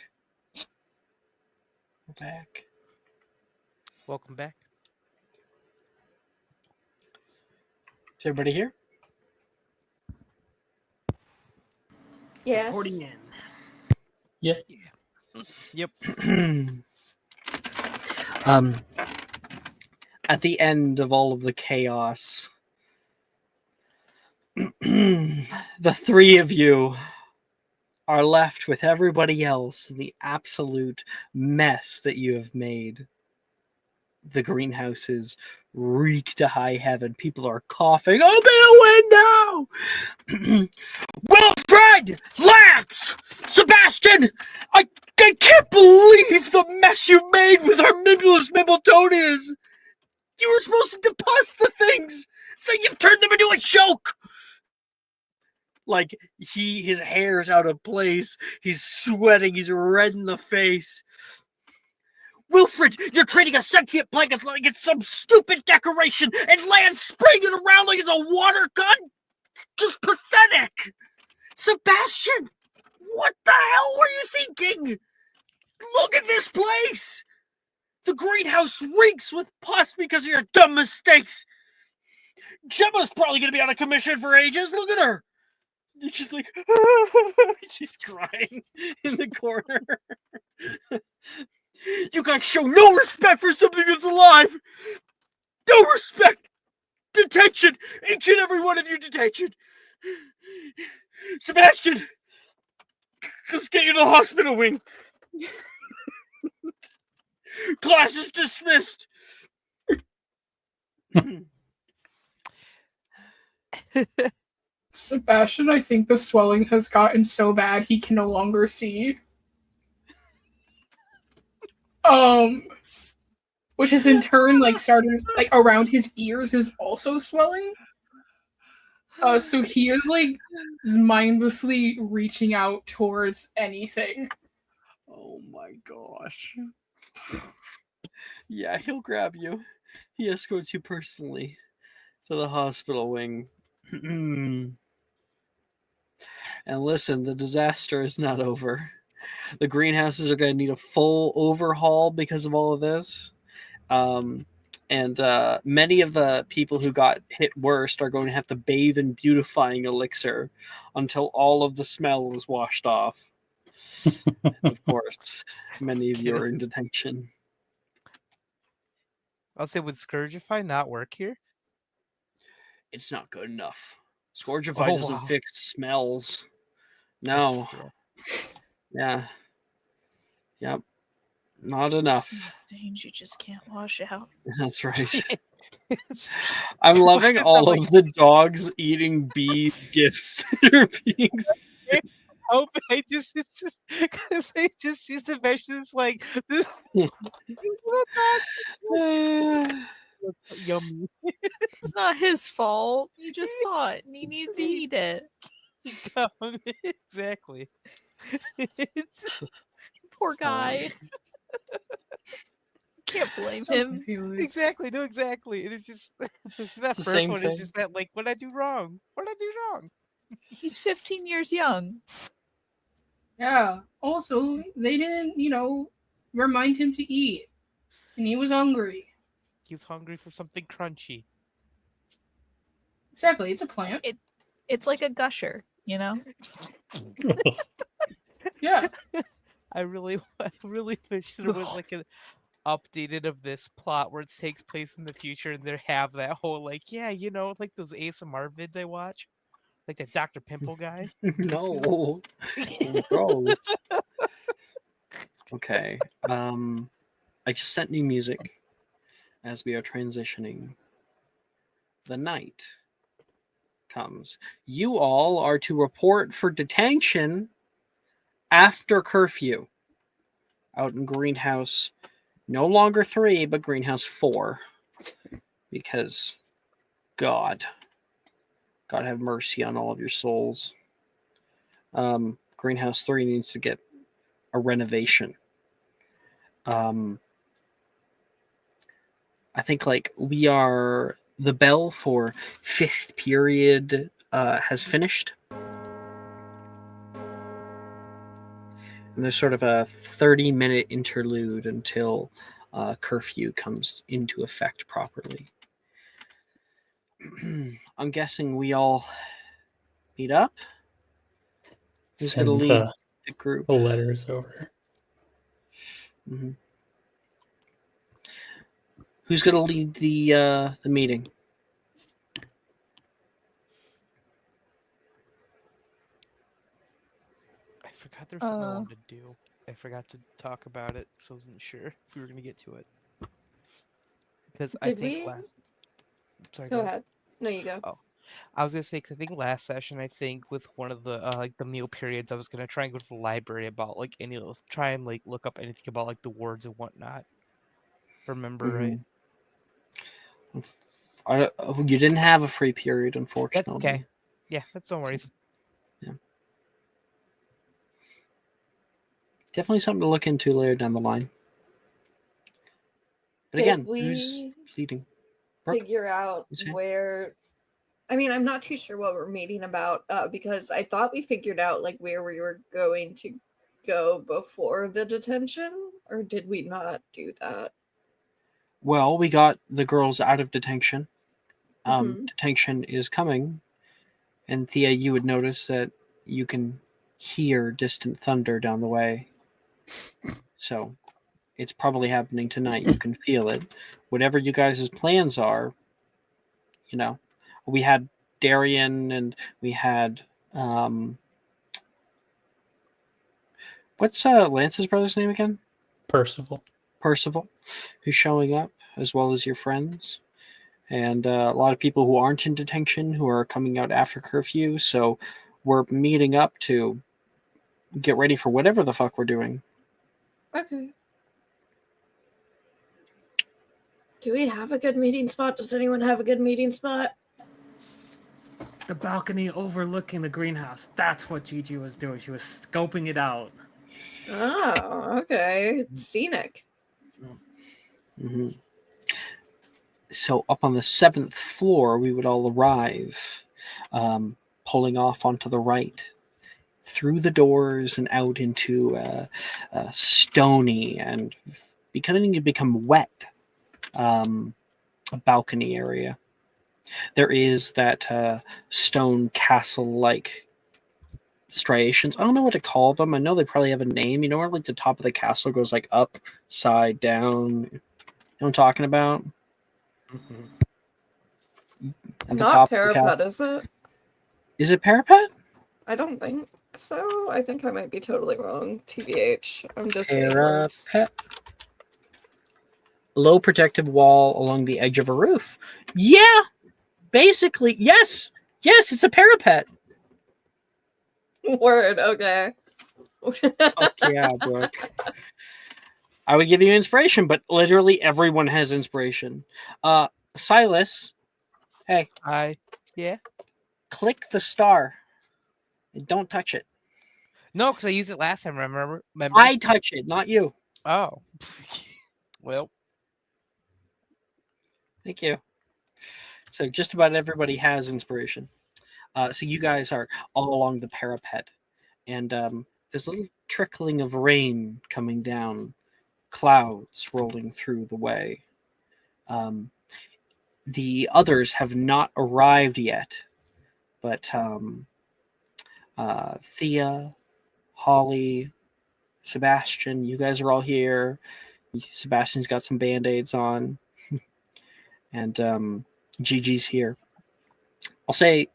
We're back. Welcome back. Is everybody here? Yes. Reporting in. Yeah. Yep. At the end of all of the chaos, the three of you are left with everybody else in the absolute mess that you have made. The greenhouses reek to high heaven. People are coughing. Open a window! Wilfred! Lance! Sebastian! I can't believe the mess you made with our Mimulus Mimbletones! You were supposed to deposit the things! So you've turned them into a joke! Like, his hair's out of place. He's sweating. He's red in the face. Wilfred, you're treating a sentient blanket like it's some stupid decoration, and Lance spraying it around like it's a water gun? Just pathetic! Sebastian, what the hell were you thinking? Look at this place! The greenhouse reeks with pus because of your dumb mistakes. Gemma's probably going to be out of commission for ages. Look at her. She's like, she's crying in the corner. You guys show no respect for something that's alive. No respect. Detention. Each and every one of you detention. Sebastian, let's get you to the hospital wing. Class is dismissed. Sebastian, I think the swelling has gotten so bad he can no longer see. Which is in turn started around his ears is also swelling. So he is mindlessly reaching out towards anything. Oh my gosh. Yeah, he'll grab you. He escorts you personally to the hospital wing. And listen, the disaster is not over. The greenhouses are going to need a full overhaul because of all of this. And many of the people who got hit worst are going to have to bathe in beautifying elixir until all of the smell is washed off. And of course, many of you are in detention. I'll say, would Scourgify not work here? It's not good enough. Scourgify doesn't fix smells. No. Yeah. Yep. Not enough. Some stains you just can't wash out. That's right. I'm loving all of the dogs eating bee gifts that are being. Oh, I just it's just because I just see Sebastian like this little dog. Yummy. It's not his fault. He just saw it and he needed to eat it. Exactly. Poor guy. Can't blame him. Exactly. No, exactly. And it's just so that It's the first same one thing. is just that like, what did I do wrong? What did I do wrong? He's 15 years young. Yeah. Also, they didn't, remind him to eat. And he was hungry. He was hungry for something crunchy. Exactly. It's a plant. It's like a gusher, you know? Yeah. I really wish there was like an updated of this plot where it takes place in the future and they have that whole like like those ASMR vids I watch, like that Dr. Pimple guy. No. Gross. Okay. I just sent new music as we are transitioning. The night comes. You all are to report for detention after curfew out in Greenhouse, no longer 3, but Greenhouse 4. Because God have mercy on all of your souls. Greenhouse 3 needs to get a renovation. I think the bell for 5th period has finished. And there's sort of a 30-minute interlude until curfew comes into effect properly. I'm guessing we all meet up. Who's going to Send lead the group? the letters over. Mm-hmm. Who's going to lead the meeting? I forgot there was something I wanted to do. I forgot to talk about it, so I wasn't sure if we were going to get to it. Because I Did think we? last... Sorry, Go ahead. No, you go. Oh, I was gonna say, 'cause I think last session, I think with one of the like the meal periods, I was gonna try and go to the library about like try and like look up anything about like the words and whatnot. Remember, right? You didn't have a free period, That's unfortunately. okay. Yeah, that's no worries. Yeah. Definitely something to look into later down the line. But again, who's leading? Brooke? Figure out where. I mean, I'm not too sure what we're meeting about because I thought we figured out like where we were going to go before the detention, or did we not do that? Well, we got the girls out of detention. Mhm. Detention is coming, and Thea, you would notice that you can hear distant thunder down the way. So it's probably happening tonight. You can feel it. Whatever you guys' plans are, you know, we had Darian and we had what's Lance's brother's name again? Percival, who's showing up, as well as your friends. And a lot of people who aren't in detention who are coming out after curfew. So we're meeting up to get ready for whatever the fuck we're doing. Okay. Do we have a good meeting spot? Does anyone have a good meeting spot? The balcony overlooking the greenhouse. That's what Gigi was doing. She was scoping it out. Oh, okay. It's scenic. Mm-hmm. So up on the 7th floor, we would all arrive, pulling off onto the right, through the doors and out into a stony and beginning to become wet balcony area. There is that stone castle-like striations. I don't know what to call them. I know they probably have a name. You know where like the top of the castle goes like up, side, down? You know what I'm talking about? At the Not top parapet, is it? Is it parapet? I don't think so. I think I might be totally wrong. TBH. I'm just saying words. Parapet. Low protective wall along the edge of a roof. Yeah, basically, yes. Yes, it's a parapet. Word, okay. Oh, yeah, Brooke. I would give you inspiration, but literally everyone has inspiration. Silas, hey. Yeah? Click the star and don't touch it. No, because I used it last time, remember? I touch it, not you. Oh. Well. Thank you. So just about everybody has inspiration. So you guys are all along the parapet. And there's a little trickling of rain coming down, clouds rolling through the way. The others have not arrived yet, but Thea, Holly, Sebastian, you guys are all here. Sebastian's got some band-aids on. And Gigi's here. I'll say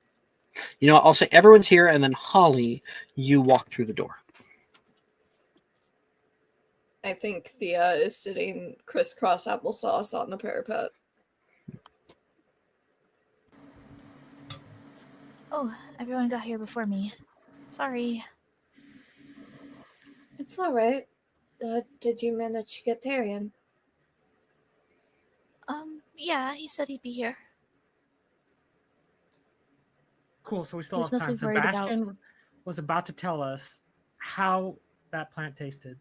everyone's here, and then Holly, you walk through the door. I think Thea is sitting crisscross applesauce on the parapet. Oh, everyone got here before me. Sorry. It's all right. Did you manage to get Darian? Yeah, he said he'd be here. Cool, so we still He's have time. mostly worried about- Sebastian was about to tell us how that plant tasted.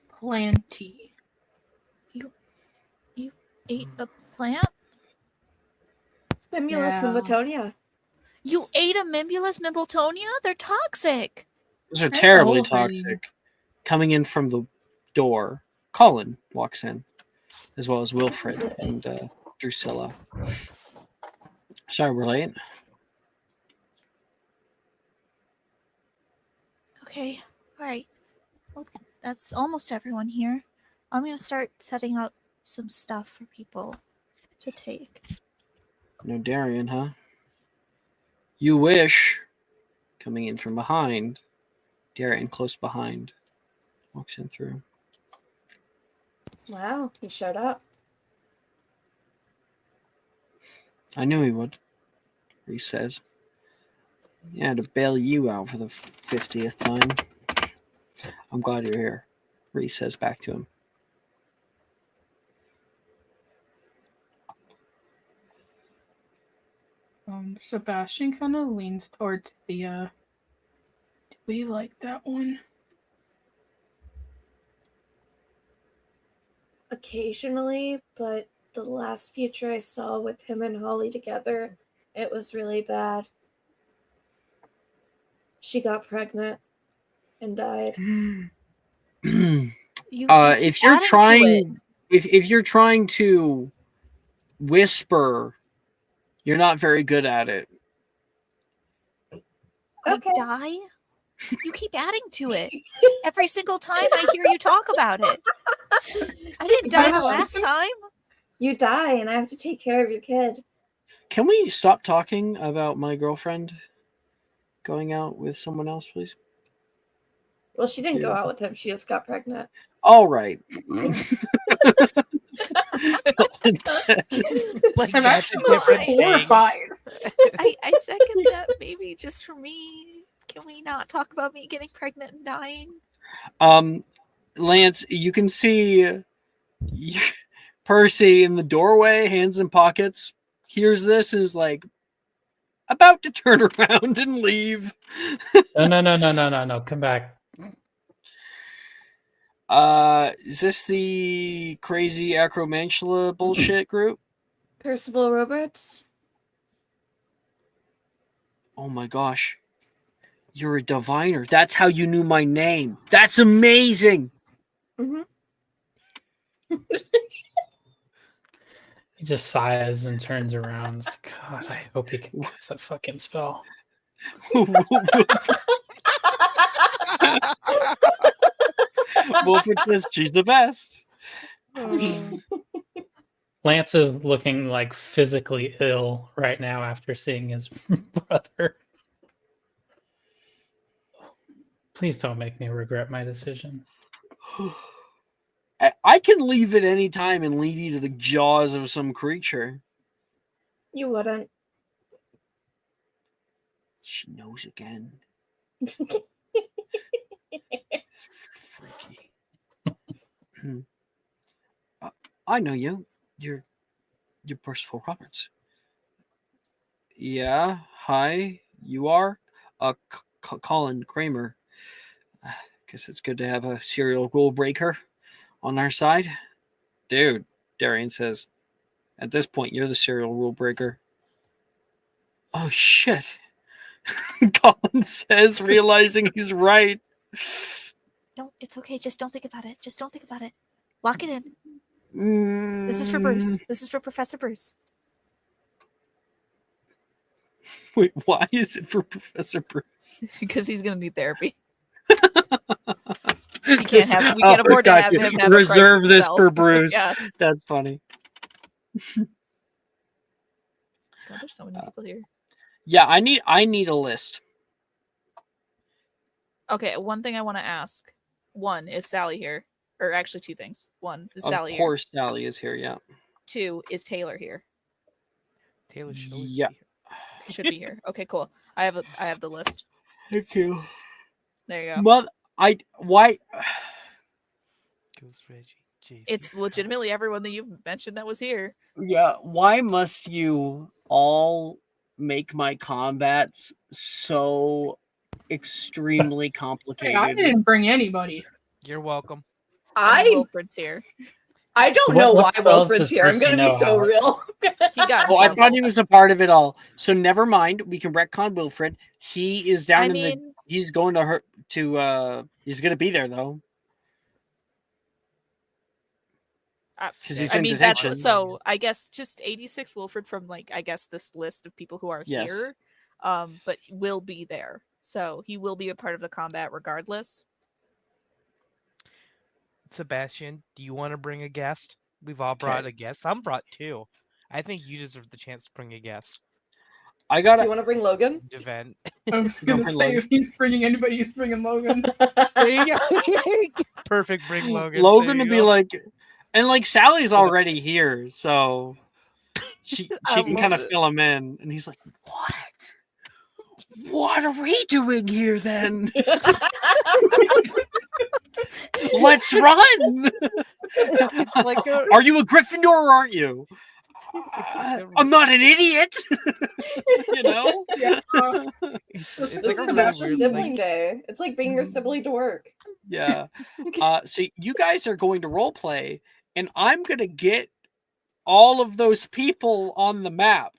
Planty. You ate a plant? Stimulus Yeah. pneumotonia. You ate a Mimbulus Mimbletonia? They're toxic. Those are Get terribly over toxic. Coming in from the door, Colin walks in, as well as Wilfred and Drusilla. Sorry, we're late. Okay, all right. Well, that's almost everyone here. I'm gonna start setting up some stuff for people to take. No Darian, huh? You wish. Coming in from behind, Darian close behind, walks in through. Wow, he showed up. I knew he would, Reese says. He had to bail you out for the 50th time. I'm glad you're here, Reese says back to him. Sebastian kind of leans towards the, do we like that one? Occasionally, but the last future I saw with him and Holly together, it was really bad. She got pregnant and died. You If you're adding to it. trying, if you're trying to whisper, you're not very good at it. Okay. Die? You keep adding to it. Every single time I hear you talk about it. I didn't die the last time. You die, and I have to take care of your kid. Can we stop talking about my girlfriend going out with someone else, please? Well, she didn't go out with him. She just got pregnant. All right. Like, I'm that's a actually different thing. horrified. I second that. Maybe just for me. Can we not talk about me getting pregnant and dying? Lance, you can see Percy in the doorway, hands in pockets, hears this and is like about to turn around and leave. No. Come back. Is this the crazy Acromantula bullshit group? Percival Roberts? Oh my gosh. You're a diviner. That's how you knew my name. That's amazing. Mm-hmm. He just sighs and turns around. God, I hope he can cast that fucking spell. Wilfred says she's the best. Lance is looking like physically ill right now after seeing his brother. Please don't make me regret my decision. I can leave at any time and lead you to the jaws of some creature. You wouldn't. She knows again. Freaky. I know you. You're Percival Roberts. Yeah. Hi. You are? Colin Kramer. Guess it's good to have a serial rule breaker on our side. Dude, Darian says. At this point, you're the serial rule breaker. Oh, shit. Colin says, realizing he's right. No, it's okay. Just don't think about it. Just don't think about it. Lock it in. This is for Bruce. This is for Professor Bruce. Wait, why is it for Professor Bruce? Because he's going to need therapy. We can't afford to have him have reserve a this himself. for Bruce. Yeah. That's funny. God, there's so many people here. Yeah, I need a list. Okay, one thing I want to ask. One, is Sally here? Or actually two things. One, is Sally here? Of course Sally is here, yeah. Two, is Taylor here? Taylor should always Yeah. be here. He should be here. Okay, cool. I have the list. Thank you. There you go. Well, why Ghost Reggie, Jason. It's legitimately everyone that you've mentioned that was here. Yeah, why must you all make my combats so extremely Hey, complicated? I didn't bring anybody. You're welcome. And Wilfred's here. I don't So know what why spells Wilfred's does here. I'm Percy gonna be know, so Alex? real. He got in Well, I trouble. thought he was a part of it all. So never mind. We can retcon Wilfred. He is down I in mean, he's going to hurt he's gonna be there though. Because he's I in mean detention. that's so. I guess just 86 Wilfred from like I guess this list of people who are Yes. here, but he will be there, so he will be a part of the combat regardless. Sebastian, do you want to bring a guest? We've all brought Okay. a guest. Some brought two. I think you deserve the chance to bring a guest. I Do you gotta want to bring Logan? Event. I was Don't gonna bring say Logan. if he's bringing anybody, he's bringing Logan. There you go. Perfect. Bring Logan. Logan There would you be go. like, and like Sally's already here, so she I can love kind of it. fill him in, and he's like, "What? What are we doing here then? Let's run! It's like Are you a Gryffindor or aren't you? I'm not an idiot, you know." Yeah. It's This like This a is really just weird sibling like, day. It's like bringing your sibling to work. Yeah. So you guys are going to role play, and I'm gonna get all of those people on the map.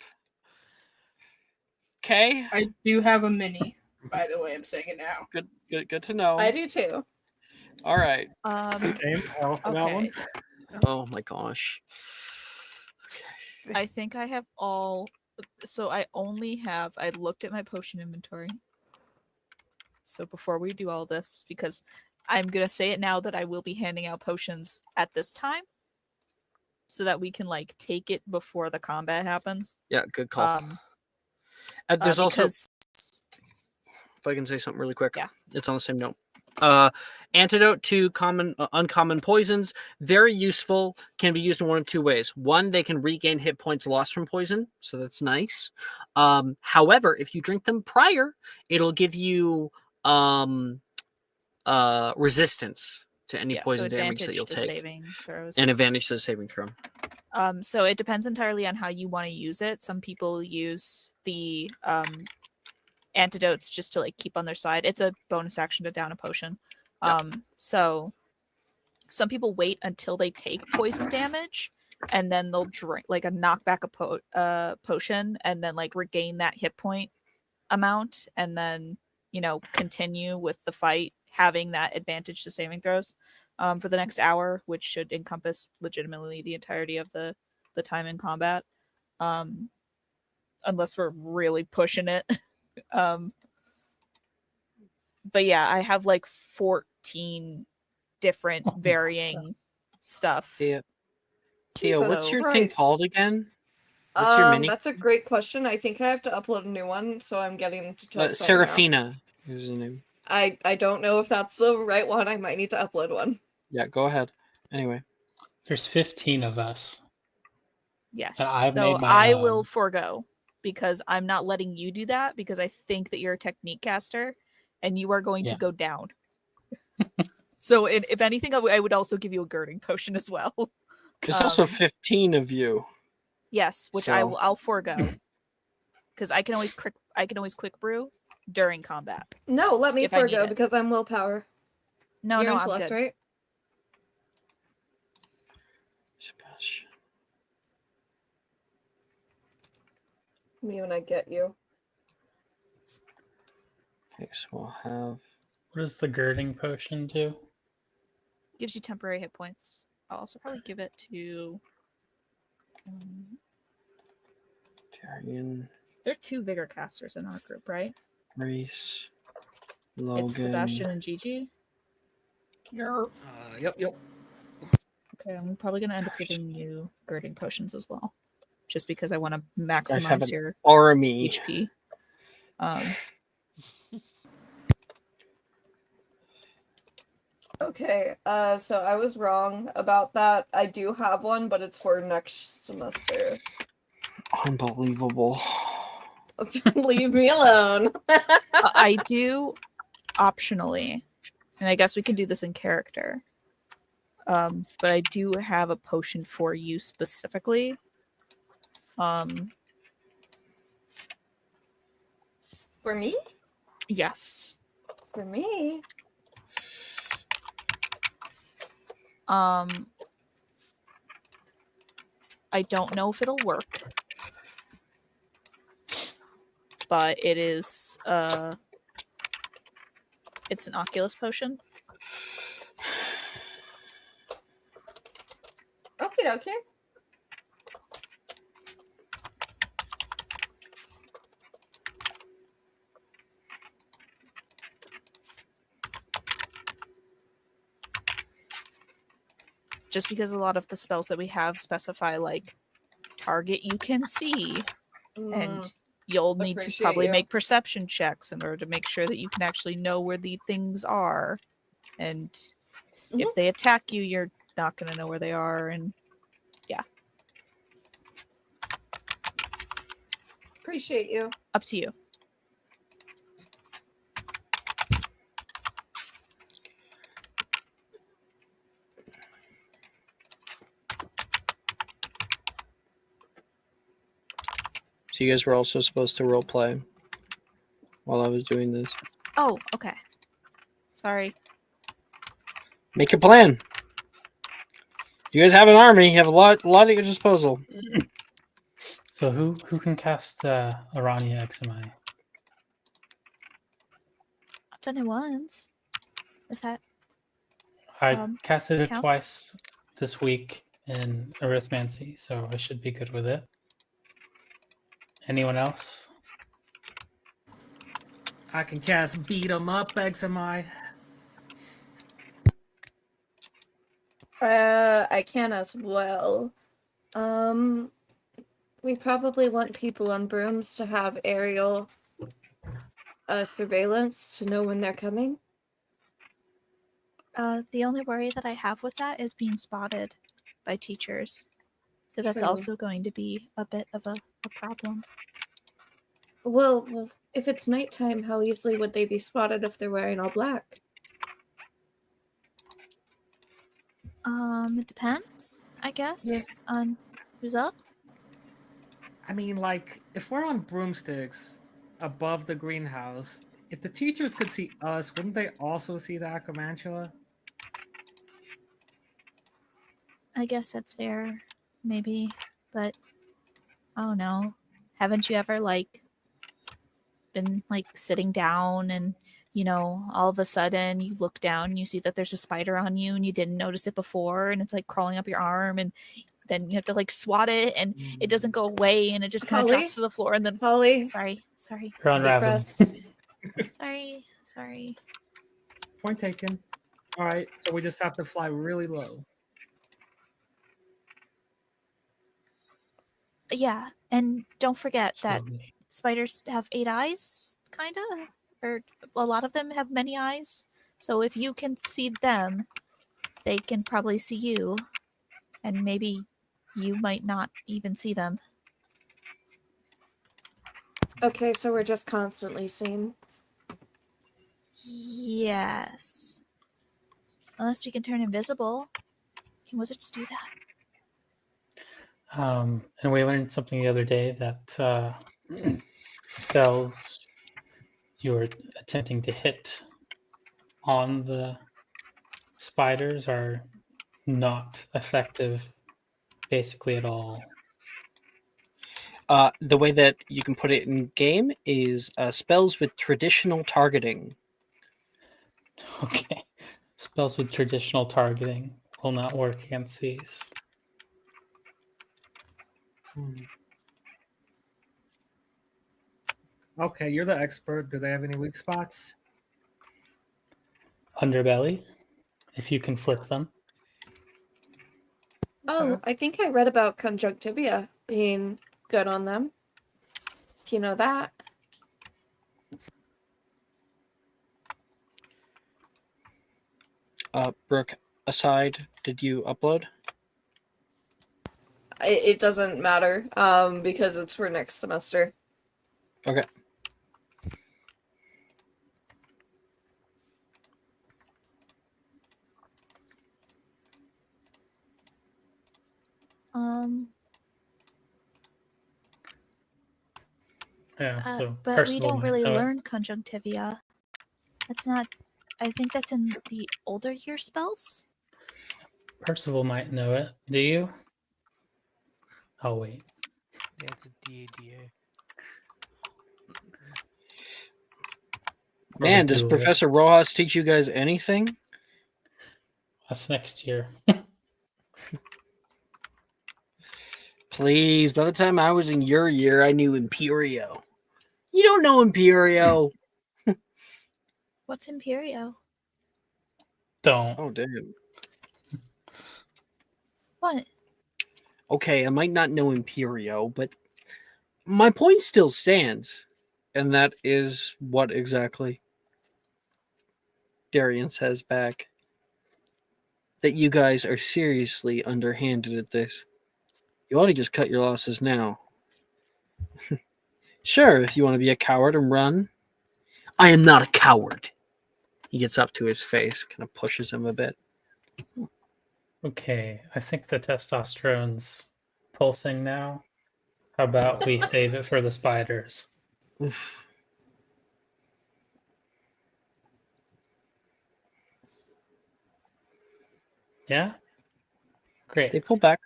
Okay. I do have a mini, by the way. I'm saying it now. Good to know. I do too. All right. Aim for that one. Okay. Oh my gosh. I think I have all. So I only have. I looked at my potion inventory. So before we do all this, because I'm gonna say it now that I will be handing out potions at this time, so that we can like take it before the combat happens. Yeah, good call. There's also, if I can say something really quick, Yeah. it's on the same note. Antidote to uncommon poisons, very useful, can be used in one of two ways. One, they can regain hit points lost from poison, so that's nice. However, if you drink them prior, it'll give you resistance to any poison so damage that advantage you'll to take, saving throws. and advantage to the saving throw. So it depends entirely on how you want to use it. Some people use the antidotes just to like keep on their side. It's a bonus action to down a potion. So some people wait until they take poison damage, and then they'll drink like a knockback potion, and then like regain that hit point amount, and then continue with the fight, having that advantage to saving throws for the next hour, which should encompass legitimately the entirety of the time in combat, unless we're really pushing it. But yeah, I have like 14 different varying stuff. Theo, Jesus what's your thing Christ. called again? What's your mini? That's a great question. I think I have to upload a new one, so I'm getting to test that now. Serafina is the name. I don't know if that's the right one. I might need to upload one. Yeah, go ahead. Anyway. There's 15 of us. Yes. But I've So made my I own. will forego, because I'm not letting you do that, because I think that you're a technique caster and you are going to Yeah. go down. So if anything, I would also give you a girding potion as well. There's also 15 of you. Yes, which So- I'll forego, because I can always quick brew during combat. No, let me If I need forgo it. because I'm willpower. No, You're no, I'm intellect, good. right? Sebastian. Me when I get you. Okay, so we'll have What does the girding potion do? Gives you temporary hit points. I'll also probably give it to. Darian, There are 2 vigor casters in our group, right? Reese, Logan. It's Sebastian and Gigi. Yep. Okay, I'm probably gonna end up giving you girding potions as well, just because I want to guys have maximize an your army. HP. Okay, so I was wrong about that. I do have one, but it's for next semester. Unbelievable. Leave me alone. I do optionally, and I guess we can do this in character. But I do have a potion for you specifically. For me? Yes. For me? I don't know if it'll work. But it is it's an Oculus potion. Okay. Just because a lot of the spells that we have specify like target you can see, and you'll need to Appreciate probably you. make perception checks in order to make sure that you can actually know where the things are. And if they attack you, you're not going to know where they are. And yeah, Appreciate you. up to you. So you guys were also supposed to roleplay while I was doing this. Oh, okay. Sorry. Make your plan. You guys have an army. You have a lot at your disposal. So who can cast Aranya XMI? I've done it once. Is that I casted it counts? twice this week in Arithmancy, so I should be good with it. Anyone else? I can cast Beat 'em Up XMI. I can as well. We probably want people on brooms to have aerial surveillance to know when they're coming. The only worry that I have with that is being spotted by teachers, because that's True. also going to be a bit of a problem. Well, if it's nighttime, how easily would they be spotted if they're wearing all black? It depends, I guess, on who's up. I mean, like, if we're on broomsticks above the greenhouse, if the teachers could see us, wouldn't they also see the Acromantula? I guess that's fair, maybe, but I don't know. Haven't you ever like been like sitting down and all of a sudden you look down and you see that there's a spider on you and you didn't notice it before and it's like crawling up your arm and then you have to like swat it and it doesn't go away and it just kind of drops to the floor and then Polly. Sorry. You're unraveling. Sorry. Point taken. All right, so we just have to fly really low. Yeah, and don't forget that Slowly. spiders have 8 eyes, kinda, or a lot of them have many eyes. So if you can see them, they can probably see you, and maybe you might not even see them. Okay, so we're just constantly seen. Yes. Unless we can turn invisible. Can wizards do that? And we learned something the other day that spells you're attempting to hit on the spiders are not effective basically at all. The way that you can put it in game is spells with traditional targeting. Okay. Spells with traditional targeting will not work against these. Okay, you're the expert. Do they have any weak spots? Underbelly, if you can flip them. Oh, I think I read about conjunctivia being good on them. If you know that. Brooke, aside, did you upload? It doesn't matter, because it's for next semester. Okay. Yeah, so but we Percival don't might really know it. learn conjunctivia. That's not. I think that's in the older year spells. Percival might know it. Do you? Oh wait. Yeah, it's a DADA. Or a Man, does duelist. Professor Rojas teach you guys anything? That's next year. Please, by the time I was in your year, I knew Imperio. You don't know Imperio. What's Imperio? Don't. Oh, damn. What? Okay, I might not know Imperio, but my point still stands. And that is what exactly? Darian says back. That you guys are seriously underhanded at this. You ought to just cut your losses now. Sure, if you want to be a coward and run. I am not a coward. He gets up to his face, kind of pushes him a bit. Okay, I think the testosterone's pulsing now. How about we save it for the spiders? Oof. Yeah? Great. They pull back.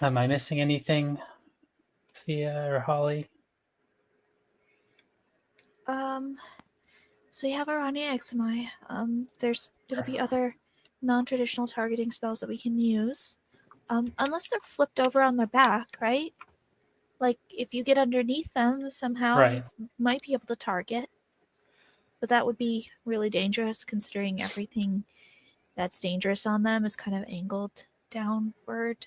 Am I missing anything, Thea or Holly? So you have Arania Examai. There's gonna be other non-traditional targeting spells that we can use. Unless they're flipped over on their back, right? Like if you get underneath them somehow, Right. you might be able to target. But that would be really dangerous considering everything that's dangerous on them is kind of angled downward.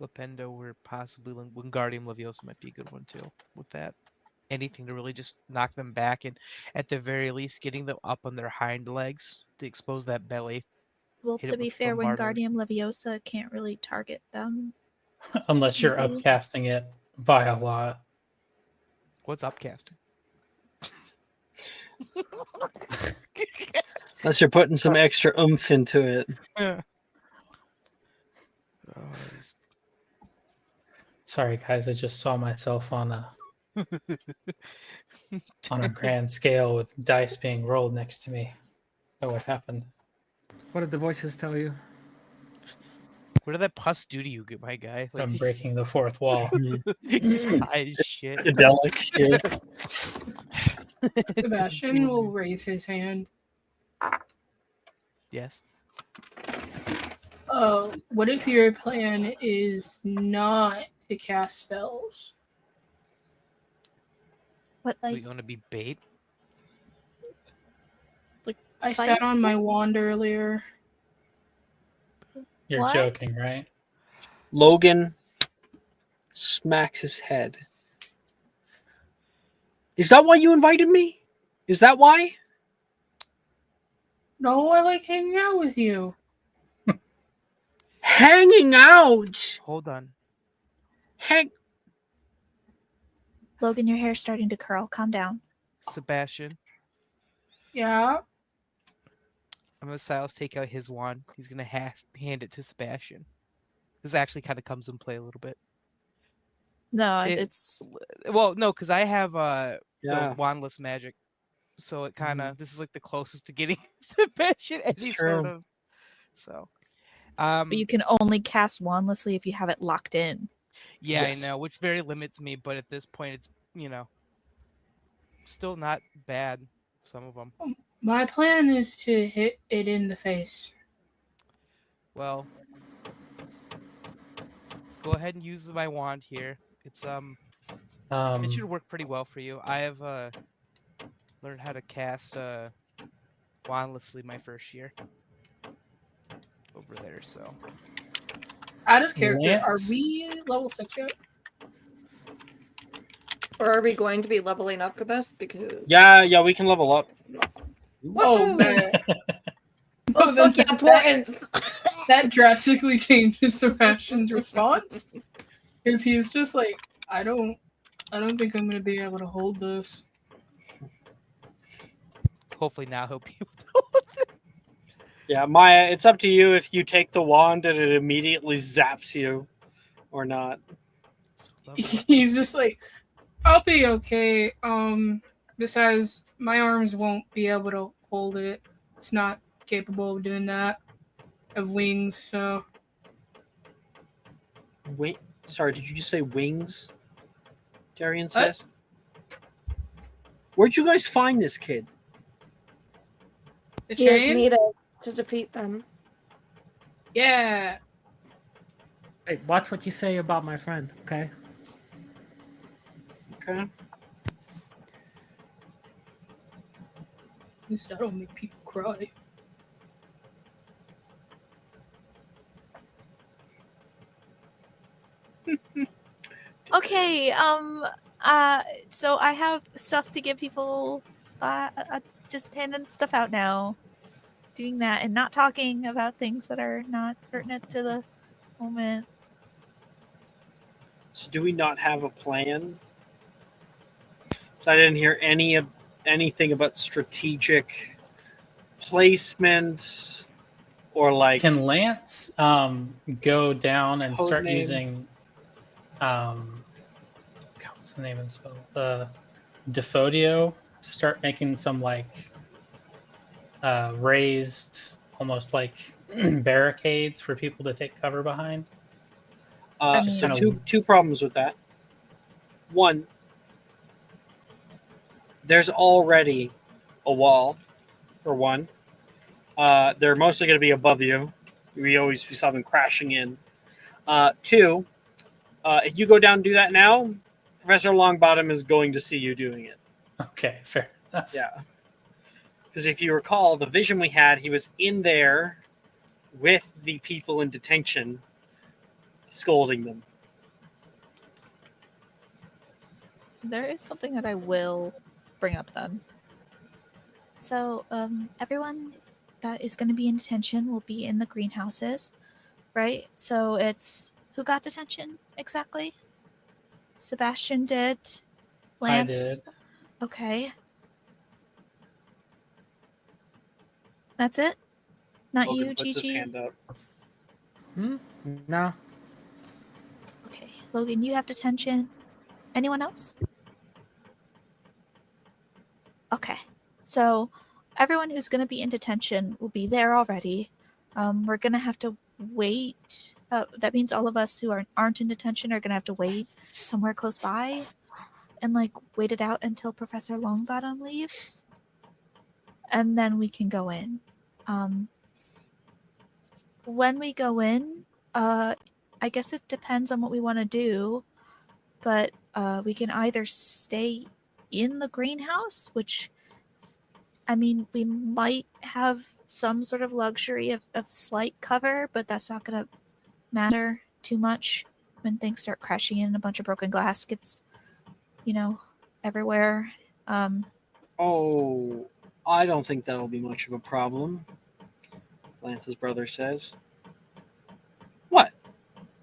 Flipendo or possibly Wingardium Leviosa might be a good one too with that. Anything to really just knock them back and at the very least getting them up on their hind legs to expose that belly. Well, Hit to it be with fair, bombardment. Wingardium Leviosa can't really target them. Unless you're Maybe. upcasting it by a lot. What's upcasting? Unless you're putting some extra oomph into it. Oh, these- Sorry guys, I just saw myself on a grand scale with dice being rolled next to me. Oh, what happened? What did the voices tell you? What did that pus do to you, my guy? Like I'm breaking the fourth wall. he's just high as shit. Psychedelic. Yeah. Sebastian will raise his hand. Yes. What if your plan is not to cast spells? What, We like, want to be bait. I fight? sat on my wand earlier. You're What? joking, right? Logan smacks his head. Is that why you invited me? Is that why? No, I like hanging out with you. Hanging out. Hold on. Logan, your hair's starting to curl. Calm down. Sebastian. Yeah. I'm gonna Silas take out his wand. He's gonna hand it to Sebastian. This actually kind of comes in play a little bit. No, It- it's Well, no, because I have Yeah. the wandless magic, so it kind of this is like the closest to getting Sebastian It's any sort true. of. So, but you can only cast wandlessly if you have it locked in. yeah, Yes. I know, which very limits me. But at this point, it's still not bad. Some of them. My plan is to hit it in the face. Well, go ahead and use my wand here. It's it should work pretty well for you. I have learned how to cast wandlessly my first year over there. So Out of character, are Lance? we level 6 yet? Or are we going to be leveling up for this? Because Yeah, we can level up. Oh, Woohoo! man. Oh, then look at importance. That drastically changes Sebastian's response. Because he's just like, I don't think I'm gonna be able to hold this. hopefully now he'll be able to. Yeah, Maya, it's up to you if you take the wand and it immediately zaps you or not. So level up. He's just like, I'll be okay. Besides, my arms won't be able to hold it. It's not capable of doing that. Of wings, so Wait, sorry, did you just say wings? Darian What? says. Where'd you guys find this kid? the He is chain. needed to defeat them. Yeah. Hey, watch what you say about my friend, okay? Okay. At least that'll make people cry. Okay. So I have stuff to give people. Just handing stuff out now. Doing that and not talking about things that are not pertinent to the moment. So do we not have a plan? So I didn't hear anything about strategic placement or like Can Lance go down and code start names. using God, what's the name of the spell? The Defodio to start making some like raised, almost like barricades for people to take cover behind. I So mean- Kind of two problems with that. One, there's already a wall, for one. They're mostly going to be above you. We saw them crashing in. Two, if you go down and do that now, Professor Longbottom is going to see you doing it. okay, fair enough. Yeah. Because if you recall, the vision we had, he was in there with the people in detention, scolding them. There is something that I will bring up then. So, everyone that is going to be in detention will be in the greenhouses, right? So it's who got detention exactly? Sebastian did. Lance. I did. Okay. That's it. Not Logan you, puts his Gigi. hand up. No. Okay, Logan, you have detention. Anyone else? Okay, so everyone who's going to be in detention will be there already. We're going to have to wait. That means all of us who aren't in detention are going to have to wait somewhere close by and like wait it out until Professor Longbottom leaves. And then we can go in. When we go in, I guess it depends on what we want to do, but we can either stay in the greenhouse, which, I mean, we might have some sort of luxury of slight cover, but that's not going to matter too much when things start crashing in. A bunch of broken glass gets, everywhere. Oh, I don't think that'll be much of a problem, Lance's brother says. What?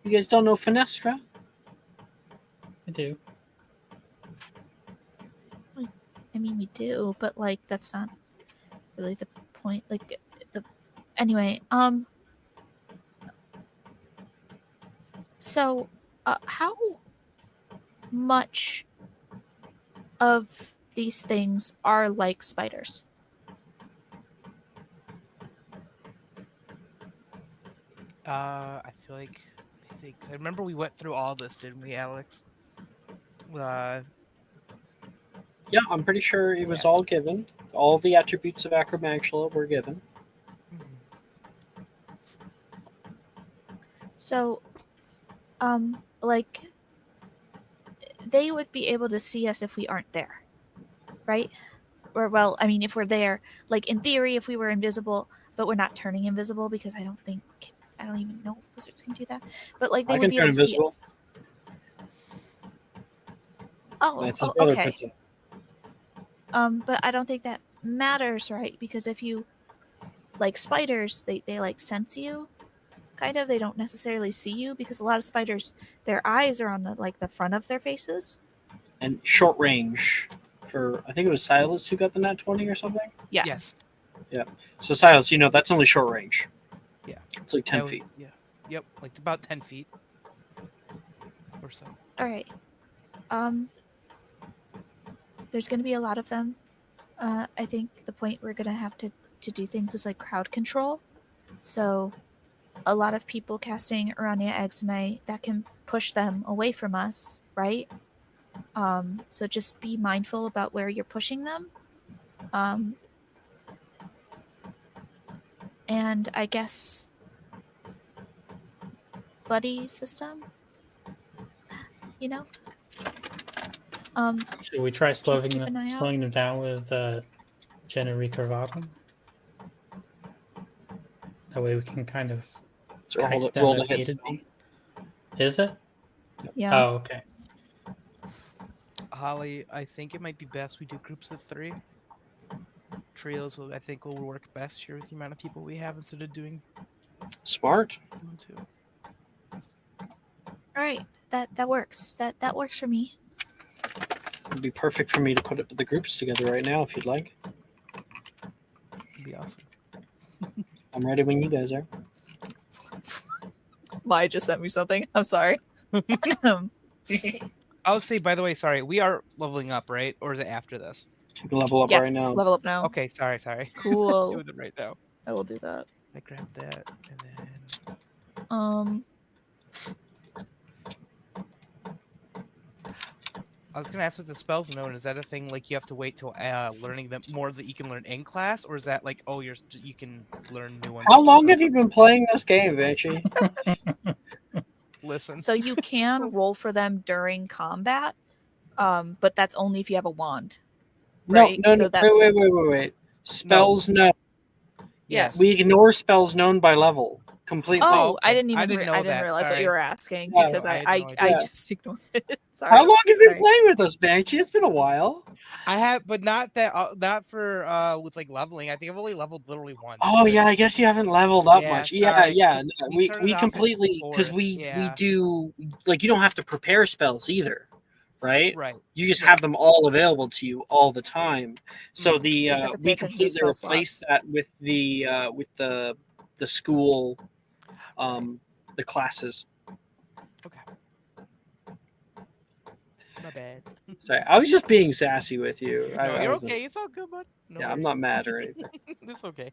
You guys don't know Fenestra? I do. I mean, we do, but like that's not really the point. Like anyway. So, how much of these things are like spiders? I feel like I remember we went through all this, didn't we, Alex? Yeah, I'm pretty sure it was all given. All the attributes of Acromantula were given. So, like, they would be able to see us if we aren't there, right? Or, well, I mean, if we're there, like, in theory, if we were invisible, but we're not turning invisible because I don't even know if wizards can do that. But, like, they I would can be turn able to see invisible. us. Oh, Lance's brother okay. puts it. But I don't think that matters, right? Because if you, like spiders, they like sense you, kind of. They don't necessarily see you because a lot of spiders, their eyes are on the front of their faces. And short range for, I think it was Silas who got the nat 20 or something. Yes. So Silas, that's only short range. Yeah. It's like 10 Yeah, feet. Yeah. Yep. Like about 10 feet or so. All right. there's going to be a lot of them. I think the point we're going to have to do things is like crowd control. So a lot of people casting Urania Exme, that can push them away from us, right? So just be mindful about where you're pushing them. And I guess buddy system, you know? Should we try keep an eye out. slowing them down with Generica Vatum? That way we can kind of So kite roll them the if hit needed spell. be. Is it? Yeah. Oh, okay. Holly, I think it might be best we do groups of 3. Trios, I think, will work best here with the amount of people we have instead of doing Smart. 2 and 2. All right. That works. That works for me. It'd be perfect for me to put the groups together right now if you'd like. It'd be awesome. I'm ready when you guys are. Maya just sent me something. I'm sorry. I'll say, by the way, sorry, we are leveling up, right? Or is it after this? You can level up yes, right now. level up now. Okay, sorry. Cool. Doing it right now. I will do that. I grabbed that and then I was gonna ask what the spell's known. Is that a thing like you have to wait till learning them more that you can learn in class, or is that like you can learn new ones? How long have you been playing this game, Banshee? Listen. So you can roll for them during combat, but that's only if you have a wand. Right? No. So that's Wait. Spells known. Yes. We ignore spells known by level completely. Oh, okay. I didn't even I didn't know I didn't that. realize what Sorry. you were asking Yeah, because I had I no idea. just ignored it. Sorry. How long have you Sorry. been playing with us, Banshee? It's been a while. I have, but not that, not for with like leveling. I think I've only leveled literally once. Oh yeah, I guess you haven't leveled up Yeah, much. sorry. Yeah. We We started off at completely because 4. we Yeah. do like you don't have to prepare spells either, right? Right. You just have them all available to you all the time. So the Just have to pay we attention to completely spell replaced slots. that with the school the classes. Okay. My bad. Sorry, I was just being sassy with you. No, I you're wasn't- okay. It's all good, bud. No Yeah, I'm worries. not mad or anything. It's okay.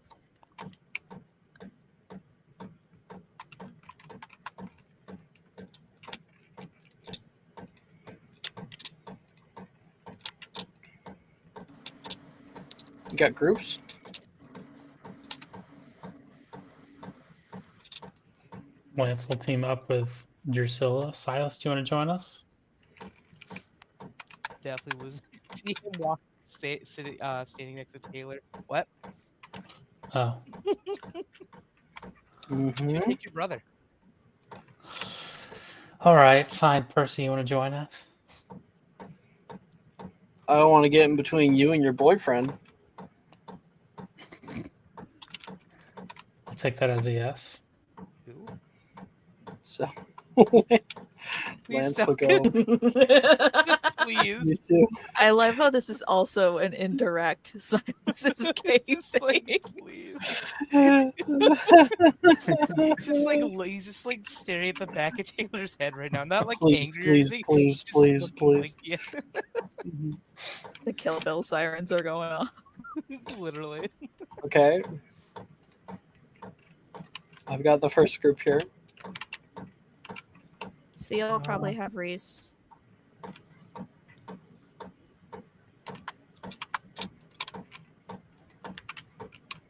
You got groups? Lance will team up with Drusilla. Silas, do you want to join us? Definitely was see him walk, standing next to Taylor. What? Oh. Mm-hmm. Take your brother. All right, fine. Percy, you want to join us? I don't want to get in between you and your boyfriend. I'll take that as a yes. Who? So Please Lance stop. will go. Please. You too. I love how this is also an indirect Silas's case. Just like, please. He's just like staring at the back of Taylor's head right now. Not like Please, angry or please, anything. please, He's just please, looking please. Like, yeah, The Kill Bill sirens are going off. literally. Okay. I've got the first group here. Theo will probably have Reese.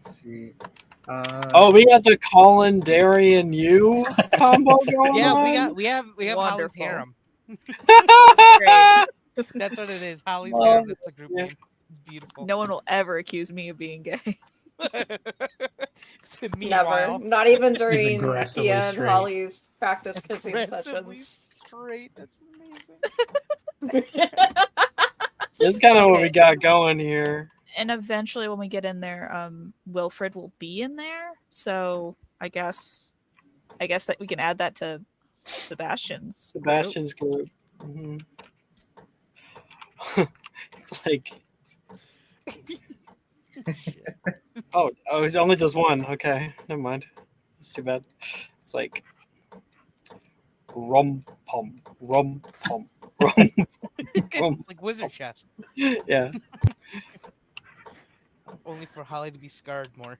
Let's see. Oh, we got the Colin, Darian, you combo going Yeah, on. we have Holly's Wonderful. harem. Great. That's what it is. Holly's Love harem. That's the group yeah. name. It's beautiful. No one will ever accuse me of being gay. So Never. meanwhile, Not even during aggressively Dia and straight. Holly's practice kissing aggressively sessions. straight. That's amazing. This is kind of what we Okay. got going here. And eventually when we get in there, Wilfred will be in there. So I guess that we can add that to Sebastian's group. Sebastian's group. hmm It's like, oh, it only does one. Okay, never mind. That's too bad. It's like rum pum, rum pum, rum. It's like wizard chess, Yeah. only for Holly to be scarred more.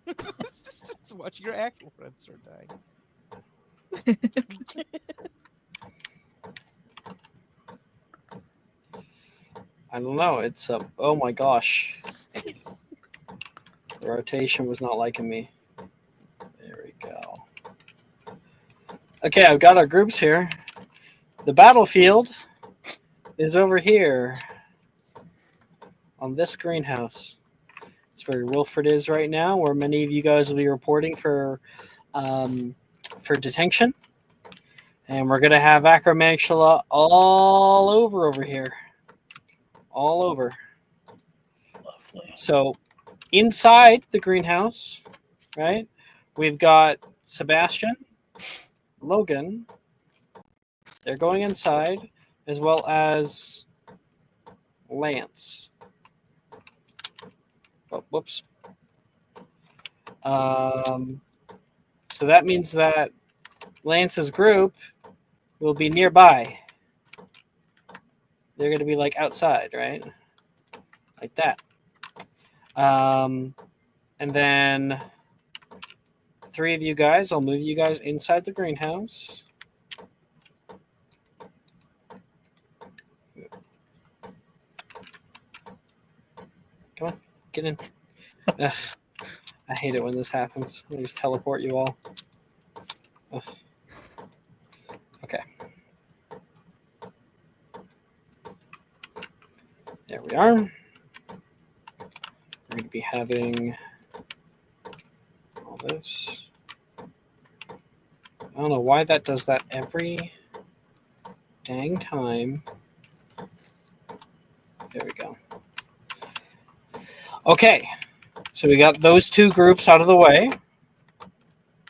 It's just watching your actual friends start dying. I don't know. It's oh my gosh. The rotation was not liking me. There we go. Okay, I've got our groups here. The battlefield is over here on this greenhouse. It's where Wilfred is right now, where many of you guys will be reporting for detention. And we're going to have Acromantula all over here. All over. Lovely. So inside the greenhouse, right, we've got Sebastian, Logan. They're going inside, as well as Lance. Oh, whoops. So that means that Lance's group will be nearby. They're going to be like outside, right? Like that. And then 3 of you guys, I'll move you guys inside the greenhouse. Come on, get in. Ugh, I hate it when this happens. I just teleport you all. Ugh. Okay. There we are. We're going to be having all this. I don't know why that does that every dang time. There we go. Okay, so we got those 2 groups out of the way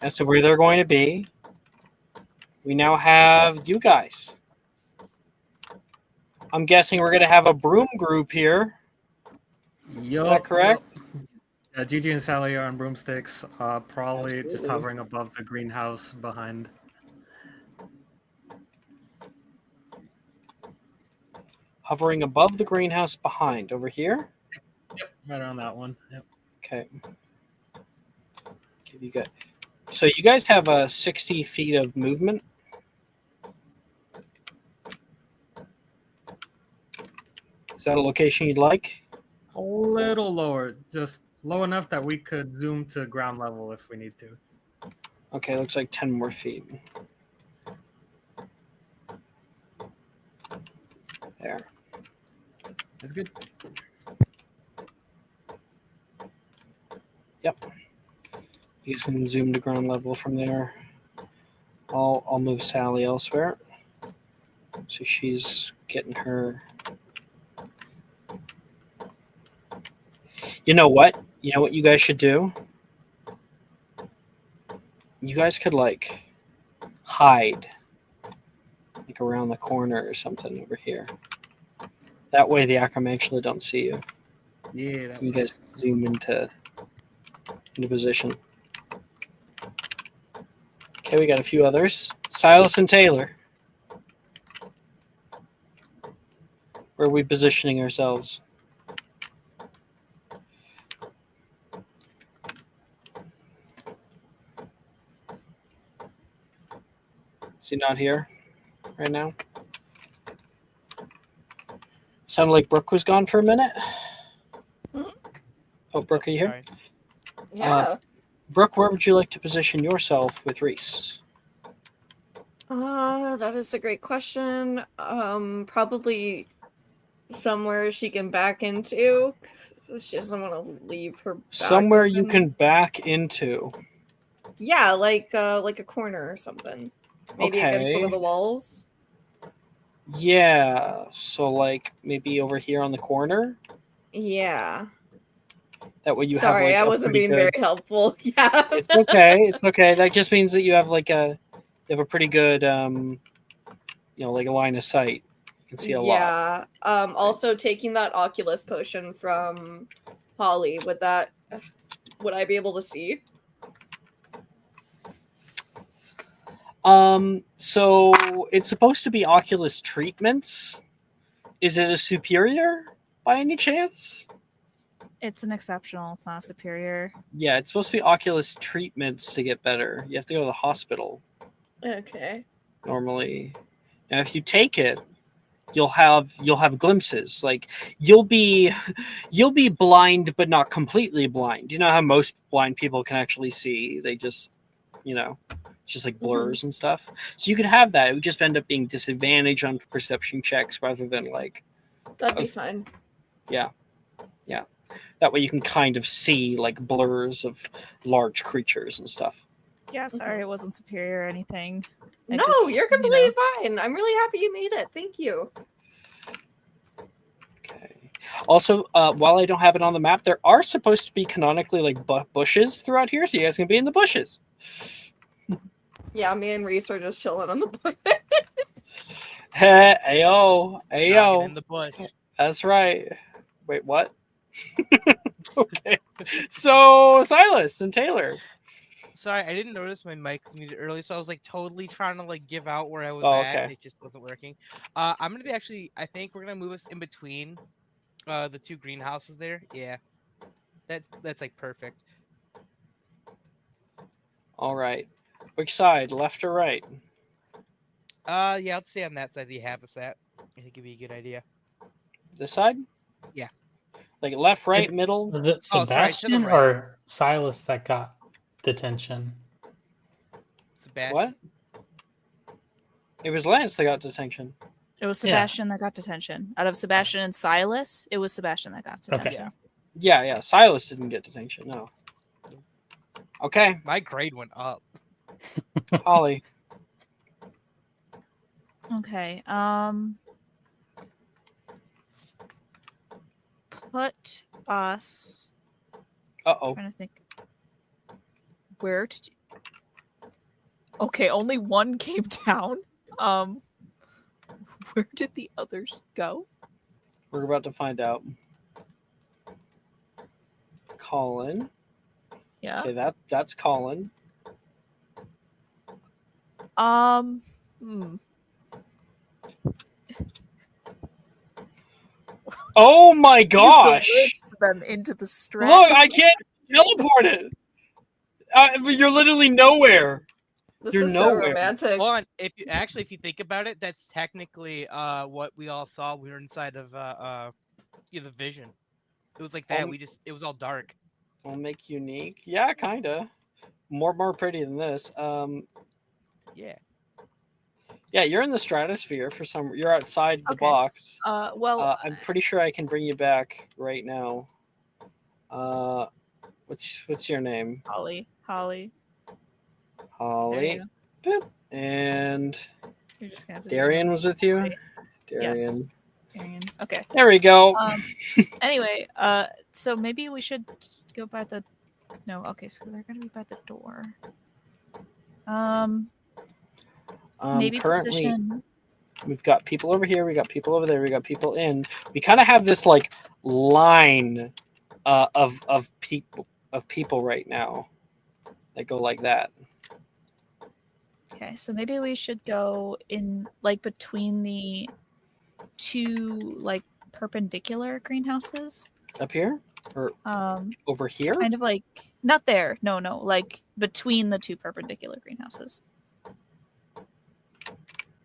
as to where they're going to be. We now have you guys. I'm guessing we're going to have a broom group here. Yup. Is that correct? Gigi and Sally are on broomsticks, probably just Absolutely. hovering above the greenhouse behind. Hovering above the greenhouse behind, over here. Yep, right around that one. Yep. Okay. You got. So you guys have 60 feet of movement. Is that a location you'd like? A little lower, just low enough that we could zoom to ground level if we need to. Okay, looks like 10 more feet. There. That's good. Yep. You can zoom to ground level from there. I'll move Sally elsewhere. So she's getting her. You know what? You know what you guys should do? You guys could like hide like around the corner or something over here. That way the Acromantula don't see you. Yeah, that You guys zoom into position. Okay, we got a few others. Silas and Taylor. Where are we positioning ourselves? Is he not here right now? Sounded like Brooke was gone for a minute. Oh, Brooke, are you here? Sorry. Yeah. Brooke, where would you like to position yourself with Reese? That is a great question. Probably somewhere she can back into. She doesn't want to leave her back Somewhere you open. can back into. Yeah, like a corner or something. Maybe against one of Okay. the walls. Yeah, so like maybe over here on the corner. Yeah. That way you Sorry, have like I a wasn't pretty being good... very helpful. Yeah. It's okay. It's okay. That just means that you have like you have a pretty good like a line of sight. You can see a lot. Yeah. Also taking that Oculus potion from Holly, would I be able to see? So it's supposed to be Oculus treatments. Is it a superior by any chance? It's an exceptional. It's not a superior. Yeah, it's supposed to be Oculus treatments to get better. You have to go to the hospital Okay. normally. Now, if you take it, you'll have glimpses. Like you'll be blind, but not completely blind. You know how most blind people can actually see? They just, it's just like blurs and stuff. So you could have that. It would just end up being disadvantage on perception checks rather than like, That'd be fine. yeah. That way you can kind of see like blurs of large creatures and stuff. Yeah, sorry, it wasn't superior or anything. I No, just, you're completely fine. I'm really happy you made it. Thank you. Okay. Also, while I don't have it on the map, there are supposed to be canonically like bushes throughout here, so you guys can be in the bushes. Yeah, me and Reese are just chilling on the bush. Hey, ayo, Knocking in the bush. That's right. Wait, what? Okay. So Silas and Taylor. Sorry, I didn't notice my mic was muted early, so I was like totally trying to like give out where I was Oh, at, okay. and it just wasn't working. I'm gonna be actually. I think we're gonna move us in between, the two greenhouses there. Yeah, that's like perfect. All right. Which side, left or right? Yeah, let's stay on that side that you have us at. I think it'd be a good idea. This side? Yeah. Like left, right, middle? Was it Oh, sorry, to the Sebastian right. or Silas that got detention? Sebastian. What? It was Lance that got detention. It was Sebastian that got detention. Out of Sebastian and Silas, it was Sebastian that got detention. Okay. Yeah. Silas didn't get detention, no. Okay, My grade went up. Holly. Okay. Put us. Uh-oh. Trying to think. Where did you... Okay, only one came down. Where did the others go? We're about to find out. Colin. Yeah. Okay, that's Colin. Oh my gosh! You glitched them into the stress. Look, I can't teleport it. You're literally nowhere. This You're is nowhere. so romantic. Hold on. If you think about it, that's technically what we all saw. We were inside of the vision. It was like that. It was all dark. I'll make unique. Yeah, kinda. More pretty than this. Yeah. Yeah, you're in the stratosphere for some. You're outside the Okay. box. Well, I'm pretty sure I can bring you back right now. What's your name? Holly. Holly. There you Boop. And You're just gonna have to Darian was with you. Right. Yes. Darian. Darian. Okay. There we go. Anyway, so maybe we should go by the. No. Okay, so they're gonna be by the door. Maybe Currently, position. we've got people over here. We got people over there. We got people in. We kind of have this like line of people right now that go like that. Okay, so maybe we should go in like between the two like perpendicular greenhouses. Up here or over here? Kind of like not there. No, like between the two perpendicular greenhouses.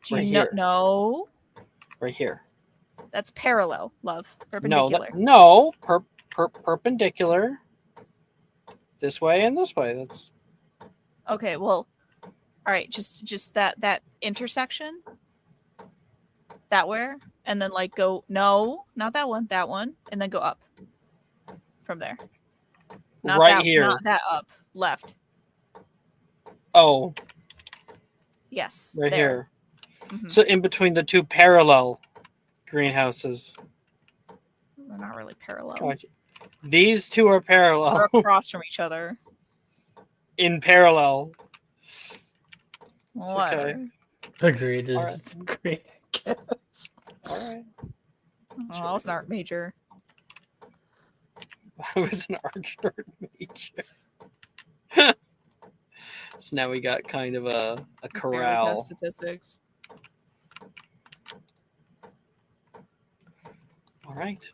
Do Right you here. No. Right here. That's parallel, love. Perpendicular. No, perpendicular. This way and this way. That's Okay, well, all right, just that intersection. That where, and then like go no, not that one, and then go up from there. Not right that, here. Not that up. Left. Oh, Yes. right there. here. Mhm. So in between the two parallel greenhouses. They're not really parallel. Gotcha. These two are parallel. They're across from each other. In parallel. It's Whatever. okay. Agreed. All It's great. All right. Oh, it's an art major. I was an archer major. So now we got kind of a Barely corral. passed statistics. All right.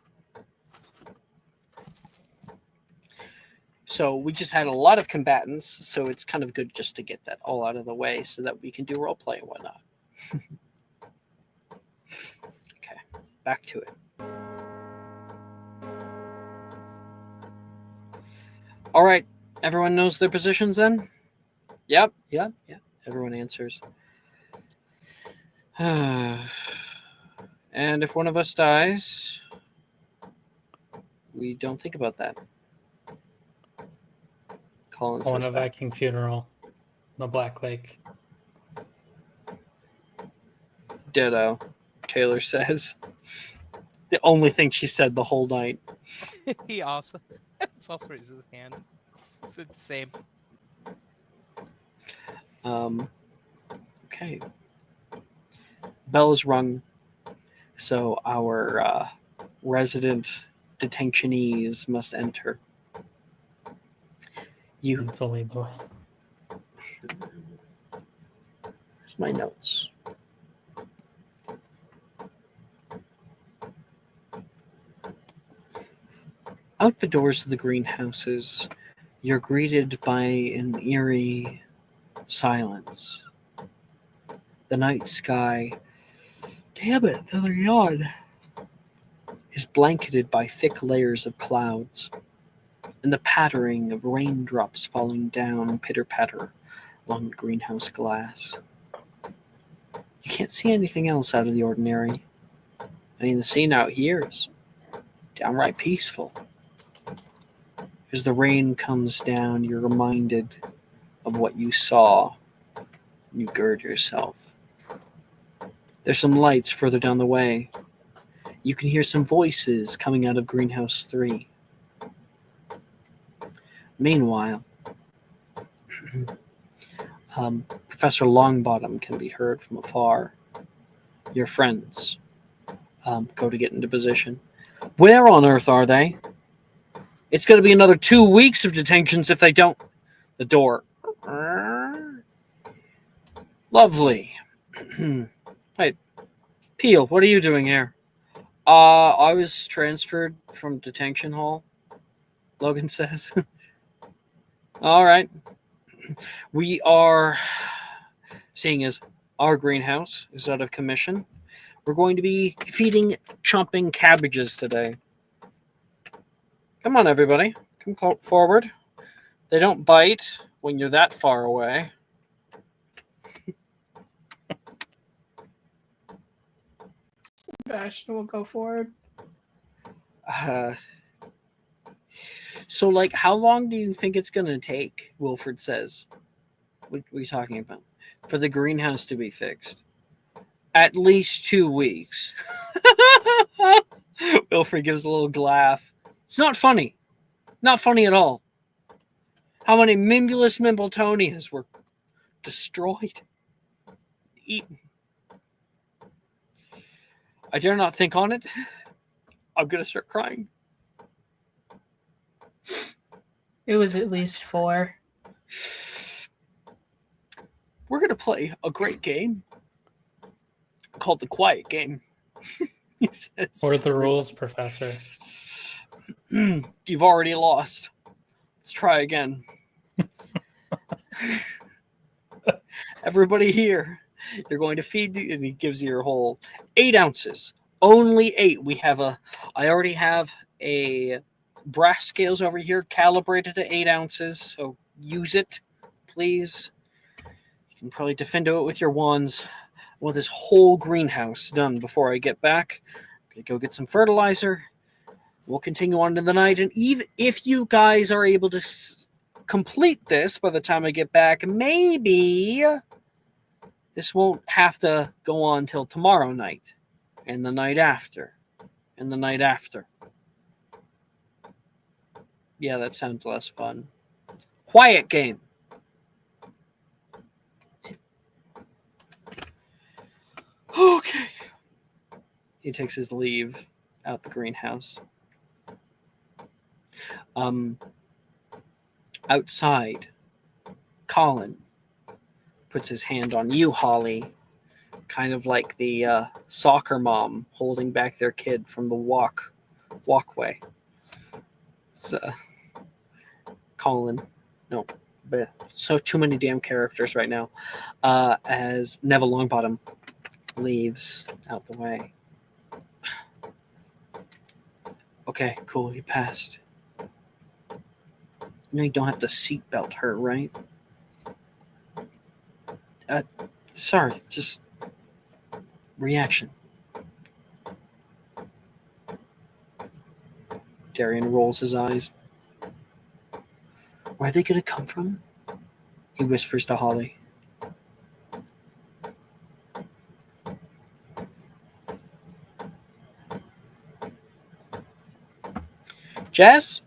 So we just had a lot of combatants, so it's kind of good just to get that all out of the way so that we can do roleplay and whatnot. Okay, back to it. All right, everyone knows their positions then? Yep. Everyone answers. And if one of us dies, we don't think about that. Colin I want says a back. Viking funeral, the Black Lake. Ditto, Taylor says. The only thing she said the whole night. He also raises his hand. It's the same. Okay. Bell is rung, so our resident detentionees must enter. It's only the Here's my notes. Out the doors of the greenhouses, you're greeted by an eerie silence. The night sky, damn it, another yawn, is blanketed by thick layers of clouds, and the pattering of raindrops falling down pitter-patter along the greenhouse glass. You can't see anything else out of the ordinary. I mean, the scene out here is downright peaceful. As the rain comes down, you're reminded of what you saw. You gird yourself. There's some lights further down the way. You can hear some voices coming out of Greenhouse 3. Meanwhile, Professor Longbottom can be heard from afar. Your friends go to get into position. Where on earth are they? It's going to be another 2 weeks of detentions if they don't. The door. Lovely. Wait, Peel, what are you doing here? I was transferred from detention hall, Logan says. All right. We are, seeing as our greenhouse is out of commission, we're going to be feeding chomping cabbages today. Come on, everybody. Come forward. They don't bite when you're that far away. Sebastian will go forward. So, like, how long do you think it's going to take, Wilfred says? What are you talking about? For the greenhouse to be fixed? At least 2 weeks. Wilfred gives a little laugh. It's not funny. Not funny at all. How many Mimulus Mimbletonias were destroyed? Eaten. I dare not think on it. I'm going to start crying. It was at least 4. We're going to play a great game called the Quiet Game. He says. What are the rules, Professor? You've already lost. Let's try again. Everybody here, you're going to feed and he gives you your whole 8 ounces. Only 8. I already have a brass scales over here calibrated to 8 ounces, so use it, please. You can probably defend it with your wands. I want this whole greenhouse done before I get back. I'm going to go get some fertilizer. We'll continue on into the night, and even if you guys are able to complete this by the time I get back, maybe this won't have to go on till tomorrow night, and the night after, and the night after. Yeah, that sounds less fun. Quiet game. Okay. He takes his leave out the greenhouse. Outside, Colin puts his hand on you, Holly, kind of like the soccer mom holding back their kid from the walkway. It's Colin. No, but so too many damn characters right now. As Neville Longbottom leaves out the way. Okay, cool. He passed. You don't have to seatbelt her, right? Sorry, just reaction. Darian rolls his eyes. Where are they going to come from? He whispers to Holly. Jess?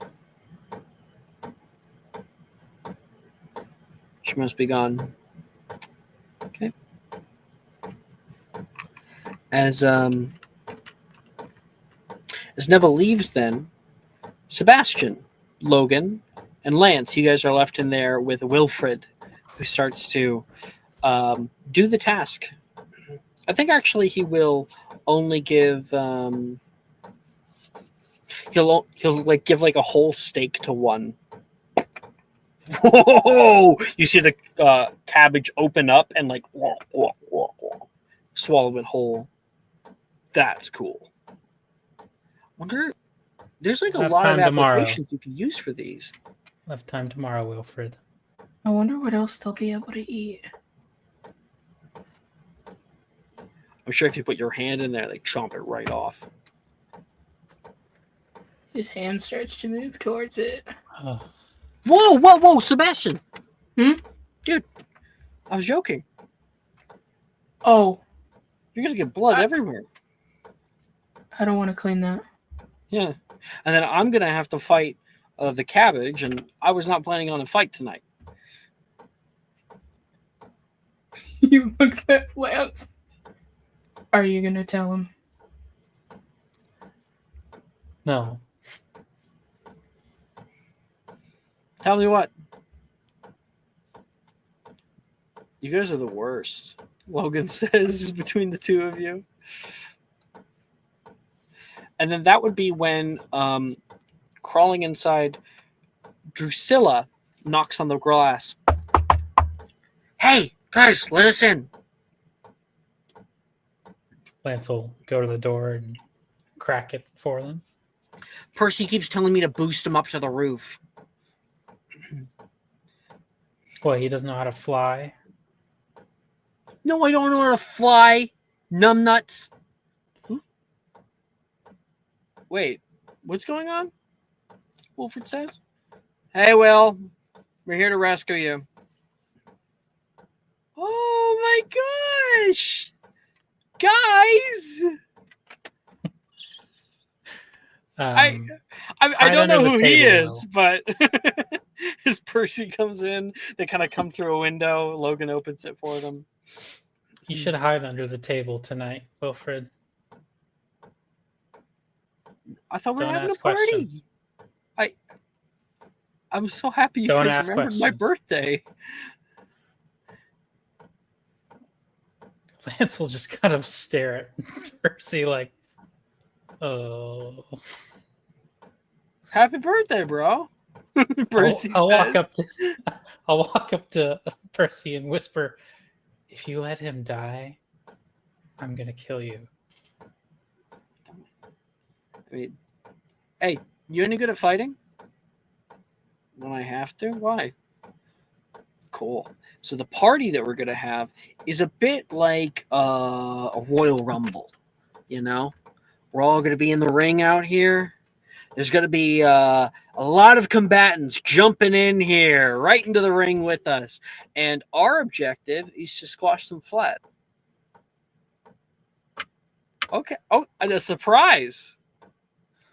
She must be gone. Okay. As Neville leaves then, Sebastian, Logan, and Lance, you guys are left in there with Wilfred, who starts to do the task. I think actually he will only give he'll like give like a whole steak to one. Whoa! You see the cabbage open up and like swallow it whole. That's cool. Wonder there's like a Have lot of time tomorrow. applications you can use for these. Left time tomorrow, Wilfred. I wonder what else they'll be able to eat. I'm sure if you put your hand in there, they chomp it right off. His hand starts to move towards it. Oh, Whoa, Sebastian! Hmm? Dude, I was joking. Oh, You're gonna get blood everywhere. I don't want to clean that. Yeah. And then I'm gonna have to fight the cabbage, and I was not planning on a fight tonight. He looks at Lance. Are you gonna tell him? no. Tell me what. You guys are the worst, Logan says between the two of you. And then that would be when crawling inside Drusilla knocks on the glass. Hey, guys, let us in. Lance will go to the door and crack it for them. Percy keeps telling me to boost him up to the roof. Well, he doesn't know how to fly. No, I don't know how to fly. Numbnuts. Wait, what's going on? Wilfred says. Hey, Will. We're here to rescue you. Oh my gosh! Guys! I hide don't know under who the he table, is, but as Percy comes in, they kind of come through a window. Logan opens it for them. You should hide under the table tonight, Wilfred. I thought we were Don't having a ask party. questions. I'm so happy you Don't guys ask remembered my questions. birthday. Lance will just kind of stare at Percy like, oh. Happy birthday, bro. Percy I'll says. I'll walk up to Percy and whisper, if you let him die, I'm gonna kill you. I mean, hey, you any good at fighting? When I have to? Why? Cool. So the party that we're going to have is a bit like a Royal Rumble, you know? We're all going to be in the ring out here. There's going to be a lot of combatants jumping in here, right into the ring with us. And our objective is to squash them flat. Okay. Oh, and a surprise.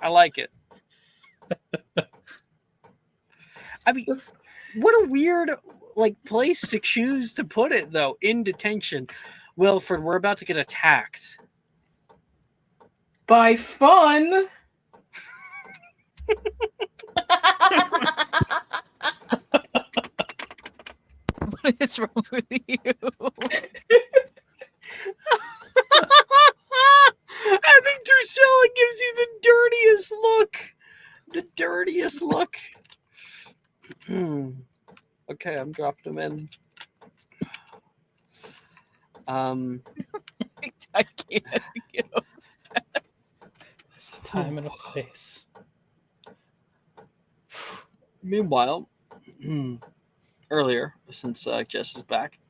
I like it. I mean, what a weird place to choose to put it, though, in detention. Wilfred, we're about to get attacked. By fun. What is wrong with you? Stella gives you the dirtiest look. The dirtiest look. Okay, I'm dropping them in. I can't. There's a time and a place. Meanwhile, earlier, since Jess is back,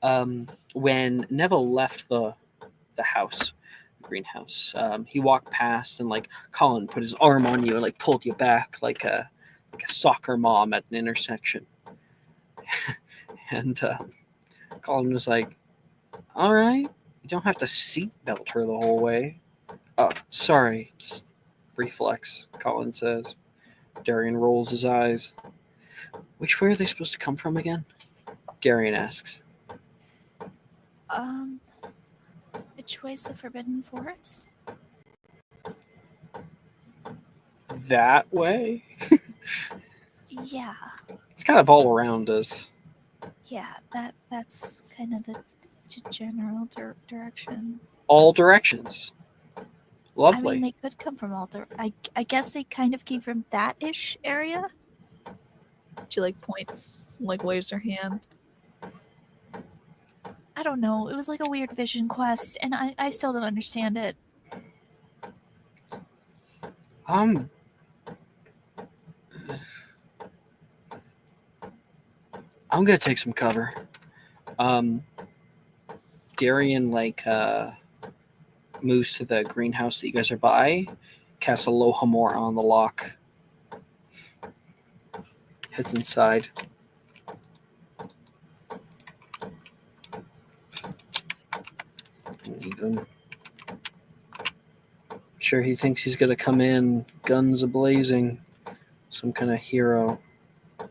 when Neville left the house, the greenhouse, he walked past and like Colin put his arm on you and like pulled you back like a soccer mom at an intersection. And Colin was like, "All right, you don't have to seatbelt her the whole way." "Oh, sorry, just reflex," Colin says. Darian rolls his eyes. "Which way are they supposed to come from again?" Darian asks. Which way's the Forbidden Forest? That way? Yeah, It's kind of all around us. yeah. That's kind of the general direction. All directions. Lovely. I mean, they could come from all I guess they kind of came from that ish area. She like points, like waves her hand. I don't know. It was like a weird vision quest, and I still don't understand it. I'm gonna take some cover. Darian moves to the greenhouse that you guys are by, casts Aloha More on the lock, heads inside. I'm sure he thinks he's gonna come in guns a-blazing, some kind of hero. Are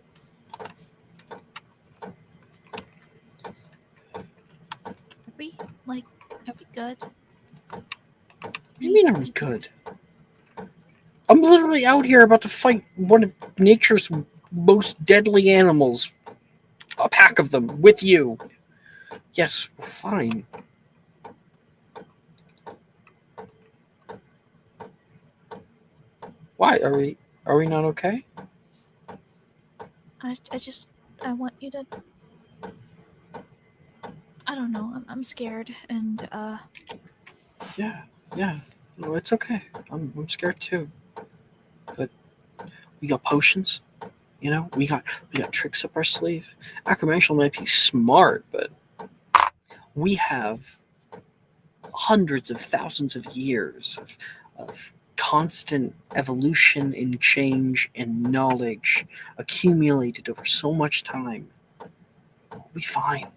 we good? What do you mean, are we good? I'm literally out here about to fight one of nature's most deadly animals. A pack of them, with you. Yes, we're fine. Why? Are we not okay? I want you to. I don't know. I'm scared, and Yeah. No, it's okay. I'm scared too. But we got potions. You know, we got tricks up our sleeve. Acromation might be smart, but we have hundreds of thousands of years of constant evolution and change and knowledge accumulated over so much time. We'll be fine.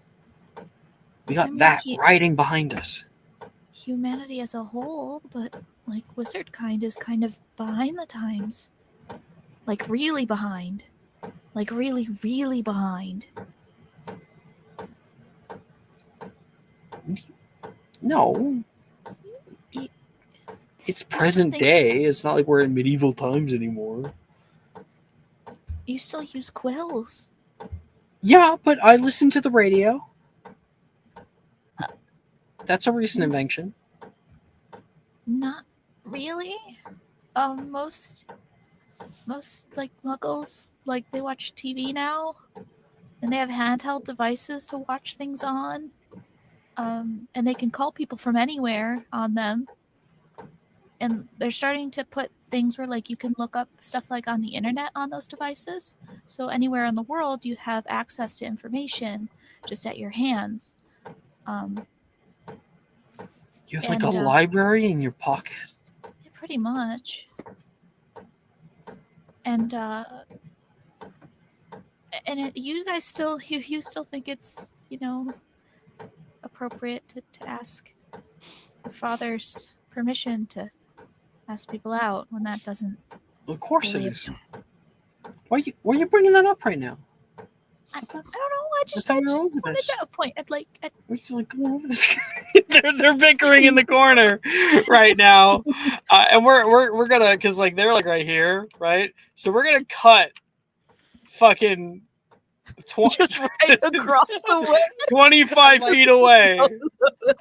We got that riding behind us. humanity as a whole, but like wizard kind is kind of behind the times. Like really behind. Like really, really behind. No. It's present day. It's not like we're in medieval times anymore. You still use quills. Yeah, but I listen to the radio. That's a recent invention. Not really. Most like muggles, like they watch TV now, and they have handheld devices to watch things on. And they can call people from anywhere on them. And they're starting to put things where like you can look up stuff like on the internet on those devices. So anywhere in the world you have access to information just at your hands. You have like a library in your pocket? Yeah, pretty much. And you guys still you still think it's, you know, appropriate to ask your father's permission to ask people out when that doesn't. Of course really it is. Why are you bringing that up right now? I don't know. I just wanted to point at like. We should like go over this. they're bickering in the corner right now, and we're gonna because like they're like right here, right? So we're gonna cut fucking just right across the way. 25 Like- feet away.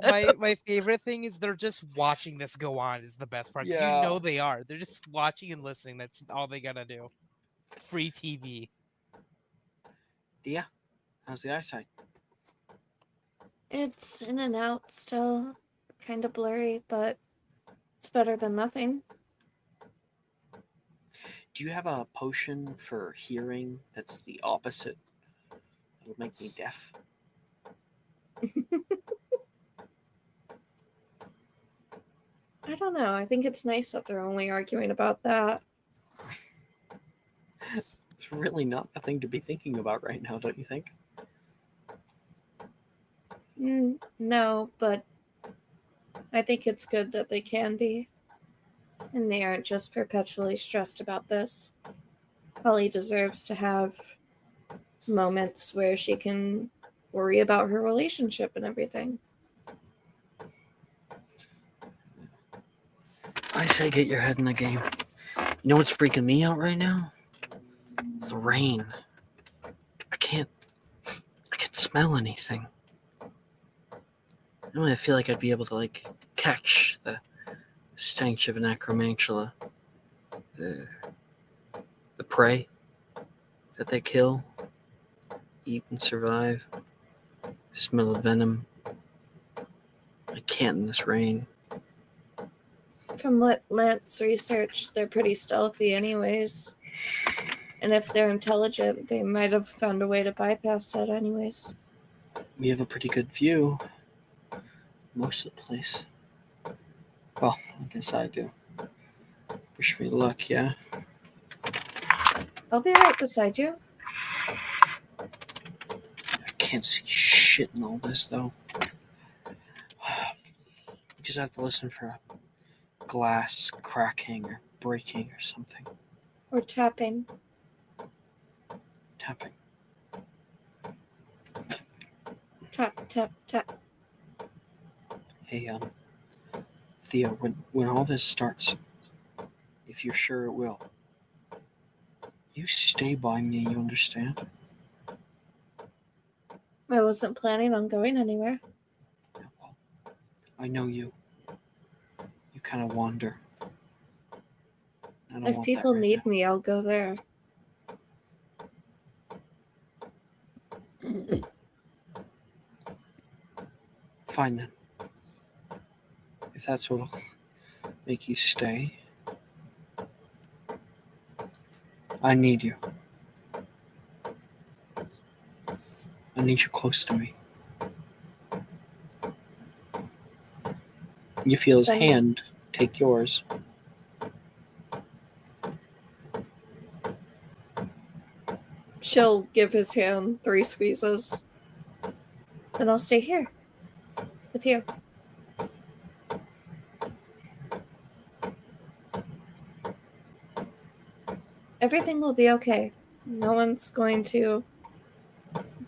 My favorite thing is they're just watching this go on is the best part. 'Cause Yeah. you know they are. They're just watching and listening. That's all they gotta do. Free TV. Yeah. How's the eyesight? It's in and out still, kind of blurry, but it's better than nothing. Do you have a potion for hearing that's the opposite? It'll make me deaf. I don't know. I think it's nice that they're only arguing about that. It's really not a thing to be thinking about right now, don't you think? No, but I think it's good that they can be. And they aren't just perpetually stressed about this. Holly deserves to have moments where she can worry about her relationship and everything. I say get your head in the game. You know what's freaking me out right now? It's the rain. I can't smell anything. Normally I feel like I'd be able to catch the stench of an acromantula. The prey that they kill, eat and survive. Smell of venom. I can't in this rain. From what Lance researched, they're pretty stealthy anyways. And if they're intelligent, they might have found a way to bypass that anyways. We have a pretty good view. Most of the place. Well, I guess I do. Wish me luck, yeah? I'll be right beside you. I can't see shit in all this, though. Because I have to listen for a glass cracking or breaking or something. Or tapping. Tapping. Tap, tap, tap. Hey, Theo, when all this starts, if you're sure it will, you stay by me, you understand? I wasn't planning on going anywhere. Well, I know you. You kind of wander. I don't If want people that right need now. me, I'll go there. Fine then. If that's what'll make you stay. I need you. I need you close to me. You feel his Then- hand take yours. She'll give his hand 3 squeezes. Then I'll stay here. With you. Everything will be okay. No one's going to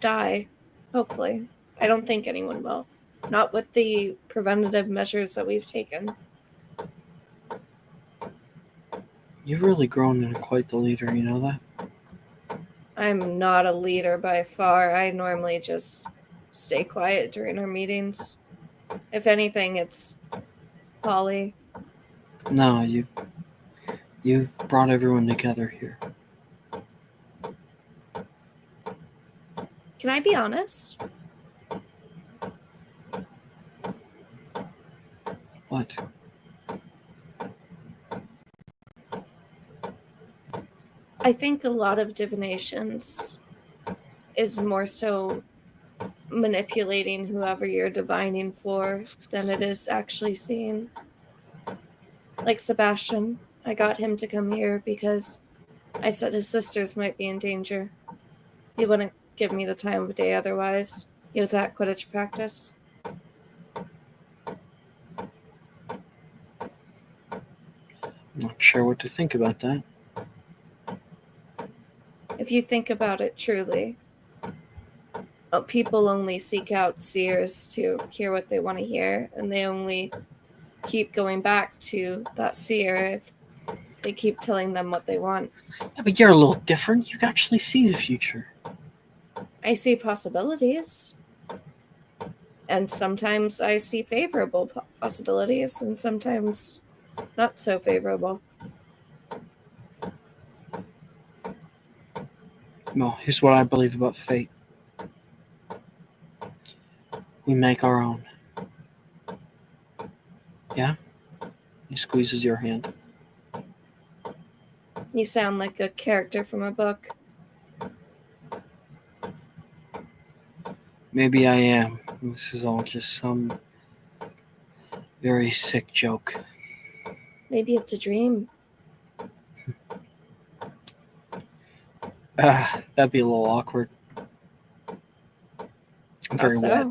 die. Hopefully. I don't think anyone will. Not with the preventative measures that we've taken. You've really grown into quite the leader, you know that? I'm not a leader by far. I normally just stay quiet during our meetings. If anything, it's Polly. No, you've brought everyone together here. Can I be honest? What? I think a lot of divinations is more so manipulating whoever you're divining for than it is actually seeing. Like Sebastian, I got him to come here because I said his sisters might be in danger. He wouldn't give me the time of day otherwise. He was at Quidditch practice. I'm not sure what to think about that. If you think about it truly, people only seek out seers to hear what they want to hear, and they only keep going back to that seer if they keep telling them what they want. Yeah, but you're a little different. You can actually see the future. I see possibilities. And sometimes I see favorable possibilities, and sometimes not so favorable. Well, here's what I believe about fate. We make our own. Yeah? He squeezes your hand. You sound like a character from a book. Maybe I am. This is all just some very sick joke. Maybe it's a dream. That'd be a little awkward. I'm very wet.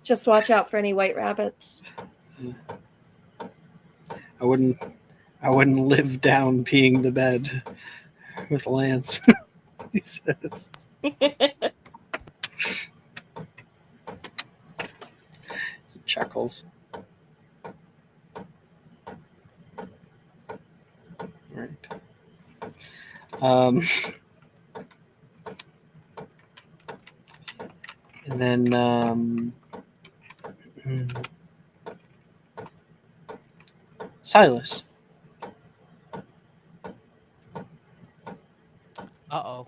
Just watch out for any white rabbits. I wouldn't live down peeing the bed with Lance. He says. He chuckles. Right. And then Silas. Uh-oh.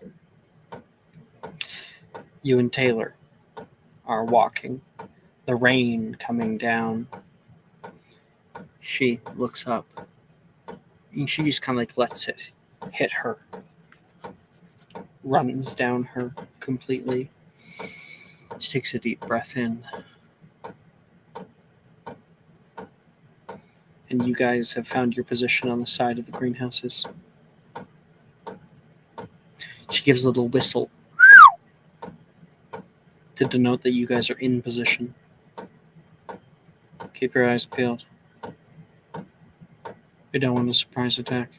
You and Taylor are walking. The rain coming down. She looks up. And she just kind of like lets it hit her. Runs down her completely. She takes a deep breath in. And you guys have found your position on the side of the greenhouses. She gives a little whistle to denote that you guys are in position. Keep your eyes peeled. We don't want a surprise attack.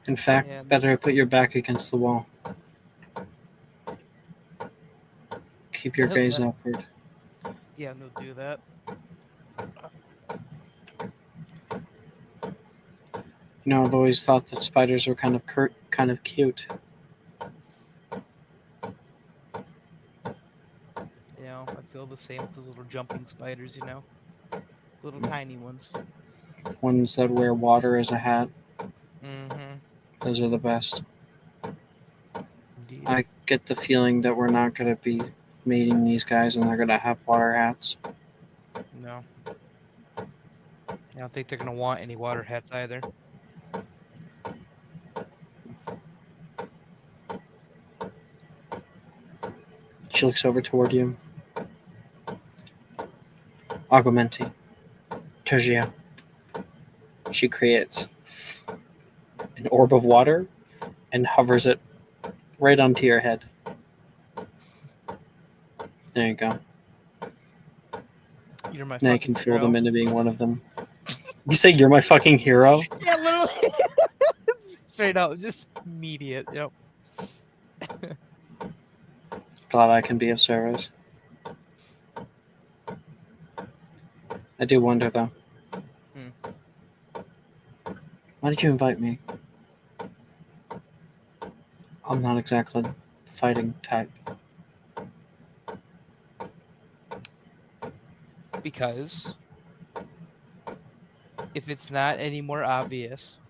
In fact, Yeah. better put your back against the wall. Keep your gaze upward. Yeah, no, do that. You know, I've always thought that spiders were kind of cute. You know, I feel the same with those little jumping spiders, you know? Little tiny ones. Ones that wear water as a hat. Mm-hmm. Those are the best. Indeed. I get the feeling that we're not going to be meeting these guys and they're going to have water hats. No. I don't think they're going to want any water hats either. She looks over toward you. Augmenti. Tergia. She creates an orb of water and hovers it right onto your head. There you go. You're my Now you fucking can fool hero. them into being one of them. You say you're my fucking hero? Yeah, literally. Straight up, just immediate. Yep. Glad I can be of service. I do wonder, though. Why did you invite me? I'm not exactly the fighting type. Because if it's not any more obvious,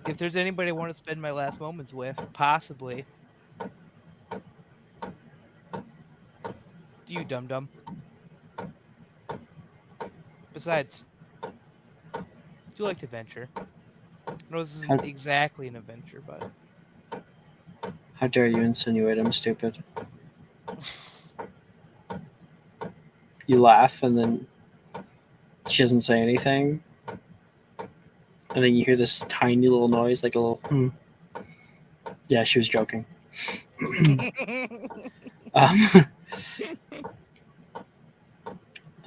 if there's anybody I want to spend my last moments with, possibly, do you, dum-dum. Besides, do you like to venture? I know this isn't exactly an adventure, but... How dare you insinuate I'm stupid? You laugh, and then she doesn't say anything. And then you hear this tiny little noise, like a little, Yeah, she was joking.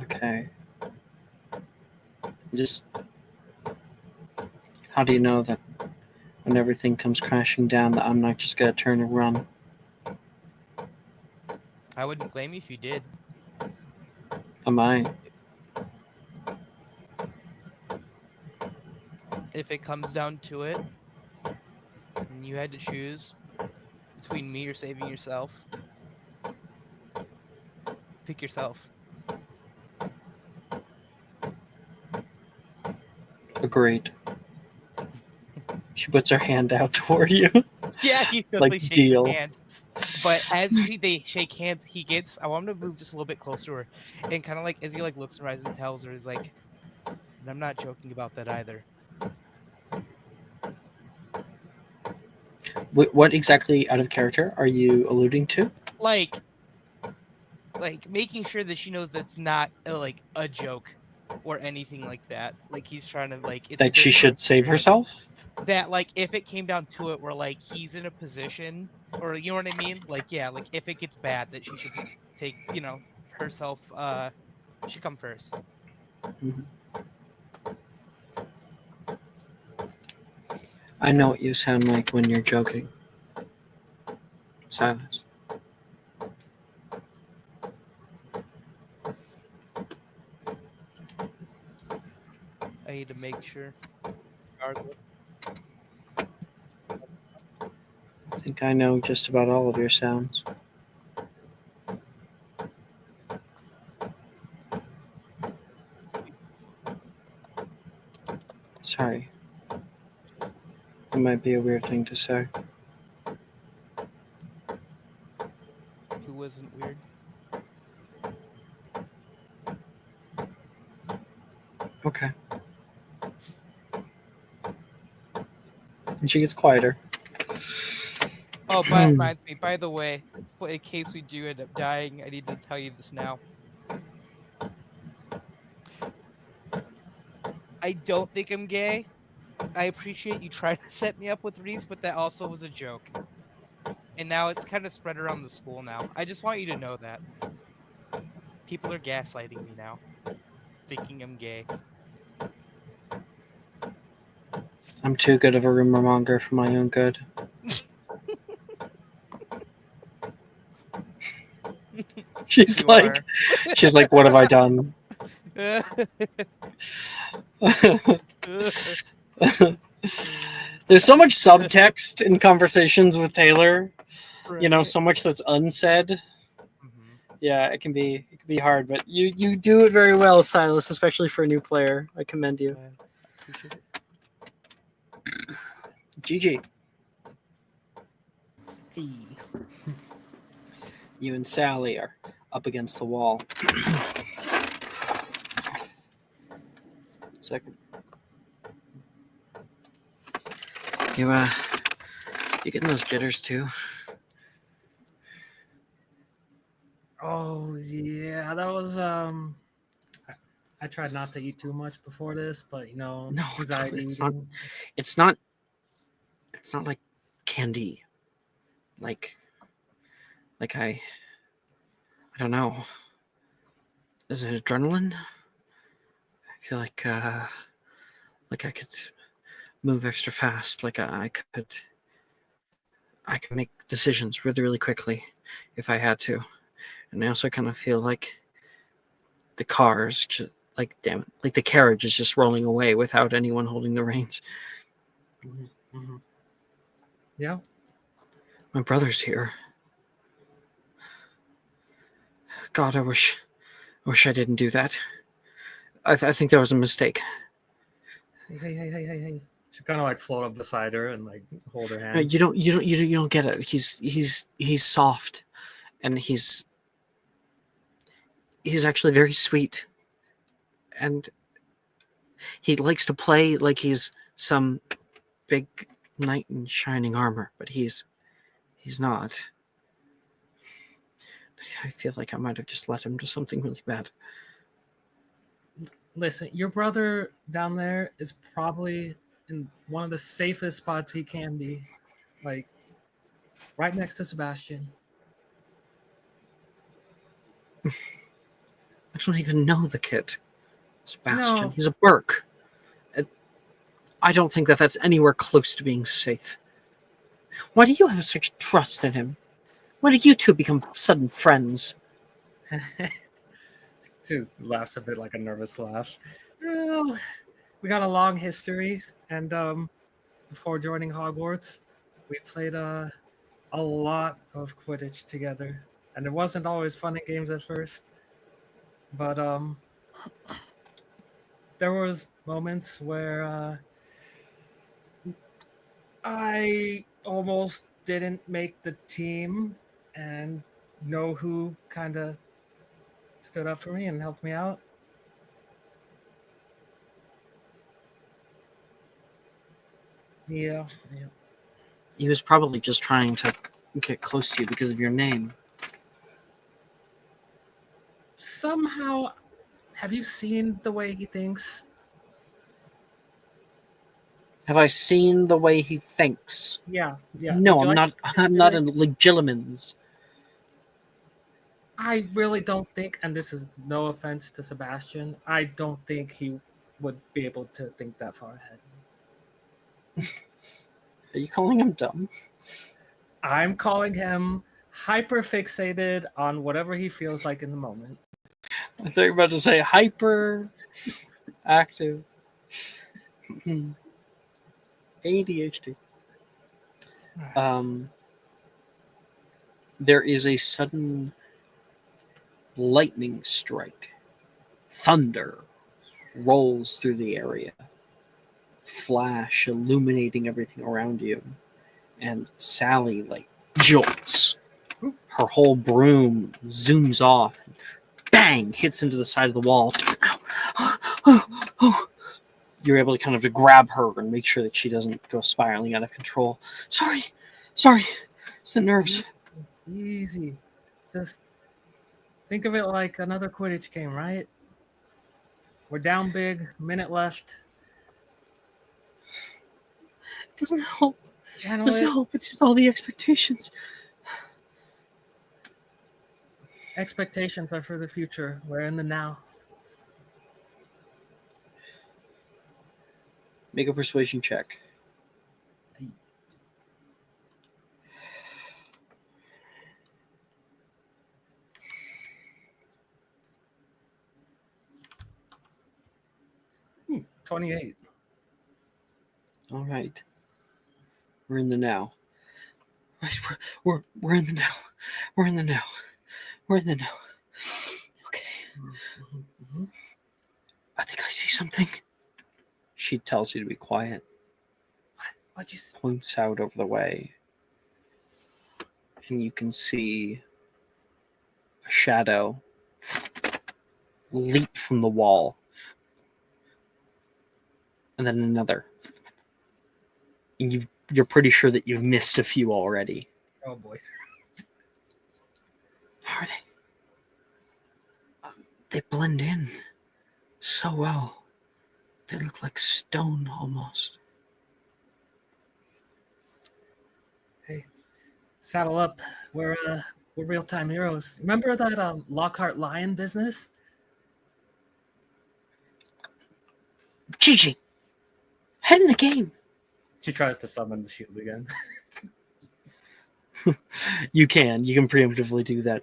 Okay. Just, how do you know that when everything comes crashing down that I'm not just going to turn and run? I wouldn't blame you if you did. Am I? if it comes down to it, and you had to choose between me or saving yourself, pick yourself. Agreed. She puts her hand out toward you. Yeah, he simply Like, shakes deal. her hand. But as they shake hands, I want him to move just a little bit closer to her, and kind of like as he like looks in her eyes and tells her, he's like, and I'm not joking about that either. What exactly out of character are you alluding to? Like making sure that she knows that's not like a joke or anything like that. Like he's trying to like it's a That she bit should more save serious. herself? That like if it came down to it, where like he's in a position, or you know what I mean? Like yeah, like if it gets bad, that she should take herself. She come first. Mhm. I know what you sound like when you're joking. Silas. I need to make sure. Regardless. I think I know just about all of your sounds. Sorry. It might be a weird thing to say. Who wasn't weird? Okay. And she gets quieter. Oh, but reminds me. By the way, in case we do end up dying, I need to tell you this now. I don't think I'm gay. I appreciate you trying to set me up with Reese, but that also was a joke. And now it's kind of spread around the school now. I just want you to know that. People are gaslighting me now, thinking I'm gay. I'm too good of a rumor monger for my own good. She's You like, what have I done? There's so much subtext in conversations with Taylor. Right. So much that's unsaid. Mhm. Yeah, it can be hard, but you do it very well, Silas, especially for a new player. I commend you. I appreciate it. GG. Hey. You and Sally are up against the wall. Second. You getting those jitters too? Oh yeah, that was I tried not to eat too much before this, but No, anxiety it's eating. not like candy. Like I don't know. Is it adrenaline? I feel like I could move extra fast. Like I could make decisions really, really quickly if I had to. And I also kind of feel like the cars, like damn it, like the carriage is just rolling away without anyone holding the reins. Mm-hmm. Mm-hmm. Yeah. My brother's here. God, I wish I didn't do that. I think that was a mistake. Hey. She kind of like float up beside her and like hold her hand. No, you don't get it. He's soft, and he's actually very sweet, and he likes to play like he's some big knight in shining armor, but he's not. I feel like I might have just led him to something really bad. Listen, your brother down there is probably in one of the safest spots he can be, like right next to Sebastian. I don't even know the kid, Sebastian. No. He's a Burke. I don't think that's anywhere close to being safe. Why do you have such trust in him? When did you two become sudden friends? She laughs a bit like a nervous laugh. Well, we got a long history, And before joining Hogwarts, we played a lot of Quidditch together. And it wasn't always fun and games at first, but there was moments where I almost didn't make the team, and know who kind of stood up for me and helped me out. Yeah. He was probably just trying to get close to you because of your name. Somehow, have you seen the way he thinks? Have I seen the way he thinks? Yeah. No, Would you I'm like not. to I'm not hear a it? legilimens. I really don't think, and this is no offense to Sebastian, I don't think he would be able to think that far ahead. Are you calling him dumb? I'm calling him hyper fixated on whatever he feels like in the moment. I thought you were about to say hyper active. ADHD. There is a sudden lightning strike. Thunder rolls through the area. Flash illuminating everything around you. And Sally jolts. Her whole broom zooms off. And bang! Hits into the side of the wall. You're able to kind of grab her and make sure that she doesn't go spiraling out of control. Sorry. It's the nerves. Easy. Just think of it like another Quidditch game, right? We're down big, minute left. It doesn't help. Channel Doesn't it. help. It's just all the expectations. Expectations are for the future. We're in the now. Make a persuasion check. Hmm, 28. All right. We're in the now. Right, we're in the now. We're in the now. We're in the now. Okay. Mm-hmm. I think I see something. She tells you to be quiet. What'd you say? Points out over the way. And you can see a shadow leap from the wall. And then another. And you're pretty sure that you've missed a few already. Oh boy. How are they? They blend in so well. They look like stone almost. Hey, saddle up. We're real-time heroes. Remember that Lockhart Lion business? Gigi, head in the game. She tries to summon the shield again. You can preemptively do that.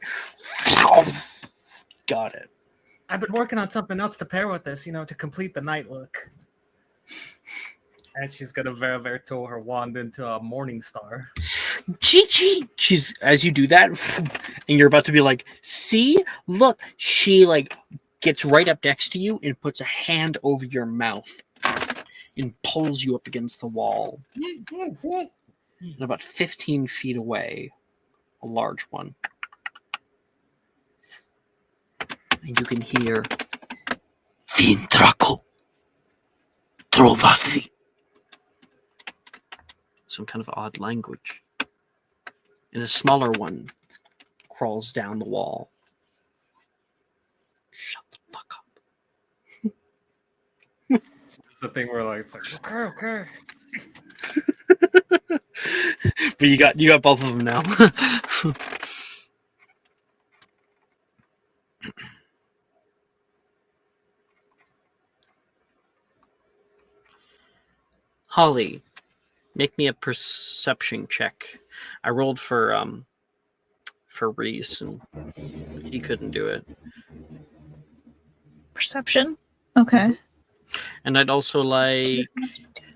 Got it. I've been working on something else to pair with this, to complete the night look. And she's gonna Veriverto her wand into a morning star. Gigi! She's, as you do that, and you're about to be like, see? Look! She, gets right up next to you and puts a hand over your mouth and pulls you up against the wall. And about 15 feet away, a large one. And you can hear Vintraco Trovazzi. Some kind of odd language. And a smaller one crawls down the wall. Shut the fuck up. It's the thing where it's like, okay. But you got both of them now. Holly, make me a perception check. I rolled for Reese and he couldn't do it. Perception. Okay. And I'd also like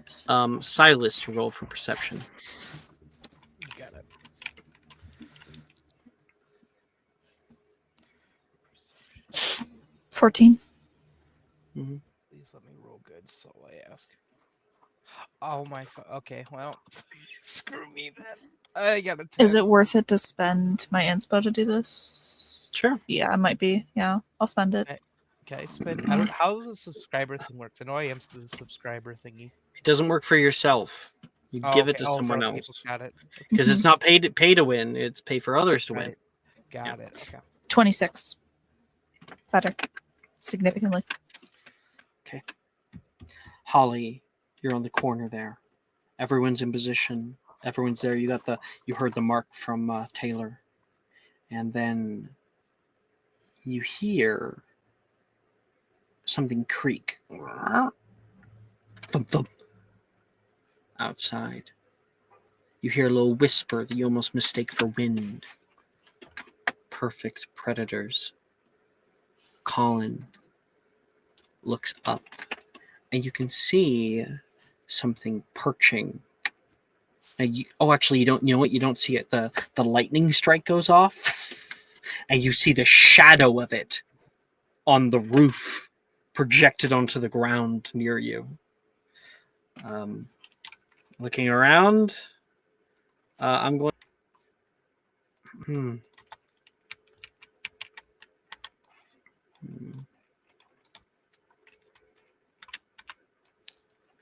this. Silas to roll for perception. You got it. 14. Please let me roll good, so I ask. Oh my. Okay, well, screw me then. I got a 10. Is it worth it to spend my inspo to do this? Sure. Yeah, it might be. Yeah, I'll spend it. Can I spend? I don't. How does the subscriber thing works? I know I am the subscriber thingy. It doesn't work for yourself. You give it to for someone other people. else. Got it. Because it's not pay to win. It's pay for others to win. Right. Got it. Okay. 26. Better. Significantly. Holly, you're on the corner there. Everyone's in position. Everyone's there. You heard the mark from Taylor. And then you hear something creak. Thump, thump. Outside. You hear a little whisper that you almost mistake for wind. Perfect predators. Colin looks up, and you can see something perching. Now actually, you don't. You know what? You don't see it. The lightning strike goes off, and you see the shadow of it on the roof, projected onto the ground near you. Looking around, I'm going.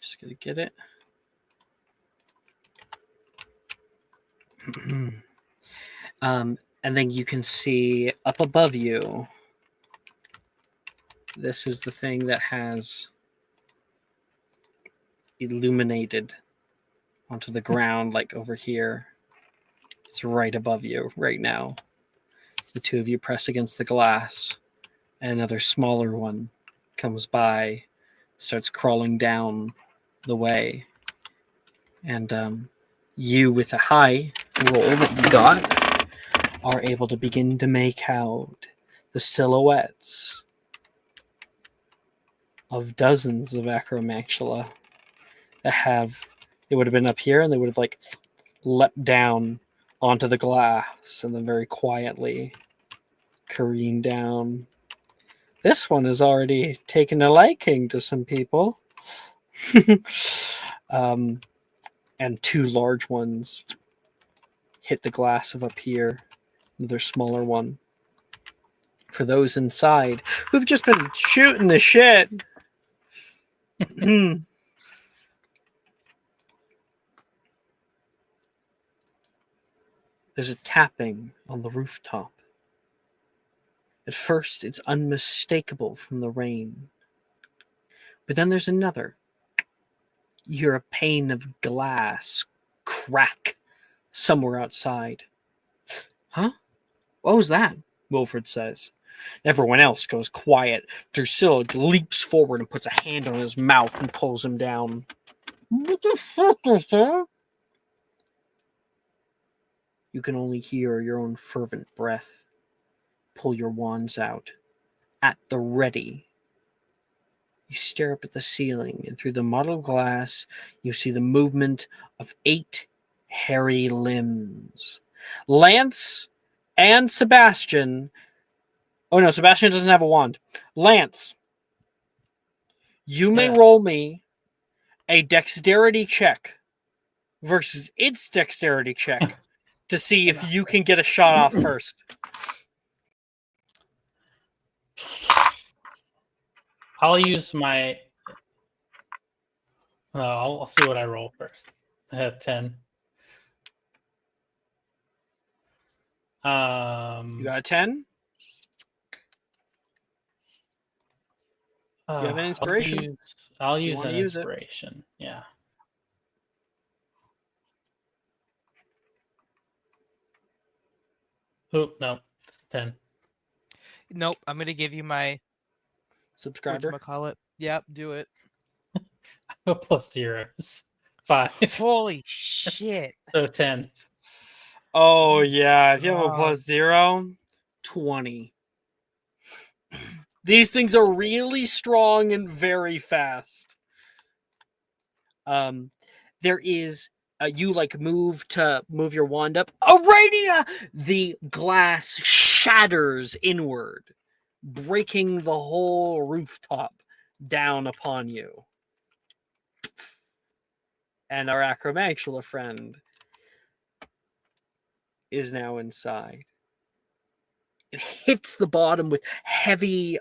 Just gonna get it. And then you can see up above you. This is the thing that has illuminated onto the ground, like over here. It's right above you right now. The two of you press against the glass, and another smaller one comes by, starts crawling down the way. And you, with a high roll that you got, are able to begin to make out the silhouettes of dozens of acromantula that they would have been up here, and they would have like leapt down onto the glass and then very quietly careened down. This one has already taken a liking to some people. And two large ones hit the glass of up here. Another smaller one. For those inside who've just been shooting the shit. There's a tapping on the rooftop. At first, it's unmistakable from the rain. But then there's another. You hear a pane of glass crack somewhere outside. Huh? What was that? Wilfred says. Everyone else goes quiet. Drusilla leaps forward and puts a hand on his mouth and pulls him down. What the fuck is that? You can only hear your own fervent breath. Pull your wands out. At the ready. You stare up at the ceiling, and through the mottled glass, you see the movement of 8 hairy limbs. Lance and Sebastian. Oh no, Sebastian doesn't have a wand. Lance, you may roll me a dexterity check versus its dexterity check to see if you can get a shot off first. I'll use my. I'll see what I roll first. I have 10. You got a 10? You have an inspiration. I'll use an inspiration. Yeah. Oh, no. 10. Nope. I'm going to give you my subscriber. Call it. Yep, do it. I have a plus zeros. 5. Holy shit. So 10. Oh, yeah. If you have a plus 0, 20. These things are really strong and very fast. There is you like move your wand up. Arania! The glass shatters inward, breaking the whole rooftop down upon you. And our acromantula friend is now inside. It hits the bottom with heavy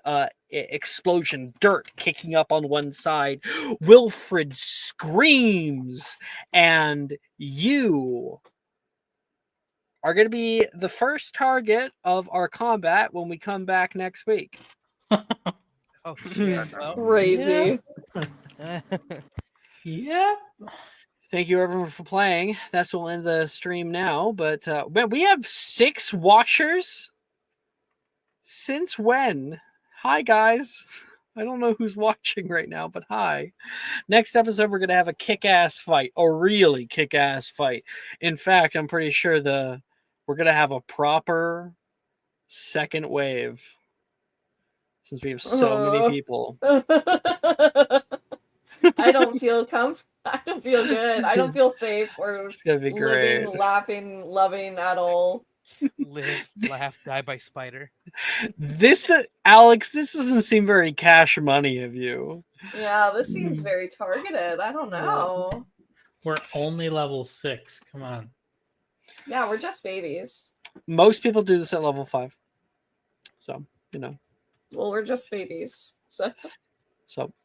explosion, dirt kicking up on one side. Wilfred screams, and you are going to be the first target of our combat when we come back next week. Oh shit! Well, Crazy. Yep. Thank you everyone for playing. That's what will end the stream now. But man, we have 6 watchers. Since when? Hi guys. I don't know who's watching right now, but hi. Next episode, we're going to have a kick-ass fight. A really kick-ass fight. In fact, I'm pretty sure we're going to have a proper second wave. Since we have so many people. I don't feel I don't feel good. I don't feel safe or It's going to be great. living, laughing, loving at all. Live, laugh, die by spider. Alex, this doesn't seem very cash money of you. Yeah, this seems very targeted. I don't know. We're only level 6. Come on. Yeah, we're just babies. Most people do this at level 5. So, Well, we're just babies. So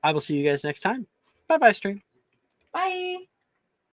I will see you guys next time. Bye-bye, stream. bye.